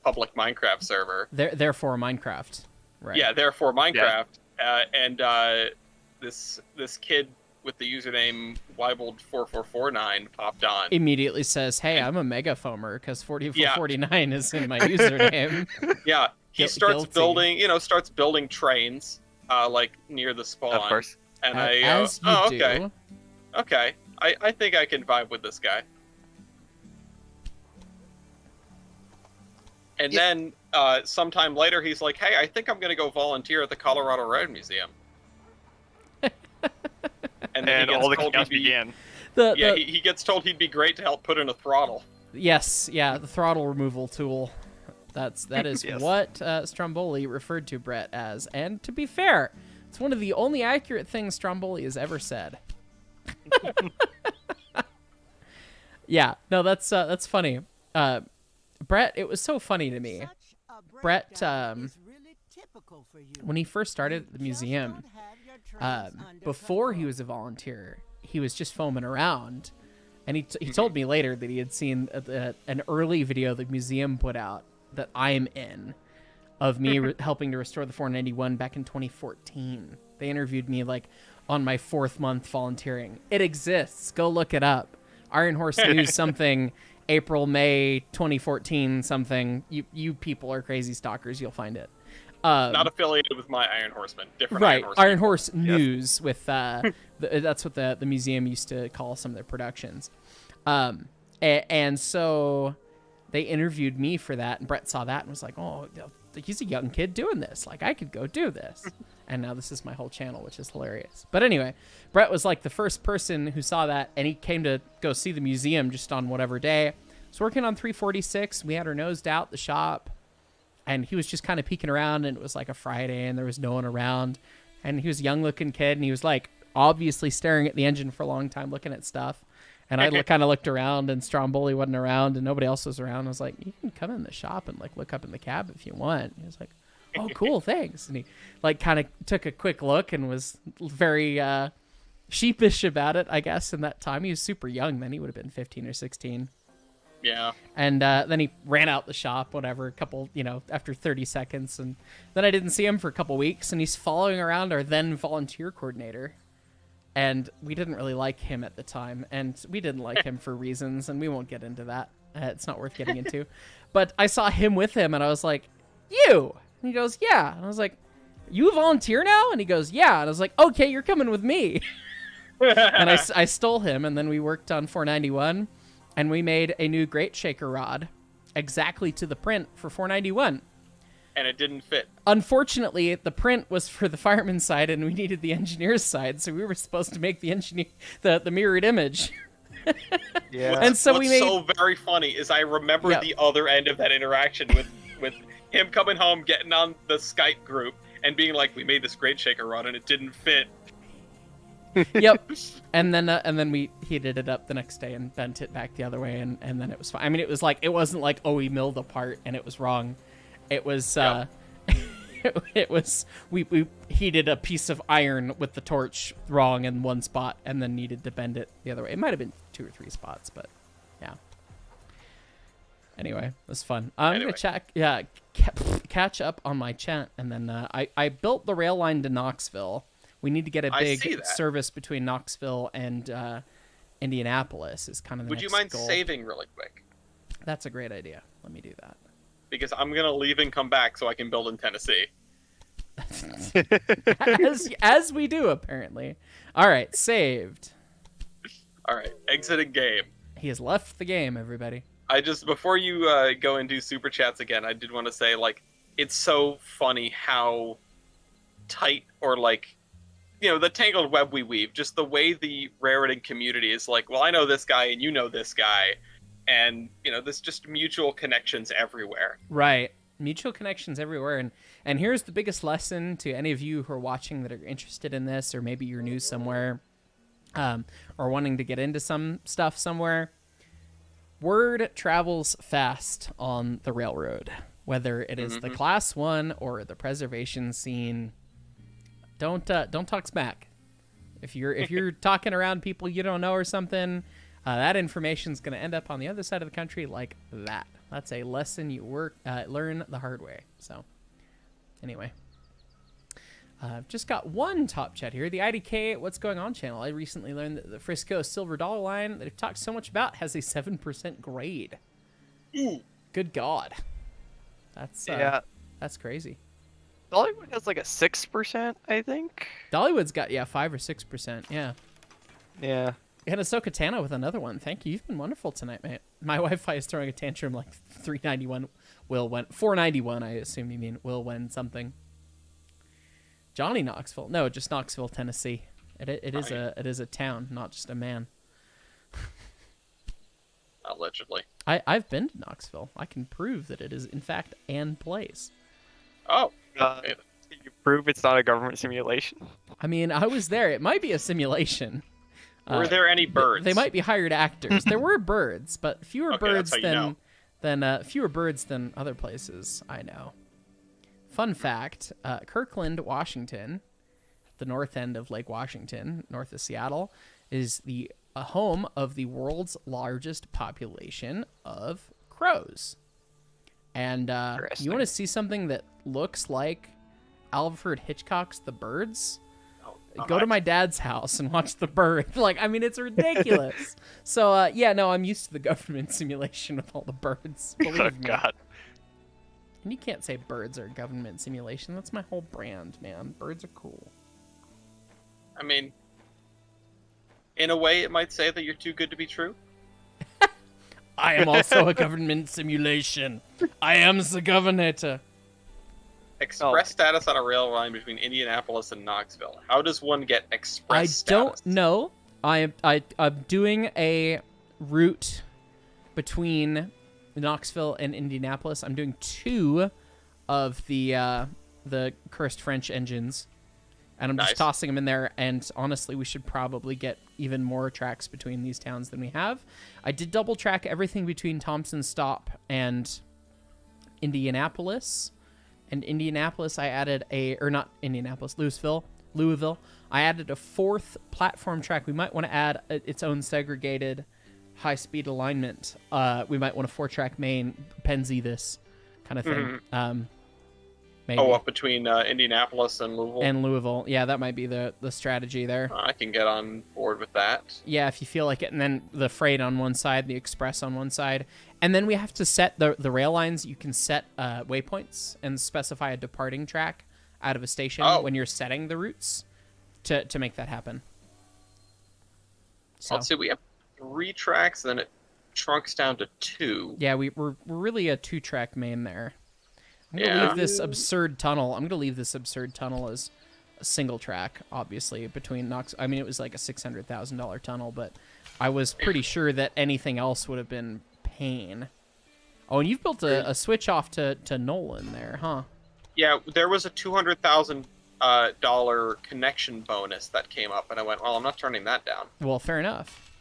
public Minecraft server. Therefore, Minecraft. Right. Yeah, therefore Minecraft. And this kid with the username Wybold4449 popped on. Immediately says, "Hey, I'm a mega foamer because 4449 is in my username." Yeah, he starts Guilty. building trains, like near the spawn. Of course. And As you oh, do. okay, okay. I think I can vibe with this guy. And then sometime later, he's like, "Hey, I think I'm gonna go volunteer at the Colorado Road Museum." And then And he gets all the told chaos he'd be, began. he gets told he'd be great to help put in a throttle. Yes, yeah, the throttle removal tool. That is Yes. what Stromboli referred to Brett as. And to be fair, it's one of the only accurate things Stromboli has ever said. Yeah, no, that's funny. Brett, it was so funny to me. Such a Brett, breakdown is really typical for you. When he first started at the You just museum, don't have your trains under before he control. was a volunteer, he was just foaming around. And he told me later that he had seen an early video the museum put out that I'm in of me helping to restore the 491 back in 2014. They interviewed me like on my 4th month volunteering. It exists. Go look it up. Iron Horse News something, April, May 2014 something. You people are crazy stalkers. You'll find it. Not affiliated with my Iron Horseman. Different Right, Iron Horseman. Horse News with that's what the museum used to call some of their productions. And so they interviewed me for that, and Brett saw that and was like, "Oh, he's a young kid doing this. Like, I could go do this." And now this is my whole channel, which is hilarious. But anyway, Brett was like the first person who saw that, and he came to go see the museum just on whatever day. I was working on 346. We had our nosed out the shop. And he was just kind of peeking around, and it was like a Friday, and there was no one around. And he was a young-looking kid, and he was like obviously staring at the engine for a long time, looking at stuff. And I kind of looked around, and Stromboli wasn't around, and nobody else was around. I was like, "You can come in the shop and like look up in the cab if you want." He was like, "Oh, cool, thanks." And he like kind of took a quick look and was very sheepish about it, I guess. In that time, he was super young. Then he would have been 15 or 16. Yeah. And then he ran out the shop, whatever, after 30 seconds. And then I didn't see him for a couple weeks, and he's following around our then volunteer coordinator. And we didn't really like him at the time, and we didn't like him for reasons, and we won't get into that. It's not worth getting into. But I saw him with him, and I was like, "You?" And he goes, "Yeah." And I was like, "You a volunteer now?" And he goes, "Yeah." And I was like, "Okay, you're coming with me." And I stole him, and then we worked on 491. And we made a new Great Shaker rod exactly to the print for 491. And it didn't fit. Unfortunately, the print was for the fireman's side, and we needed the engineer's side, so we were supposed to make the mirrored image. Yeah. And so What's we made so very funny is I remember the other end of that interaction with him coming home, getting on the Skype group, and being like, "We made this Great Shaker rod, and it didn't fit." Yep. And then we heated it up the next day and bent it back the other way, and then it was fine. I mean, it wasn't like, oh, we milled apart and it was wrong. It was it was we heated a piece of iron with the torch wrong in one spot and then needed to bend it the other way. It might have been 2 or 3 spots, but yeah. Anyway, it was fun. I'm Anyway. gonna catch up on my chat, and then I built the rail line to Knoxville. We need to get a I see big that. service between Knoxville and Indianapolis. Is kind of the Would you next mind goal. saving really quick? That's a great idea. Let me do that. Because I'm gonna leave and come back so I can build in Tennessee. as we do apparently. All right, saved. All right, exiting game. He has left the game. Everybody. I just before you go and do super chats again, I did want to say like it's so funny how tight or like the tangled web we weave. Just the way the Raritan community is like, well, I know this guy and you know this guy, and there's just mutual connections everywhere. Right. Mutual connections everywhere. And here's the biggest lesson to any of you who are watching that are interested in this, or maybe you're new somewhere, or wanting to get into some stuff somewhere. Word travels fast on the railroad, whether it is the class 1 or the preservation scene. Don't talk smack. If you're talking around people you don't know or something, that information's going to end up on the other side of the country like that. That's a lesson you learn the hard way. So, anyway. I've just got one top chat here. The IDK What's Going On channel. I recently learned that the Frisco Silver Dollar line that I've talked so much about has a 7% grade. Ooh. Good God. That's that's crazy. Dollywood has like a 6%, I think. Dollywood's got 5 or 6%. Yeah. Yeah. And Ahsoka Tano with another one. Thank you. You've been wonderful tonight, mate. My Wi-Fi is throwing a tantrum like 391 will when 491. I assume you mean will when something. Johnny Knoxville. No, just Knoxville, Tennessee. It is a town, not just a man. Allegedly. I've been to Knoxville. I can prove that it is in fact an place. Oh. Can you prove it's not a government simulation? I mean, I was there. It might be a simulation. Were there any birds? They might be hired actors. There were birds, but fewer Okay, birds that's how you than other places I know. Fun fact, Kirkland, Washington, the north end of Lake Washington, north of Seattle, is the home of the world's largest population of crows. And you want to see something that looks like Alfred Hitchcock's The Birds? Go to my dad's house and watch the bird. It's ridiculous. So, I'm used to the government simulation with all the birds. Believe Oh, me. God. And you can't say birds are government simulation. That's my whole brand, man. Birds are cool. I mean, in a way, it might say that you're too good to be true. I am also a government simulation. I am the governor. Express status on a rail line between Indianapolis and Knoxville. How does one get express I status? don't know. I'm doing a route between Knoxville and Indianapolis. I'm doing 2 of the cursed French engines, and I'm just Nice. tossing them in there. And honestly, we should probably get even more tracks between these towns than we have. I did double track everything between Thompson Stop and Indianapolis. And Indianapolis, I added Louisville. I added a 4th platform track. We might want to add its own segregated high-speed alignment. We might want a 4-track main, Penzi this kind of thing. Maybe. Oh, up between Indianapolis and Louisville? And Louisville. Yeah, that might be the strategy there. I can get on board with that. Yeah, if you feel like it. And then the freight on one side, the express on one side. And then we have to set the rail lines. You can set waypoints and specify a departing track out of a station when you're setting the routes to make that happen. So, Let's see, we have 3 tracks, then it trunks down to 2. yeah, we're really a 2-track main there. I'm going to Yeah. leave this absurd tunnel. I'm going to leave this absurd tunnel as a single track, obviously, between Knox. I mean, it was like a $600,000 tunnel, but I was pretty sure that anything else would have been pain. Oh, and you've built a switch off to Nolan there, huh? Yeah, there was a $200,000 connection bonus that came up, and I went, well, I'm not turning that down. Well, fair enough.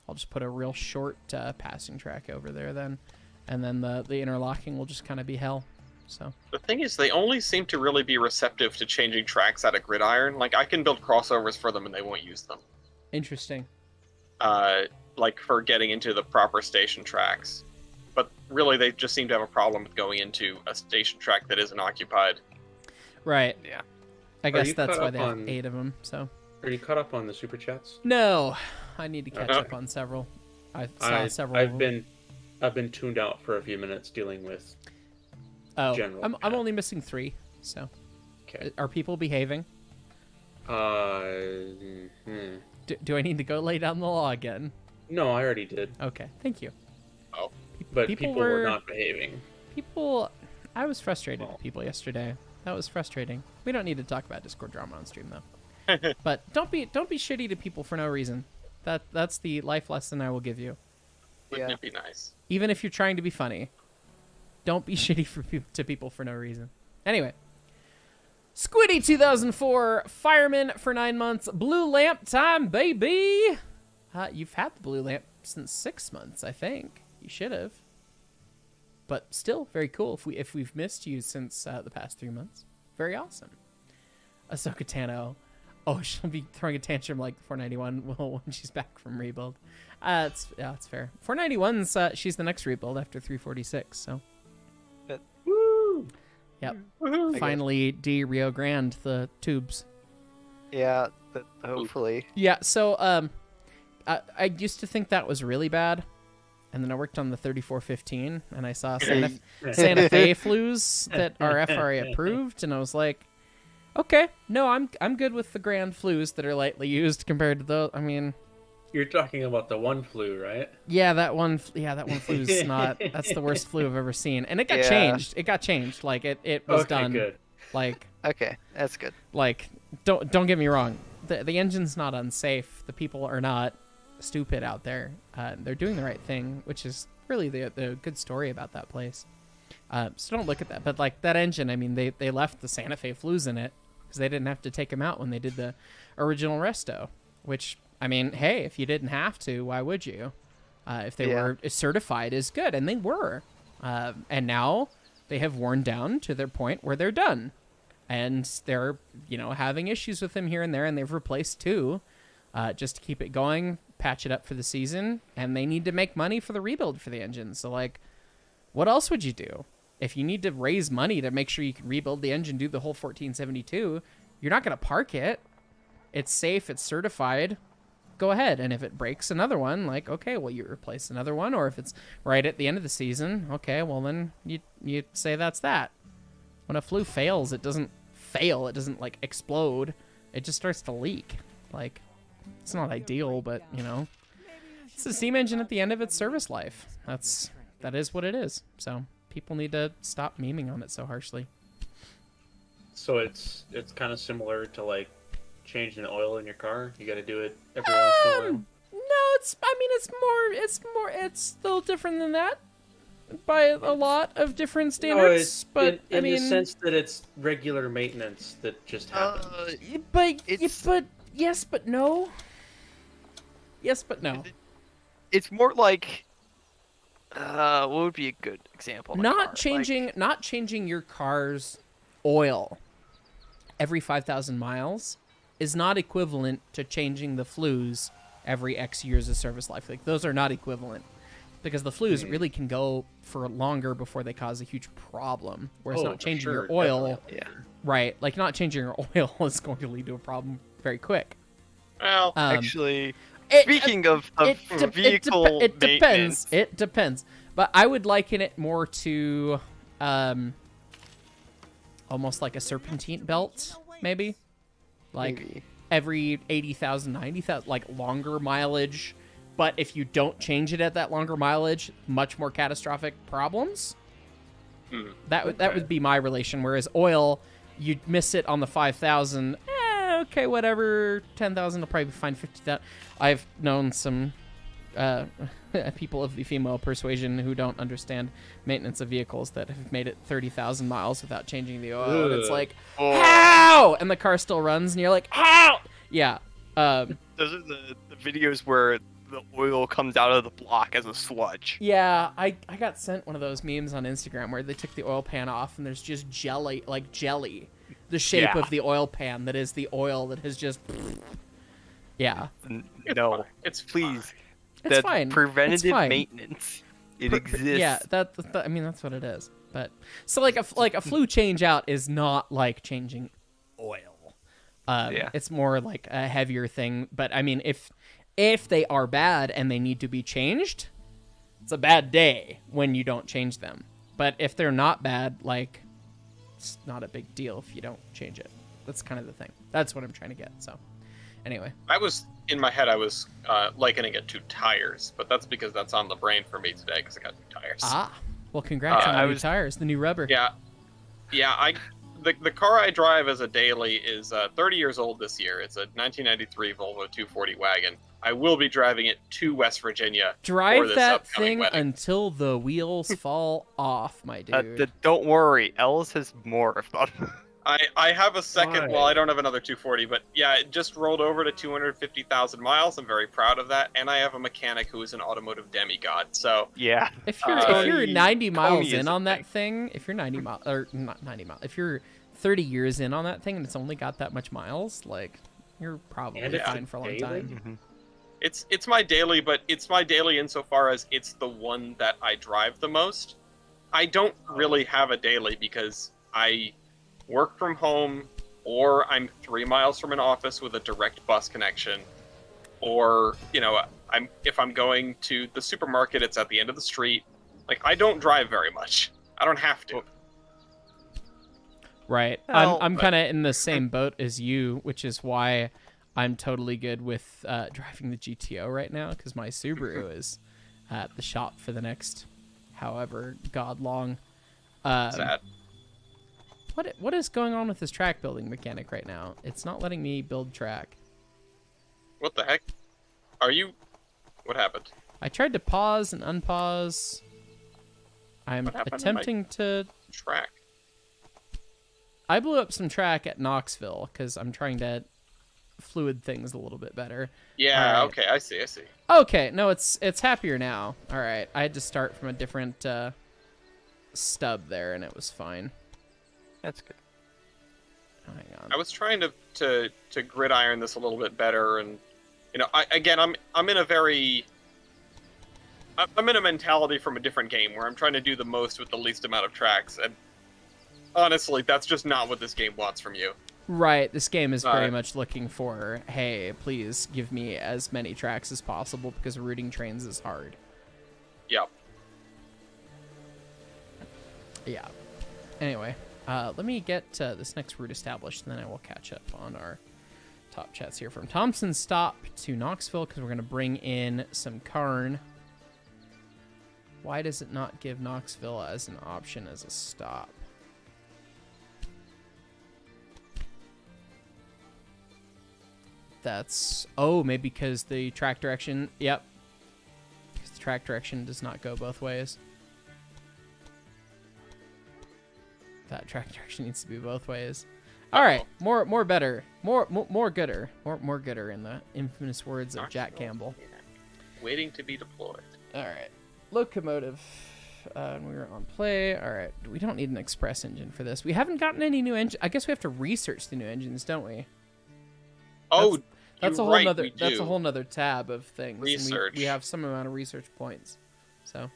I'll just put a real short passing track over there then, and then the interlocking will just kind of be hell. So The thing is, they only seem to really be receptive to changing tracks out of gridiron. Like, I can build crossovers for them, and they won't use them. interesting. Like, for getting into the proper station tracks. but really they just seem to have a problem with going into a station track that isn't occupied. Right. Yeah. I guess you that's caught why up they have on- 8 of them. So. Are you caught up on the super chats? No, I need to catch up on several. I saw several. I've been tuned out for a few minutes dealing with. General I'm chat. only missing 3. So, Okay. are people behaving? Hmm. Do I need to go lay down the law again? No, I already did. Okay, thank you. Oh, But People people were were- not behaving. People, I was frustrated Well. with people yesterday. That was frustrating. We don't need to talk about Discord drama on stream though. But don't be shitty to people for no reason. That's the life lesson I will give you. wouldn't Yeah. it be nice? Even if you're trying to be funny, don't be shitty to people for no reason. Anyway, Squiddy 2004, fireman for 9 months, blue lamp time, baby. You've had the blue lamp since 6 months, I think. You should have. But still, very cool. If we've missed you since the past 3 months, very awesome. Ahsoka Tano. Oh, she'll be throwing a tantrum like 491 when she's back from rebuild. It's fair. 491's she's the next rebuild after 346. So. Woo! Yep. Woohoo! Finally, Rio Grande the tubes. Yeah, but hopefully. Yeah. So I used to think that was really bad, and then I worked on the 3415, and I saw Santa Fe flues that are FRA approved, and I was like, okay, no, I'm good with the grand flues that are lightly used compared to those. I mean, You're talking about the one flu, right? yeah, that one flu's not. That's the worst flu I've ever seen, and it got Yeah. changed. It got changed. Like it was Okay, done. good. Like Okay, that's good. don't get me wrong. The engine's not unsafe. The people are not stupid out there. They're doing the right thing, which is really the good story about that place. So don't look at that. But like that engine, I mean, they left the Santa Fe flues in it because they didn't have to take them out when they did the original resto. Which, I mean, hey, if you didn't have to, why would you? If they were certified as good, and they were. And now they have worn down to their point where they're done. And they're, having issues with them here and there, and they've replaced 2 just to keep it going, patch it up for the season, and they need to make money for the rebuild for the engine. So, like, what else would you do? If you need to raise money to make sure you can rebuild the engine, do the whole 1472, you're not going to park it. It's safe, it's certified. Go ahead. And if it breaks another one, like, okay, well, you replace another one. Or if it's right at the end of the season, okay, well, then you say that's that. When a flue fails, it doesn't fail. It doesn't, like, explode. It just starts to leak. Like, it's not ideal, but, it's a steam engine at the end of its service life. That is what it is. So people need to stop memeing on it so harshly. So it's kind of similar to like changing the oil in your car. You got to do it every once in a while. No, it's a little different than that by a lot of different standards. But in I mean, the sense that it's regular maintenance that just happens. but it's- yes, but no. Yes, but no. It's more like, what would be a good example? of a car? Not Like, changing your car's oil every 5,000 miles is not equivalent to changing the flues every X years of service life. Like, those are not equivalent because the flues really can go for longer before they cause a huge problem. Whereas not changing your oil, definitely. yeah. right? Like, not changing your oil is going to lead to a problem very quick. Well, Actually, It- speaking of vehicle it depends. maintenance, It depends. But I would liken it more to almost like a serpentine belt, maybe. Like maybe. every 80,000, 90,000, like longer mileage. But if you don't change it at that longer mileage, much more catastrophic problems. That would be my relation. Whereas oil, you'd miss it on the 5,000. Okay, whatever. 10,000 will probably be fine. 50,000. I've known some people of the female persuasion who don't understand maintenance of vehicles that have made it 30,000 miles without changing the oil. And it's like, how? And the car still runs, and you're like, how? Yeah. Those are the videos where the oil comes out of the block as a sludge. Yeah, I got sent one of those memes on Instagram where they took the oil pan off, and there's just jelly, the shape of the oil pan that is the oil that has just... Yeah. No, it's please. It's That's fine. preventative It's fine. maintenance. It exists. Yeah, I mean that's what it is. But so like a flue change out is not like changing oil. Yeah. It's more like a heavier thing. But I mean, if they are bad and they need to be changed, it's a bad day when you don't change them. But if they're not bad, like it's not a big deal if you don't change it. That's kind of the thing. That's what I'm trying to get. So anyway, In my head, I was likening it to tires, but that's because that's on the brain for me today because I got new tires. Well, congrats on I the new tires, the new rubber. Yeah. The car I drive as a daily is 30 years old this year. It's a 1993 Volvo 240 wagon. I will be driving it to West Virginia. Drive for this that upcoming thing wedding. until the wheels fall off, my dude. Don't worry, Ellis has more of them. I have a second. Why? Well, I don't have another 240, but yeah, it just rolled over to 250,000 miles. I'm very proud of that, and I have a mechanic who is an automotive demigod. So Yeah. If you're 90 miles Coney is in a on that thing. thing, if you're 90 miles or not 90 miles, if you're 30 years in on that thing and it's only got that much miles, like you're probably And it's fine for a long daily? time. it's my daily, but it's my daily insofar as it's the one that I drive the most. I don't really have a daily because I work from home, or I'm 3 miles from an office with a direct bus connection, or if I'm going to the supermarket, it's at the end of the street. Like, I don't drive very much. I don't have to. Right. Well, I'm kind of in the same boat as you, which is why I'm totally good with driving the GTO right now, because my Subaru is at the shop for the next however god long. Sad. What is going on with this track building mechanic right now? It's not letting me build track. What the heck? What happened? I tried to pause and unpause. I'm What happened to attempting to... Track. I blew up some track at Knoxville because I'm trying to fluid things a little bit better. Yeah, All right. okay, I see. Okay, no, it's happier now. All right, I had to start from a different stub there, and it was fine. That's good. Oh, hang on. I was trying to gridiron this a little bit better, and I'm in a very... I'm in a mentality from a different game where I'm trying to do the most with the least amount of tracks, and honestly, that's just not what this game wants from you. Right, this game is very much looking for, hey, please give me as many tracks as possible because routing trains is hard. Yep. Yeah. Anyway, let me get this next route established, and then I will catch up on our top chats here. From Thompson Stop to Knoxville, because we're going to bring in some Karn. Why does it not give Knoxville as an option as a stop? That's... Oh, maybe because the track direction... Yep. Because the track direction does not go both ways. That track direction needs to be both ways. All right, more better, more gooder, more gooder in the infamous words of Jack Campbell. Yeah. Waiting to be deployed. All right, locomotive. We were on play. All right, we don't need an express engine for this. We haven't gotten any new engine. I guess we have to research the new engines, don't we? Oh, that's a you're whole right, nother. we That's a do. whole nother tab of things. and Research. we have some amount of research points. So.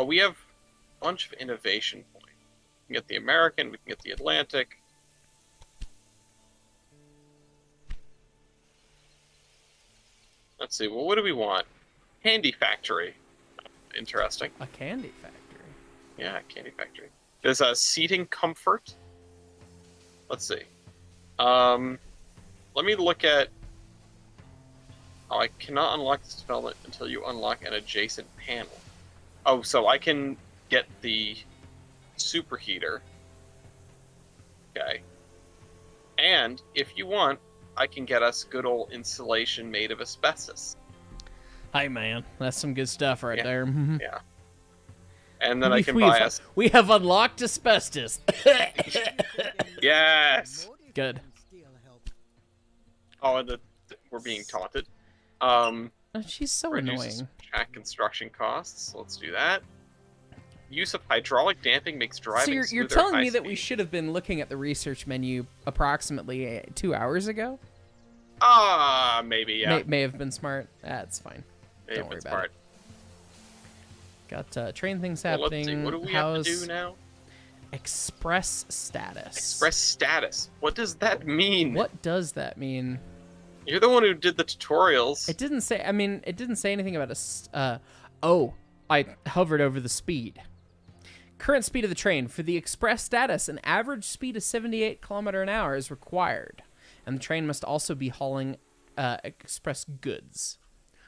We have a bunch of innovation points. We can get the American. We can get the Atlantic. Let's see. Well, what do we want? Candy factory. Interesting. A candy factory. Yeah, candy factory. There's a seating comfort. Let's see. Let me look at... Oh, I cannot unlock this development until you unlock an adjacent panel. Oh, so I can get the superheater. Okay. And, if you want, I can get us good old insulation made of asbestos. Hi, man. That's some good stuff right there. Mhm. Yeah. And then I can buy us... We have unlocked asbestos. Yes! Good. Oh, and we're being taunted. Oh, she's so Reduces annoying. track construction costs. Let's do that. Use of hydraulic damping makes driving So you're smoother, telling high me that we speed. should have been looking at the research menu approximately 2 hours ago? Maybe, yeah. May have been smart. That's fine. Maybe Don't worry it's about smart. Got train things Well, let's see. happening. What do we have to How's do now? express status? Express status. What does that mean? What does that mean? You're the one who did the tutorials. It didn't say. I mean, it didn't say anything about oh, I hovered over the speed. Current speed of the train. For the express status, an average speed of 78 km/h is required. And the train must also be hauling express goods.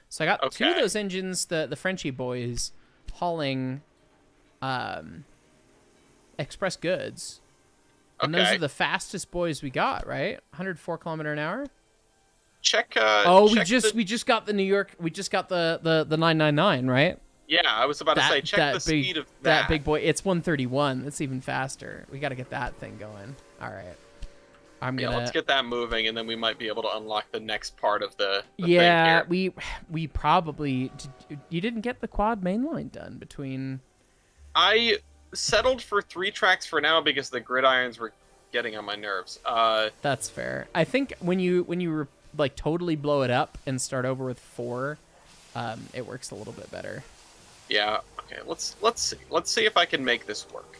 So I got two of those engines, the Frenchy boys, hauling express goods. And those are the fastest boys we got, right? 104 km/h. Check. We just got the New York. We just got the 999, right? Yeah, I was about to say check the speed of that. That big boy. It's 131. That's even faster. We got to get that thing going. All right. Let's get that moving, and then we might be able to unlock the next part of the thing yeah, here. we probably. You didn't get the quad mainline done between. I settled for 3 tracks for now because the gridirons were getting on my nerves. That's fair. I think when you like totally blow it up and start over with 4, it works a little bit better. Yeah. Okay. Let's see. Let's see if I can make this work.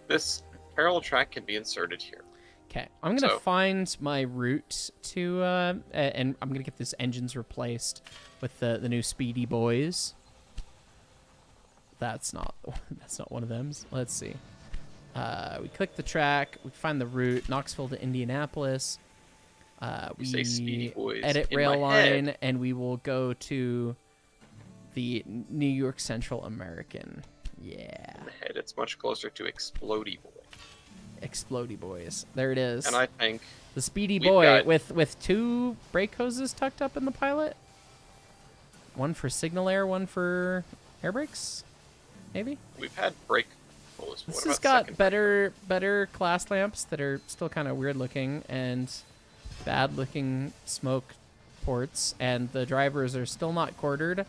This parallel track can be inserted here. Okay, I'm gonna find my route to, and I'm gonna get these engines replaced with the new Speedy boys. That's not one of them. Let's see. We click the track. We find the route, Knoxville to Indianapolis. We say Speedy boys edit in rail my line, head. and we will go to the New York Central American. Yeah. In the head, it's much closer to Explodey Boy. Explodey boys. There it is. And I think the Speedy we've boy got- with 2 brake hoses tucked up in the pilot. One for signal air, one for air brakes. Maybe. we've had brake hose. This What has about got second better class lamps that are still kind of weird looking and bad looking smoke ports, and the drivers are still not quartered.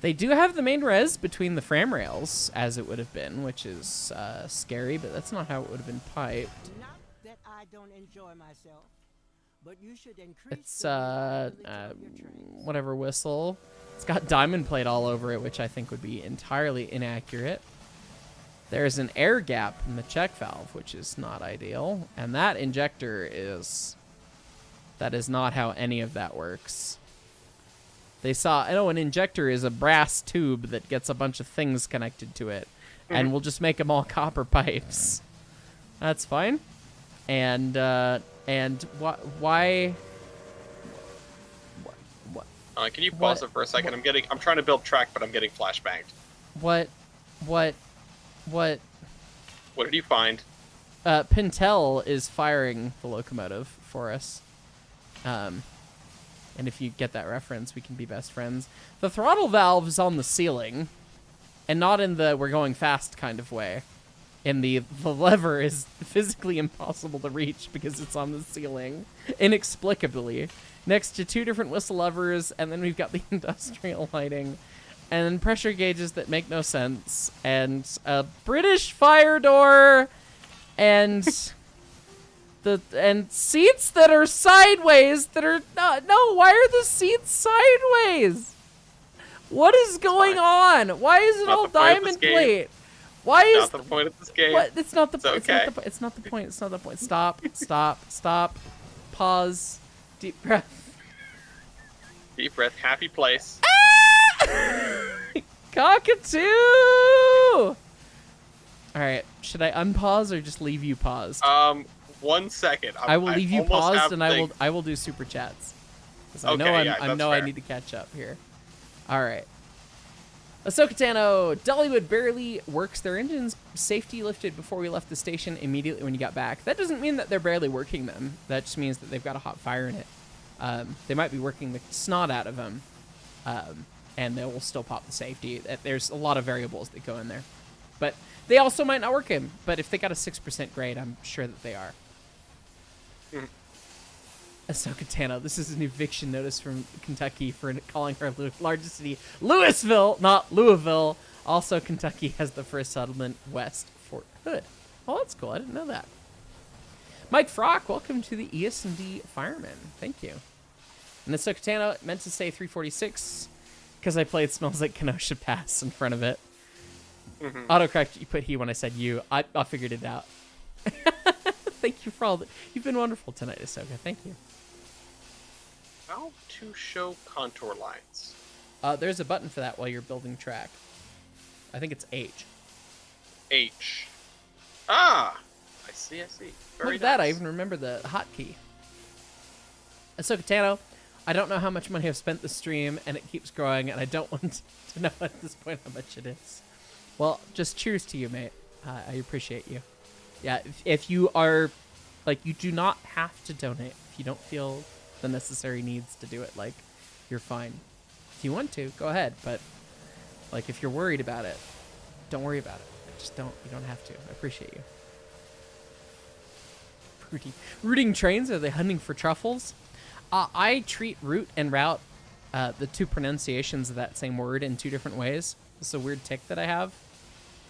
They do have the main res between the frame rails, as it would have been, which is scary, but that's not how it would have been piped. Not that I don't enjoy myself, but you should increase It's the reliability of your trains. whatever whistle. It's got diamond plate all over it, which I think would be entirely inaccurate. There's an air gap in the check valve, which is not ideal, and that injector is. That is not how any of that works. They saw, an injector is a brass tube that gets a bunch of things connected to it, and we'll just make them all copper pipes. That's fine. And why? can you pause it for a second? I'm trying to build track, but I'm getting flashbanged. What? What did you find? Pintel is firing the locomotive for us. And if you get that reference, we can be best friends. The throttle valve is on the ceiling, and not in the we're going fast kind of way. And the lever is physically impossible to reach because it's on the ceiling, inexplicably, next to 2 different whistle levers, and then we've got the industrial lighting, and pressure gauges that make no sense, and a British fire door, and seats that are sideways that are not. No, why are the seats sideways? What is going on? Why is it all diamond plate? Why is not the point of this game? What? It's not the It's point. okay. It's not the point. It's not the point. Stop. Pause. Deep breath. Deep breath, happy place. Cockatoo! Alright, should I unpause or just leave you paused? 1 second. I will leave you almost paused have and things- I will do super chats. 'Cause I Okay, know yeah, I that's know I fair. need to catch up here. Alright. Ahsoka Tano, Dollywood barely works their engines. Safety lifted before we left the station immediately when you got back. That doesn't mean that they're barely working them. That just means that they've got a hot fire in it. They might be working the snot out of them. And they will still pop the safety. There's a lot of variables that go in there. But they also might not work him. But if they got a 6% grade, I'm sure that they are. Ahsoka Tano, this is an eviction notice from Kentucky for calling her largest city Louisville, not Louisville. Also, Kentucky has the first settlement west Fort Hood. Oh, that's cool. I didn't know that. Mike Frock, welcome to the ES&D Fireman. Thank you. And Ahsoka Tano meant to say 346. because I played Smells Like Kenosha Pass in front of it. Mhm. Autocorrect, you put he when I said you. I figured it out. Thank you for all that. You've been wonderful tonight, Ahsoka. Thank you. How to show contour lines? There's a button for that while you're building track. I think it's H. H. Ah! I see. Very Look at that, I nice. even remember the hotkey. Ahsoka Tano, I don't know how much money I've spent this stream, and it keeps growing, and I don't want to know at this point how much it is. Well, just cheers to you, mate. I appreciate you. Yeah, if you are, like, you do not have to donate. If you don't feel the necessary needs to do it, like, you're fine. If you want to, go ahead, but, like, if you're worried about it, don't worry about it. Just don't, you don't have to. I appreciate you. Rooting trains, are they hunting for truffles? I treat root and route, the two pronunciations of that same word, in two different ways. It's a weird tick that I have.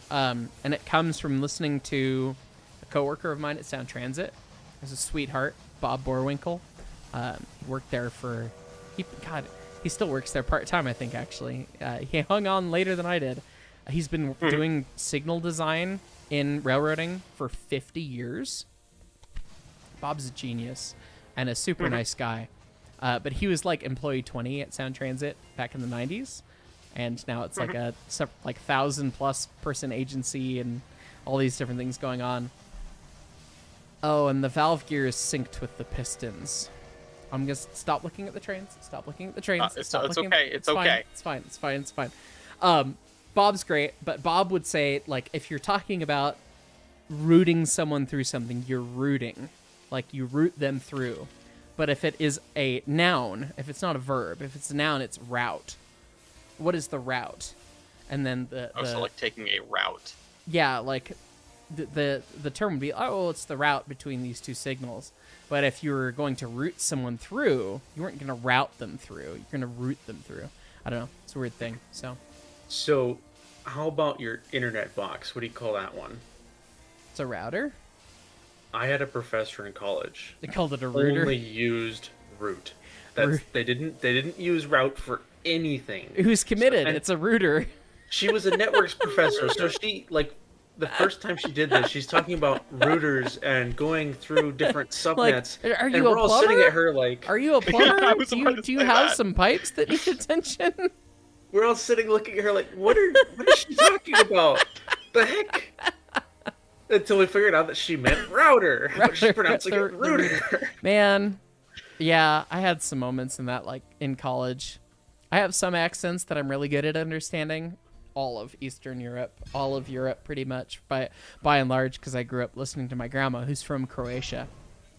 And it comes from listening to a coworker of mine at Sound Transit. He's a sweetheart, Bob Borwinkle. He worked there for, he still works there part-time, I think, actually. He hung on later than I did. He's been doing signal design in railroading for 50 years. Bob's a genius and a super nice guy. But he was like employee 20 at Sound Transit back in the 90s. And now it's like a 1,000+ person agency and all these different things going on. Oh, and the valve gear is synced with the pistons. I'm going to stop looking at the trains. Stop looking at the trains. It's okay. It's okay. It's fine. Bob's great, but Bob would say, like, if you're talking about rooting someone through something, you're rooting. Like, you root them through. But if it is a noun, if it's not a verb, if it's a noun, it's route. What is the route? And then So like taking a route. yeah, like the term would be, oh, well, it's the route between these two signals. But if you were going to route someone through, you weren't going to route them through. You're going to root them through. I don't know. It's a weird thing. So, how about your internet box? What do you call that one? It's a router. I had a professor in college. They called it a router. Only used root. They didn't use route for anything. Who's committed? And it's a router. she was a networks professor, so she, like, the first time she did this, she's talking about routers and going through different subnets. Like, are you and a we're all plumber? sitting at her like, Are you a plumber? I was do about you, to do you say have that. some pipes that need attention? we're all sitting looking at her like, what is she talking about? The heck? Until we figured out that she meant router. But she's pronouncing it router. Man, yeah, I had some moments in that, like, in college. I have some accents that I'm really good at understanding. All of Eastern Europe, all of Europe, pretty much, by and large, because I grew up listening to my grandma, who's from Croatia.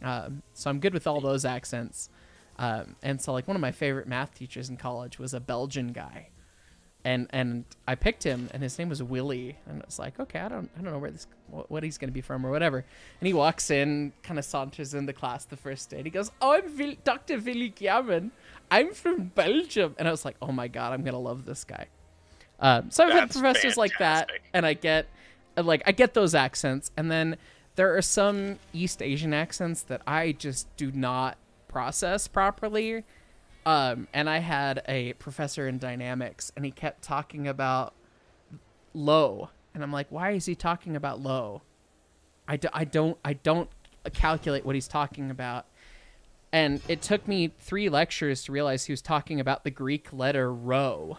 So I'm good with all those accents. And so, like, one of my favorite math teachers in college was a Belgian guy. And I picked him, and his name was Willie. And it's like, okay, I don't know what he's gonna be from or whatever. And he walks in, kind of saunters into class the first day, and he goes, "Oh, I'm Dr. Willy German. I'm from Belgium." And I was like, oh my god, I'm gonna love this guy. So I've had That's professors like that, fantastic. and I get those accents, and then there are some East Asian accents that I just do not process properly. And I had a professor in dynamics, and he kept talking about low, and I'm like, why is he talking about low? I don't calculate what he's talking about. And it took me 3 lectures to realize he was talking about the Greek letter rho.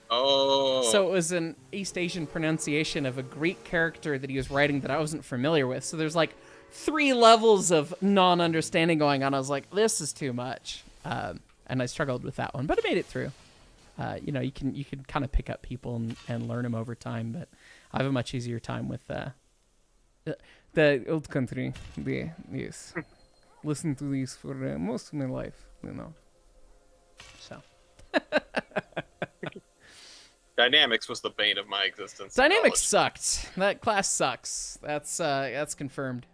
Oh. So it was an East Asian pronunciation of a Greek character that he was writing that I wasn't familiar with. So there's like 3 levels of non-understanding going on. I was like, this is too much. And I struggled with that one, but I made it through. You know, you can kind of pick up people and learn them over time, but I have a much easier time with the old country. Yes. Listen to these for most of my life, you know. So. Dynamics was the bane of my existence. in Dynamics college. sucked. That class sucks. That's confirmed.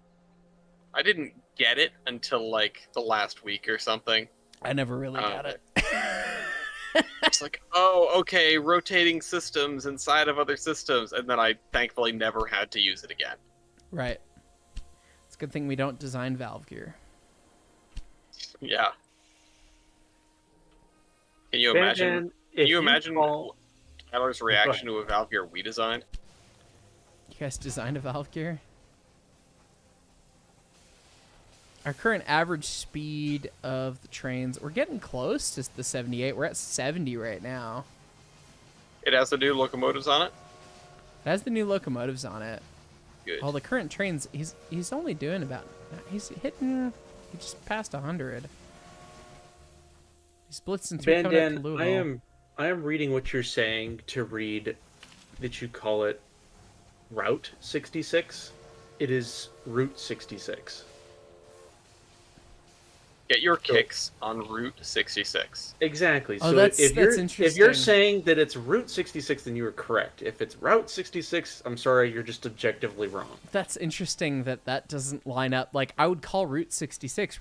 I didn't get it until like the last week or something. I never really got it. It's like, oh, okay, rotating systems inside of other systems, and then I thankfully never had to use it again. Right. It's a good thing we don't design valve gear. Yeah. Can you imagine Can you imagine call- Tyler's reaction to a valve gear we designed? You guys designed a valve gear? Our current average speed of the trains, we're getting close to the 78. We're at 70 right now. It has the new locomotives on it? It has the new locomotives on it. Good. Well, the current trains, he's only doing about, he just passed 100. He's blitzing through coming up to Bandan, Louisville. I am reading what you're saying to read that you call it Route 66. It is Route 66. Get your kicks on Route 66. Exactly. Oh, So that's if you're interesting. saying that it's Route 66, then you are correct. If it's Route 66, I'm sorry, you're just objectively wrong. That's interesting that doesn't line up. Like, I would call Route 66,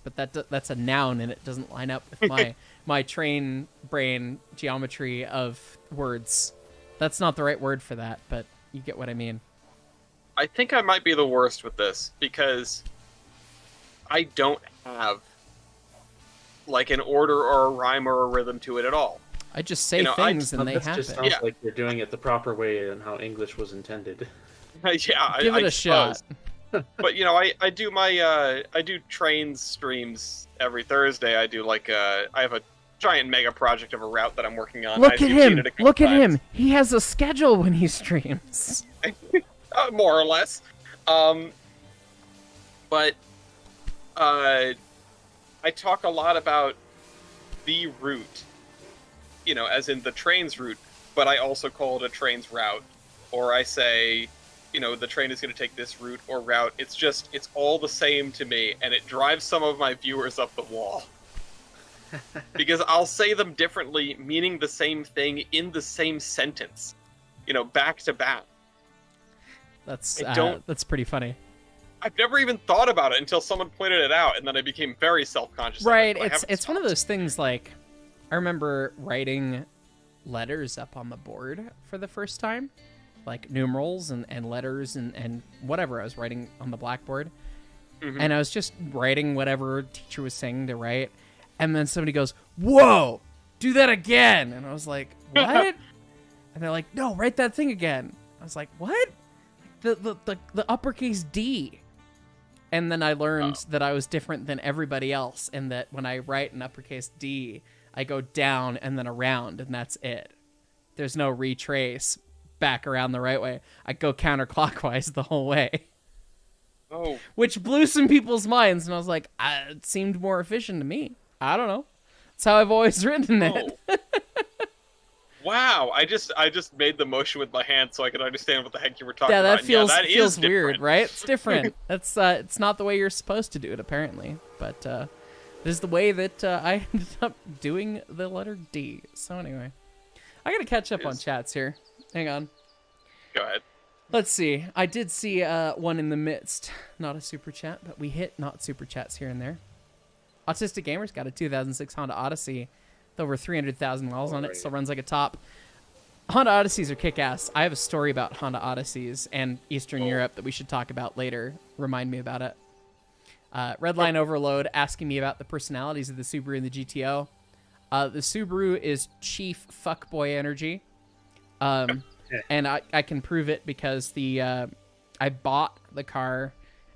but that's a noun, and it doesn't line up with my train brain geometry of words. That's not the right word for that, but you get what I mean. I think I might be the worst with this, because I don't have like an order or a rhyme or a rhythm to it at all. I just say things and they This happen. just sounds Yeah. like you're doing it the proper way and how English was intended. Yeah, Give it a suppose. shot. But I do my I do trains streams every Thursday. I do I have a giant mega project of a route that I'm working on. Look at You've seen him! it a couple Look at times. him! He has a schedule when he streams. More or less. But I talk a lot about the route, as in the train's route, but I also call it a train's route. Or I say, the train is going to take this route or route. It's all the same to me, and it drives some of my viewers up the wall. Because I'll say them differently, meaning the same thing in the same sentence, back to back. That's pretty funny. I've never even thought about it until someone pointed it out, and then I became very self-conscious. Right, of it, but I it's haven't one of stopped. those things like, I remember writing letters up on the board for the first time, like numerals and letters and whatever I was writing on the blackboard. Mhm. And I was just writing whatever teacher was saying to write, and then somebody goes, "Whoa, do that again!" And I was like, "What?" And they're like, "No, write that thing again." I was like, "What?" The uppercase D. And then I learned that I was different than everybody else, and that when I write an uppercase D, I go down and then around, and that's it. There's no retrace back around the right way. I go counterclockwise the whole way. Oh, Which blew some people's minds, and I was like, it seemed more efficient to me. I don't know. That's how I've always written it. oh. Wow! I just made the motion with my hand so I could understand what the heck you were talking Yeah, about. that feels that is feels weird, different. right? It's different. That's it's not the way you're supposed to do it, apparently. But this is the way that I ended up doing the letter D. So anyway, I gotta catch up on chats here. Hang on. Go ahead. Let's see. I did see one in the midst. Not a super chat, but we hit not super chats here and there. Autistic Gamer's got a 2006 Honda Odyssey with over 300,000 miles on it. Still runs like a top. Honda Odysseys are kick-ass. I have a story about Honda Odysseys and Eastern Europe that we should talk about later. Remind me about it. Redline Overload asking me about the personalities of the Subaru and the GTO. The Subaru is chief fuckboy energy. And I can prove it because I bought the car,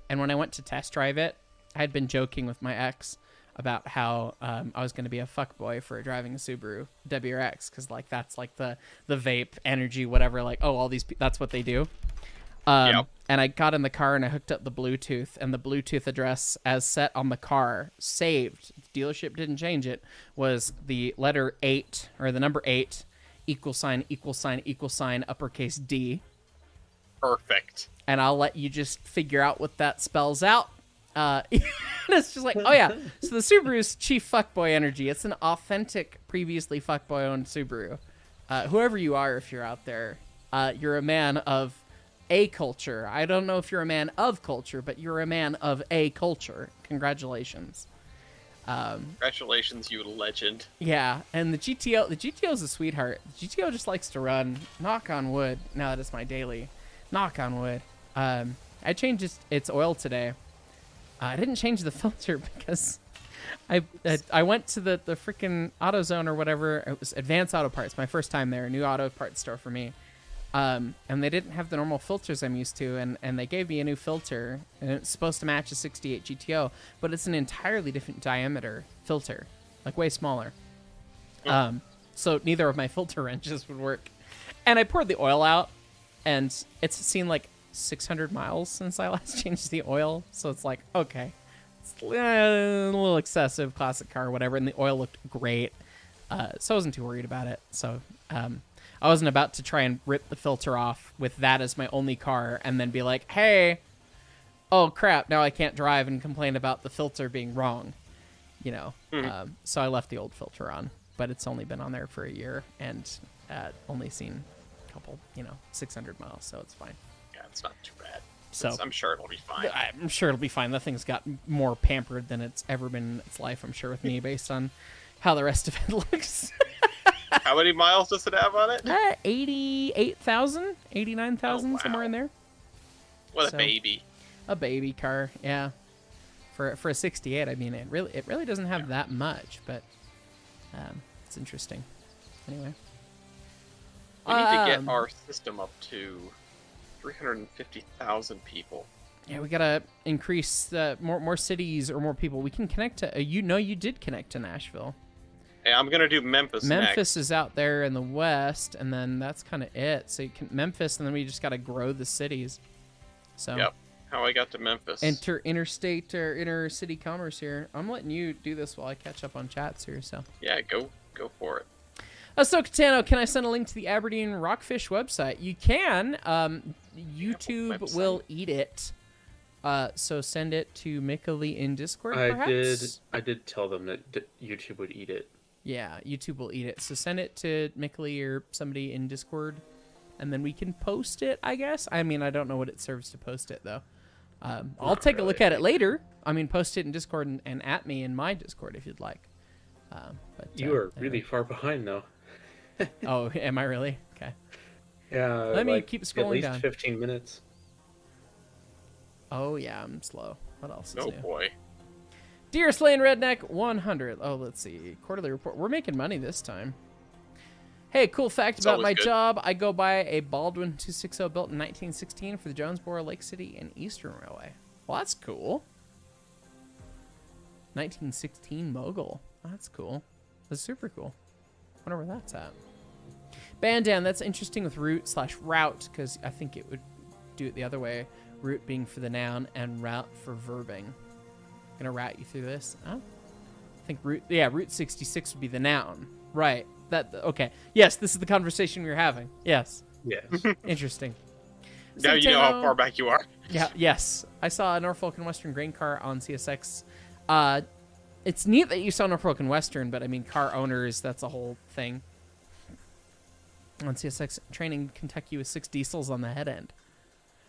and when I went to test drive it, I had been joking with my ex about how I was going to be a fuckboy for driving a Subaru WRX, because that's the vape energy, whatever. All these that's what they do. Yep. And I got in the car and I hooked up the Bluetooth, and the Bluetooth address as set on the car, saved, the dealership didn't change it, was the letter 8, or the number 8, == uppercase D. Perfect. And I'll let you just figure out what that spells out. It's just like, oh yeah, so the Subaru's chief fuckboy energy. It's an authentic, previously fuckboy-owned Subaru. Whoever you are, if you're out there, you're a man of a culture. I don't know if you're a man of culture, but you're a man of a culture. Congratulations. Congratulations, you legend. Yeah, and the GTO is a sweetheart. The GTO just likes to run. Knock on wood. Now that is my daily. Knock on wood. I changed its oil today. I didn't change the filter because I went to the freaking AutoZone or whatever. It was Advanced Auto Parts. My first time there, a new auto parts store for me. And they didn't have the normal filters I'm used to, and they gave me a new filter, and it's supposed to match a 68 GTO, but it's an entirely different diameter filter, like way smaller. So neither of my filter wrenches would work. And I poured the oil out, and it's seen like 600 miles since I last changed the oil, so it's like, okay, it's a little excessive, classic car, whatever, and the oil looked great, so I wasn't too worried about it. So I wasn't about to try and rip the filter off with that as my only car and then be like, hey, oh crap, now I can't drive and complain about the filter being wrong, you know. So I left the old filter on, but it's only been on there for a year and only seen a couple, 600 miles, so it's fine. Yeah, it's not too bad. So I'm sure it'll be fine. I'm sure it'll be fine. That thing's got more pampered than it's ever been in its life, I'm sure, with me, based on how the rest of it looks. How many miles does it have on it? 88,000, 89,000, Oh, wow. somewhere in there. What So- a baby. A baby car, yeah. For a 68, I mean, it really doesn't have that much, but it's interesting. Anyway. We need to get our system up to 350,000 people. Yeah, we gotta increase more cities or more people. We can connect to. You did connect to Nashville. Hey, I'm gonna do Memphis Memphis next. is out there in the west, and then that's kind of it. So you can Memphis, and then we just gotta grow the cities. So Yep. How I got to Memphis. enter interstate or intercity commerce here. I'm letting you do this while I catch up on chats here. So. Yeah, go for it. So Catano, can I send a link to the Aberdeen Rockfish website? You can. YouTube website. will eat it. So send it to Mikali in Discord, perhaps? I did tell them that YouTube would eat it. Yeah, YouTube will eat it. So send it to Mikali or somebody in Discord, and then we can post it, I guess. I mean, I don't know what it serves to post it, though. I'll take a look at it later. I mean, post it in Discord and at me in my Discord if you'd like. But You are anyway. really far behind, though. Oh, am I really? Okay. Yeah. Let me like, keep scrolling At least down. 15 minutes. Oh, yeah, I'm slow. What else is Oh new? boy. Deer Slain Redneck 100. Oh, let's see. Quarterly report. We're making money this time. Hey, cool fact It's about always my good. job. I go by a Baldwin 260 built in 1916 for the Jonesboro, Lake City, and Eastern Railway. Well, that's cool. 1916 Mogul. That's cool. That's super cool. Wonder where that's at. Bandan, that's interesting with route/route, because I think it would do it the other way. Route being for the noun and route for verbing. Gonna route you through this. Oh. I think Route 66 would be the noun. Right. Okay. Yes, this is the conversation we were having. Yes. Yes. Interesting. Now you know how Centeno- far back you are. Yeah, yes. I saw a Norfolk and Western grain car on CSX. It's neat that you saw Norfolk and Western, but I mean, car owners, that's a whole thing. On CSX, training Kentucky with 6 diesels on the head end.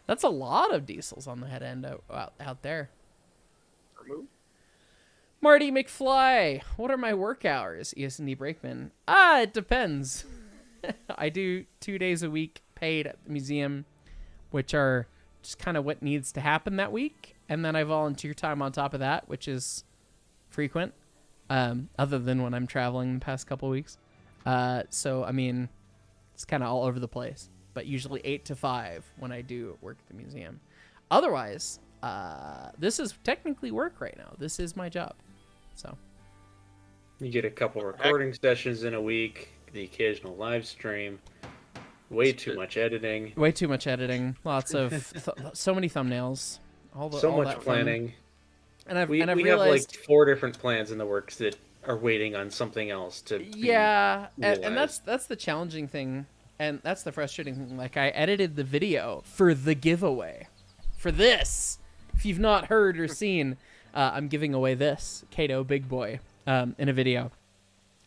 That's a lot of diesels on the head end out there. Remove. Marty McFly, what are my work hours? ES&D Brakeman. It depends. I do 2 days a week paid at the museum, which are just kind of what needs to happen that week. And then I volunteer time on top of that, which is frequent, other than when I'm traveling the past couple weeks. So, I mean, it's kind of all over the place, but usually 8 to 5 when I do work at the museum. Otherwise, this is technically work right now. This is my job. So You get a couple recording sessions in a week, the occasional live stream, way too much editing, way too much editing, lots of so many thumbnails, all much that fun. planning. And We I've have realized, like 4 different plans in the works that are waiting on something else to be yeah, and realized. that's the challenging thing, and that's the frustrating thing. Like, I edited the video for the giveaway, for this. If you've not heard or seen, I'm giving away this Kato Big Boy in a video,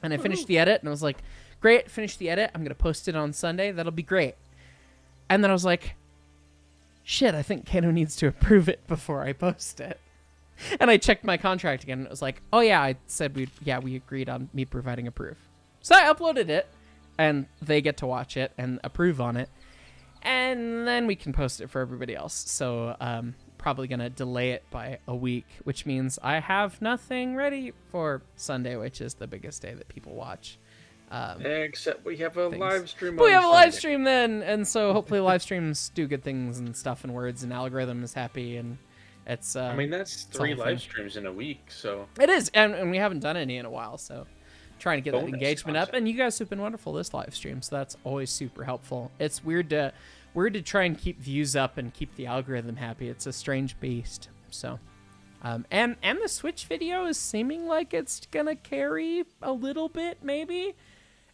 and I finished the edit, and I was like, great, finished the edit. I'm gonna post it on Sunday. That'll be great. And then I was like, shit, I think Kato needs to approve it before I post it. And I checked my contract again, and it was like, oh yeah, I said we agreed on me providing a proof. So I uploaded it, and they get to watch it and approve on it, and then we can post it for everybody else. So probably going to delay it by a week, which means I have nothing ready for Sunday, which is the biggest day that people watch. Except we have a things. live stream. But we on have a live Sunday. stream then, and so hopefully live streams do good things and stuff and words, and algorithm is happy, and it's. I mean, that's it's a 3 whole live thing. streams in a week, so It is, and we haven't done any in a while, so trying to get that Bonus engagement up. content. And you guys have been wonderful this live stream, so that's always super helpful. It's weird to try and keep views up and keep the algorithm happy. It's a strange beast. So, and the Switch video is seeming like it's gonna carry a little bit, maybe.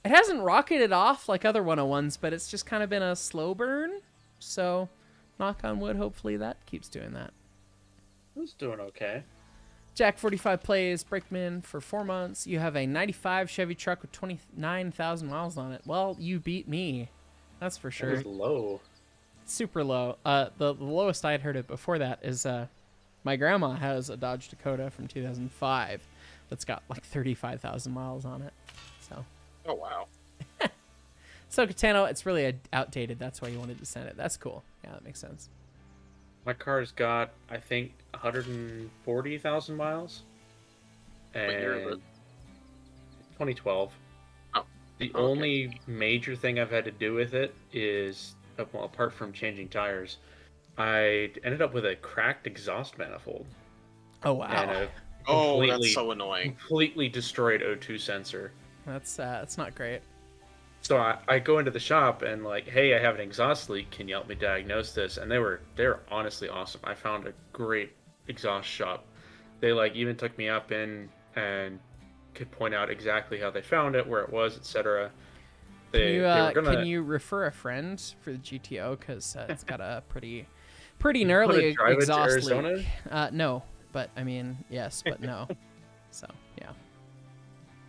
It hasn't rocketed off like other 101s, but it's just kind of been a slow burn. So, knock on wood, hopefully that keeps doing that. who's doing okay? Jack 45 plays Brakeman for 4 months. You have a 95 Chevy truck with 29,000 miles on it. Well, you beat me. That's for It sure. was low. Super low. The lowest I'd heard it before that is my grandma has a Dodge Dakota from 2005 that's got like 35,000 miles on it. So, Oh wow. so Katano, it's really outdated. That's why you wanted to send it. That's cool. Yeah, that makes sense. My car's got, I think, 140,000 miles. And What year is it? 2012. Oh, The okay. only major thing I've had to do with it is, well, apart from changing tires, I ended up with a cracked exhaust manifold. Oh wow, And a Oh, completely, that's so annoying. completely destroyed O2 sensor. that's not great. So I go into the shop and like, hey, I have an exhaust leak. Can you help me diagnose this? And they're honestly awesome. I found a great exhaust shop. They like even took me up in and could point out exactly how they found it, where it was, etc. They were gonna Can you refer a friend for the GTO because it's got a pretty wanna gnarly drive it to exhaust Arizona? leak. No, but I mean yes, but no. So yeah.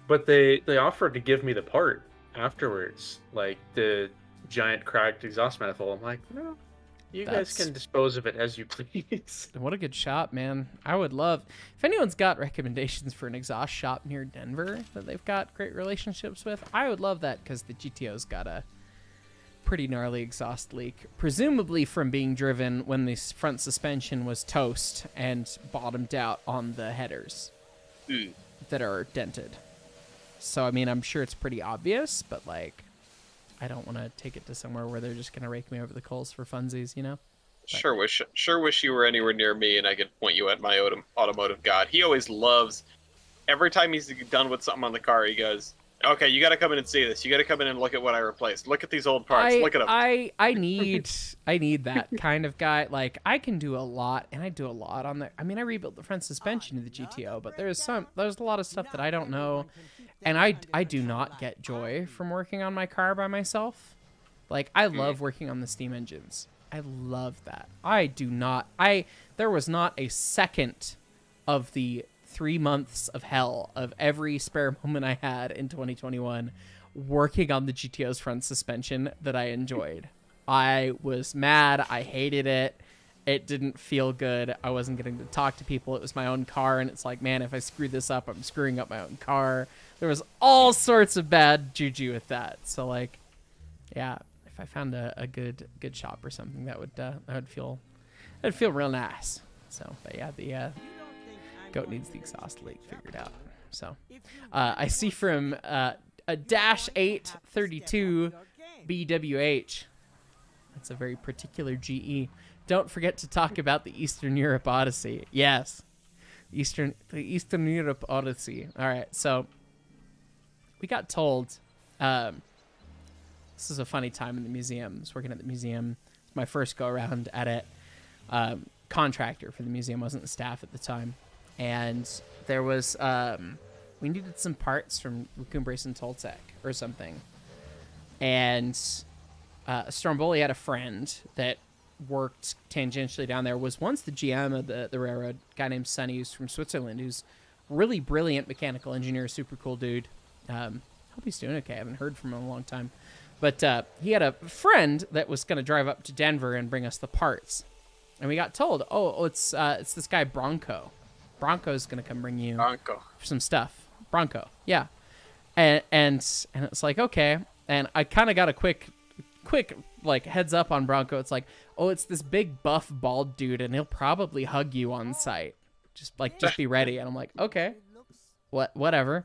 But they offered to give me the part afterwards, like the giant cracked exhaust manifold. I'm like, no, you guys That's- can dispose of it as you please. What a good shop, man. I would love if anyone's got recommendations for an exhaust shop near Denver that they've got great relationships with. I would love that because the GTO's got a pretty gnarly exhaust leak, presumably from being driven when the front suspension was toast and bottomed out on the headers Hmm. that are dented. So I mean, I'm sure it's pretty obvious, but like, I don't want to take it to somewhere where they're just gonna rake me over the coals for funsies, you know? Sure wish you were anywhere near me and I could point you at my automotive god. He always loves. Every time he's done with something on the car, he goes, "Okay, you got to come in and see this. You got to come in and look at what I replaced. Look at these old parts. Look at them." I need that kind of guy. Like I can do a lot, and I do a lot on the. I mean, I rebuilt the front suspension of the GTO, but there's a lot of stuff that I don't know, and I do not get joy from working on my car by myself. Like I love working on the steam engines. I love that. There was not a second of the 3 months of hell of every spare moment I had in 2021 working on the GTO's front suspension that I enjoyed. I was mad. I hated it. It didn't feel good. I wasn't getting to talk to people. It was my own car, and it's like, man, if I screw this up, I'm screwing up my own car. There was all sorts of bad juju with that. So, like, yeah, if I found a good shop or something, that would feel real nice. So, but yeah, the goat needs the exhaust leak figured out. So, I see from a dash 832 BWH. That's a very particular GE. Don't forget to talk about the Eastern Europe Odyssey. Yes, the Eastern Europe Odyssey. All right, so we got told. This is a funny time in the museum. I was working at the museum. It's my first go around at it. Contractor for the museum, wasn't the staff at the time, and there was we needed some parts from Raccoon and Toltec or something, and Stromboli had a friend that worked tangentially down there, was once the GM of the railroad, a guy named Sonny, who's from Switzerland, who's really brilliant mechanical engineer, super cool dude. Hope he's doing okay. I haven't heard from him in a long time. But he had a friend that was going to drive up to Denver and bring us the parts. And we got told, it's this guy Bronco. Bronco's going to come bring you Bronco. some stuff. Bronco, yeah. And it's like, okay. And I kind of got a quick quick like heads up on Bronco. It's like, oh, it's this big buff bald dude, and he'll probably hug you on sight. Just be ready. And I'm like, okay, whatever.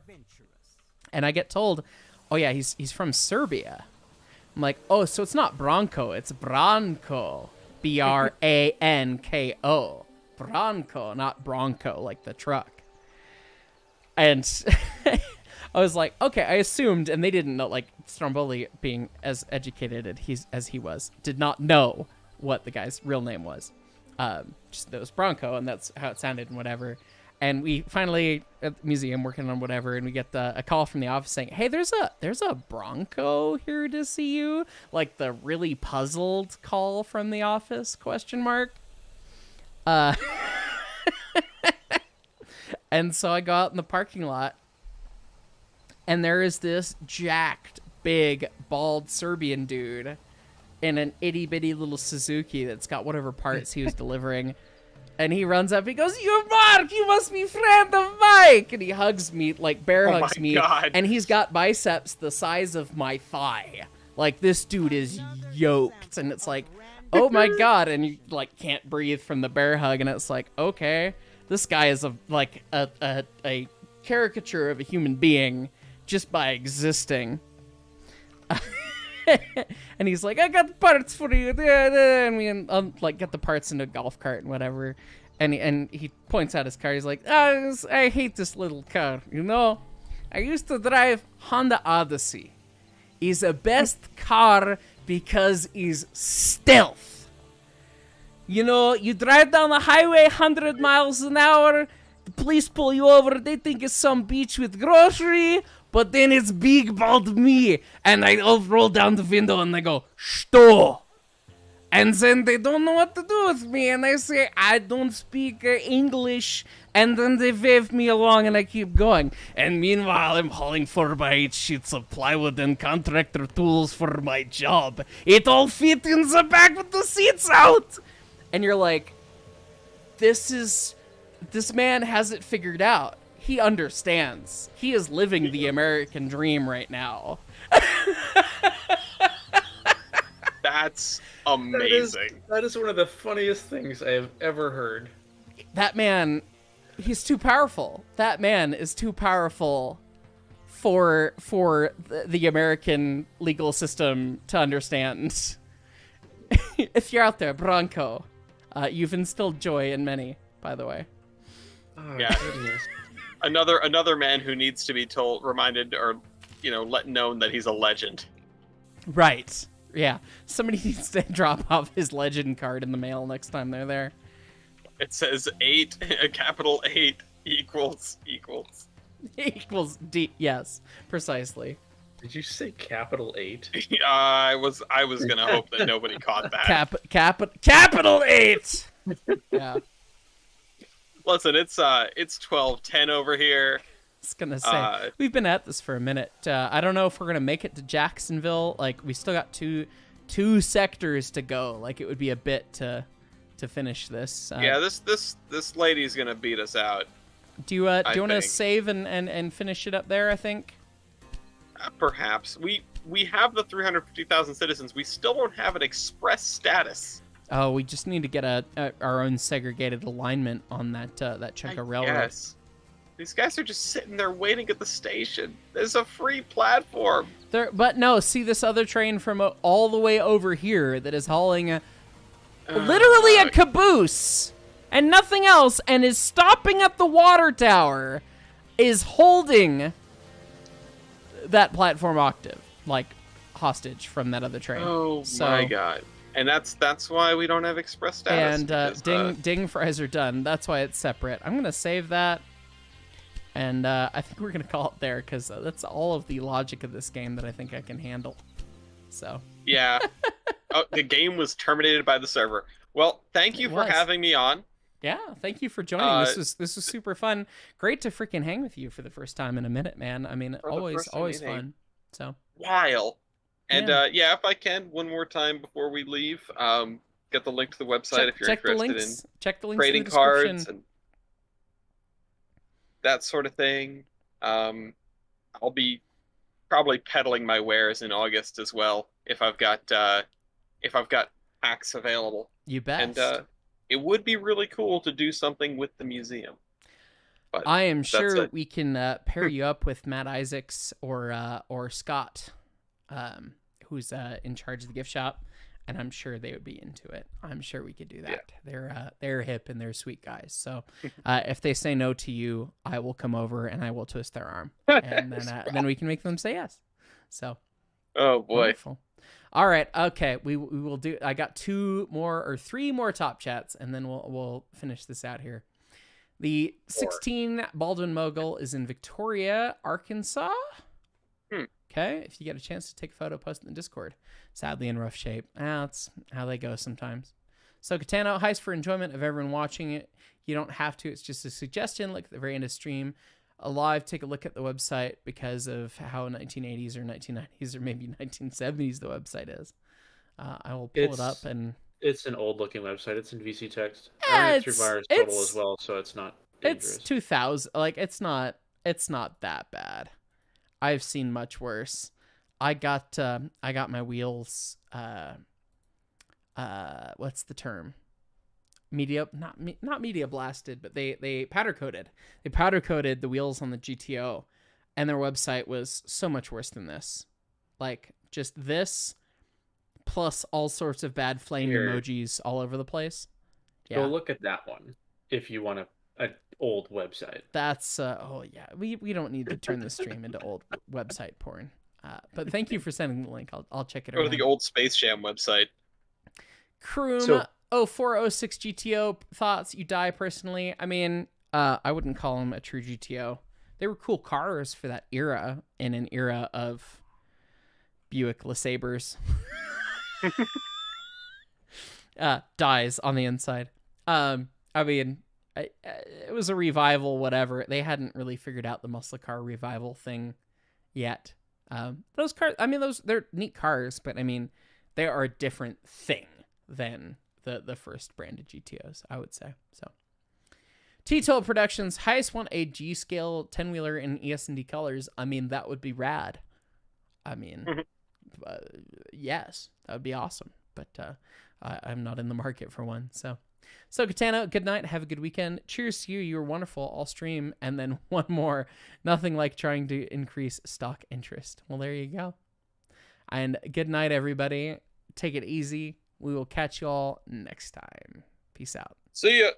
And I get told, oh yeah, he's from Serbia. I'm like, oh, so it's not Bronco, it's Branko, Branko, Branko, not Bronco, like the truck. And I was like, okay, I assumed, and they didn't know, like, Stromboli, being as educated as he was, did not know what the guy's real name was. Just that it was Bronco, and that's how it sounded and whatever. And we finally, at the museum, working on whatever, and we get a call from the office saying, hey, there's a Bronco here to see you. Like, the really puzzled call from the office, ? And so I go out in the parking lot, and there is this jacked, big, bald Serbian dude in an itty-bitty little Suzuki that's got whatever parts he was delivering. And he runs up, he goes, you Mark, you must be friend of Mike! And he hugs me, like bear hugs me. God. And he's got biceps the size of my thigh. Like, this dude is yoked. And it's like, oh my God. And you, like, can't breathe from the bear hug. And it's like, okay, this guy is a caricature of a human being just by existing. And he's like, I got the parts for you. And we like get the parts into a golf cart and whatever. And he points out his car. He's like, I hate this little car. You know, I used to drive Honda Odyssey. It's the best car because it's stealth. You know, you drive down the highway 100 miles an hour. The police pull you over. They think it's some beach with grocery. But then it's big bald me, and I'll roll down the window and they go, "Sto!" And then they don't know what to do with me, and I say, I don't speak English, and then they wave me along and I keep going. And meanwhile, I'm hauling 4x8 sheets of plywood and contractor tools for my job. It all fit in the back with the seats out! And you're like, this man has it figured out. He understands. He is living the American dream right now. That's amazing. That is one of the funniest things I have ever heard. That man, he's too powerful. That man is too powerful for the American legal system to understand. If you're out there, Bronco, you've instilled joy in many, by the way. Oh, Yeah. goodness. Another man who needs to be reminded, or let known that he's a legend. Right. Yeah. Somebody needs to drop off his legend card in the mail next time they're there. It says 8, a capital 8 equals. Equals D. Yes, precisely. Did you say capital 8? I was gonna hope that nobody caught that. Capital 8. Yeah. Listen, it's 12:10 over here. I was gonna say we've been at this for a minute. I don't know if we're gonna make it to Jacksonville. Like, we still got two sectors to go. Like, it would be a bit to finish this. Yeah, this lady's gonna beat us out. Do you want to think. save and finish it up there? I think. Perhaps we have the 350,000 citizens. We still don't have an express status. Oh, we just need to get our own segregated alignment on that chunk of railroad. Yes. These guys are just sitting there waiting at the station. There's a free platform. But no, see this other train from all the way over here that is hauling literally a caboose and nothing else, and is stopping at the water tower, is holding that platform octave, like, hostage from that other train. Oh my God. And that's why we don't have express status. And because, ding fries are done. That's why it's separate. I'm gonna save that, and I think we're gonna call it there, because that's all of the logic of this game that I think I can handle. So yeah. Oh, the game was terminated by the server. Well, thank you for having me on. Yeah, thank you for joining. This was super fun. Great to freaking hang with you for the first time in a minute, man. I mean, always fun. So while. And yeah. If I can, one more time before we leave, get the link to the website if you're interested in check the links trading in the description. cards and that sort of thing. I'll be probably peddling my wares in August as well if I've got packs available. You best. And it would be really cool to do something with the museum. But I am that's sure it. we can pair you up with Matt Isaacs or Scott, who's in charge of the gift shop, and I'm sure they would be into it. I'm sure we could do that. They're hip and they're sweet guys. So if they say no to you, I will come over and I will twist their arm, and then we can make them say yes. So Oh boy. wonderful. All right, okay. We will do. I got 3 more top chats, and then we'll finish this out here. The 16 Baldwin Mogul is in Victoria, Arkansas. Okay, if you get a chance to take a photo, post it in the Discord. Sadly in rough shape. That's how they go sometimes. So Katano, heist for enjoyment of everyone watching it. You don't have to. It's just a suggestion. Look at the very end of stream. Live, take a look at the website because of how 1980s or 1990s or maybe 1970s the website is. I will pull it up and... It's an old-looking website. It's in VC text. Yeah, I ran it through Virus Total as well, so it's not dangerous. It's 2000. Like, it's not that bad. I've seen much worse. I got my wheels. What's the term? Not media blasted, but they powder coated. They powder coated the wheels on the GTO, and their website was so much worse than this. Like, just this, plus all sorts of bad flame emojis all over the place. Yeah. Go look at that one if you want an old website. That's we don't need to turn this stream into old website porn. But thank you for sending the link. I'll check it out. Go to the old Space Jam website. Kroom 0406 GTO thoughts. You die personally. I mean, I wouldn't call them a true GTO. They were cool cars for that era, in an era of Buick LeSabres. Dies on the inside. I mean, it was a revival, whatever. They hadn't really figured out the muscle car revival thing yet. Those cars, I mean, they're neat cars, but I mean, they are a different thing than the first branded GTOs, I would say. So, T-Toll Productions, highest want a G-scale 10-wheeler in ES&D colors. I mean, that would be rad. I mean, yes, that would be awesome. But I'm not in the market for one. So Katana, good night. Have a good weekend. Cheers to you. You were wonderful all stream. And then one more. Nothing like trying to increase stock interest. Well, there you go. And good night, everybody. Take it easy. We will catch you all next time. Peace out. See ya.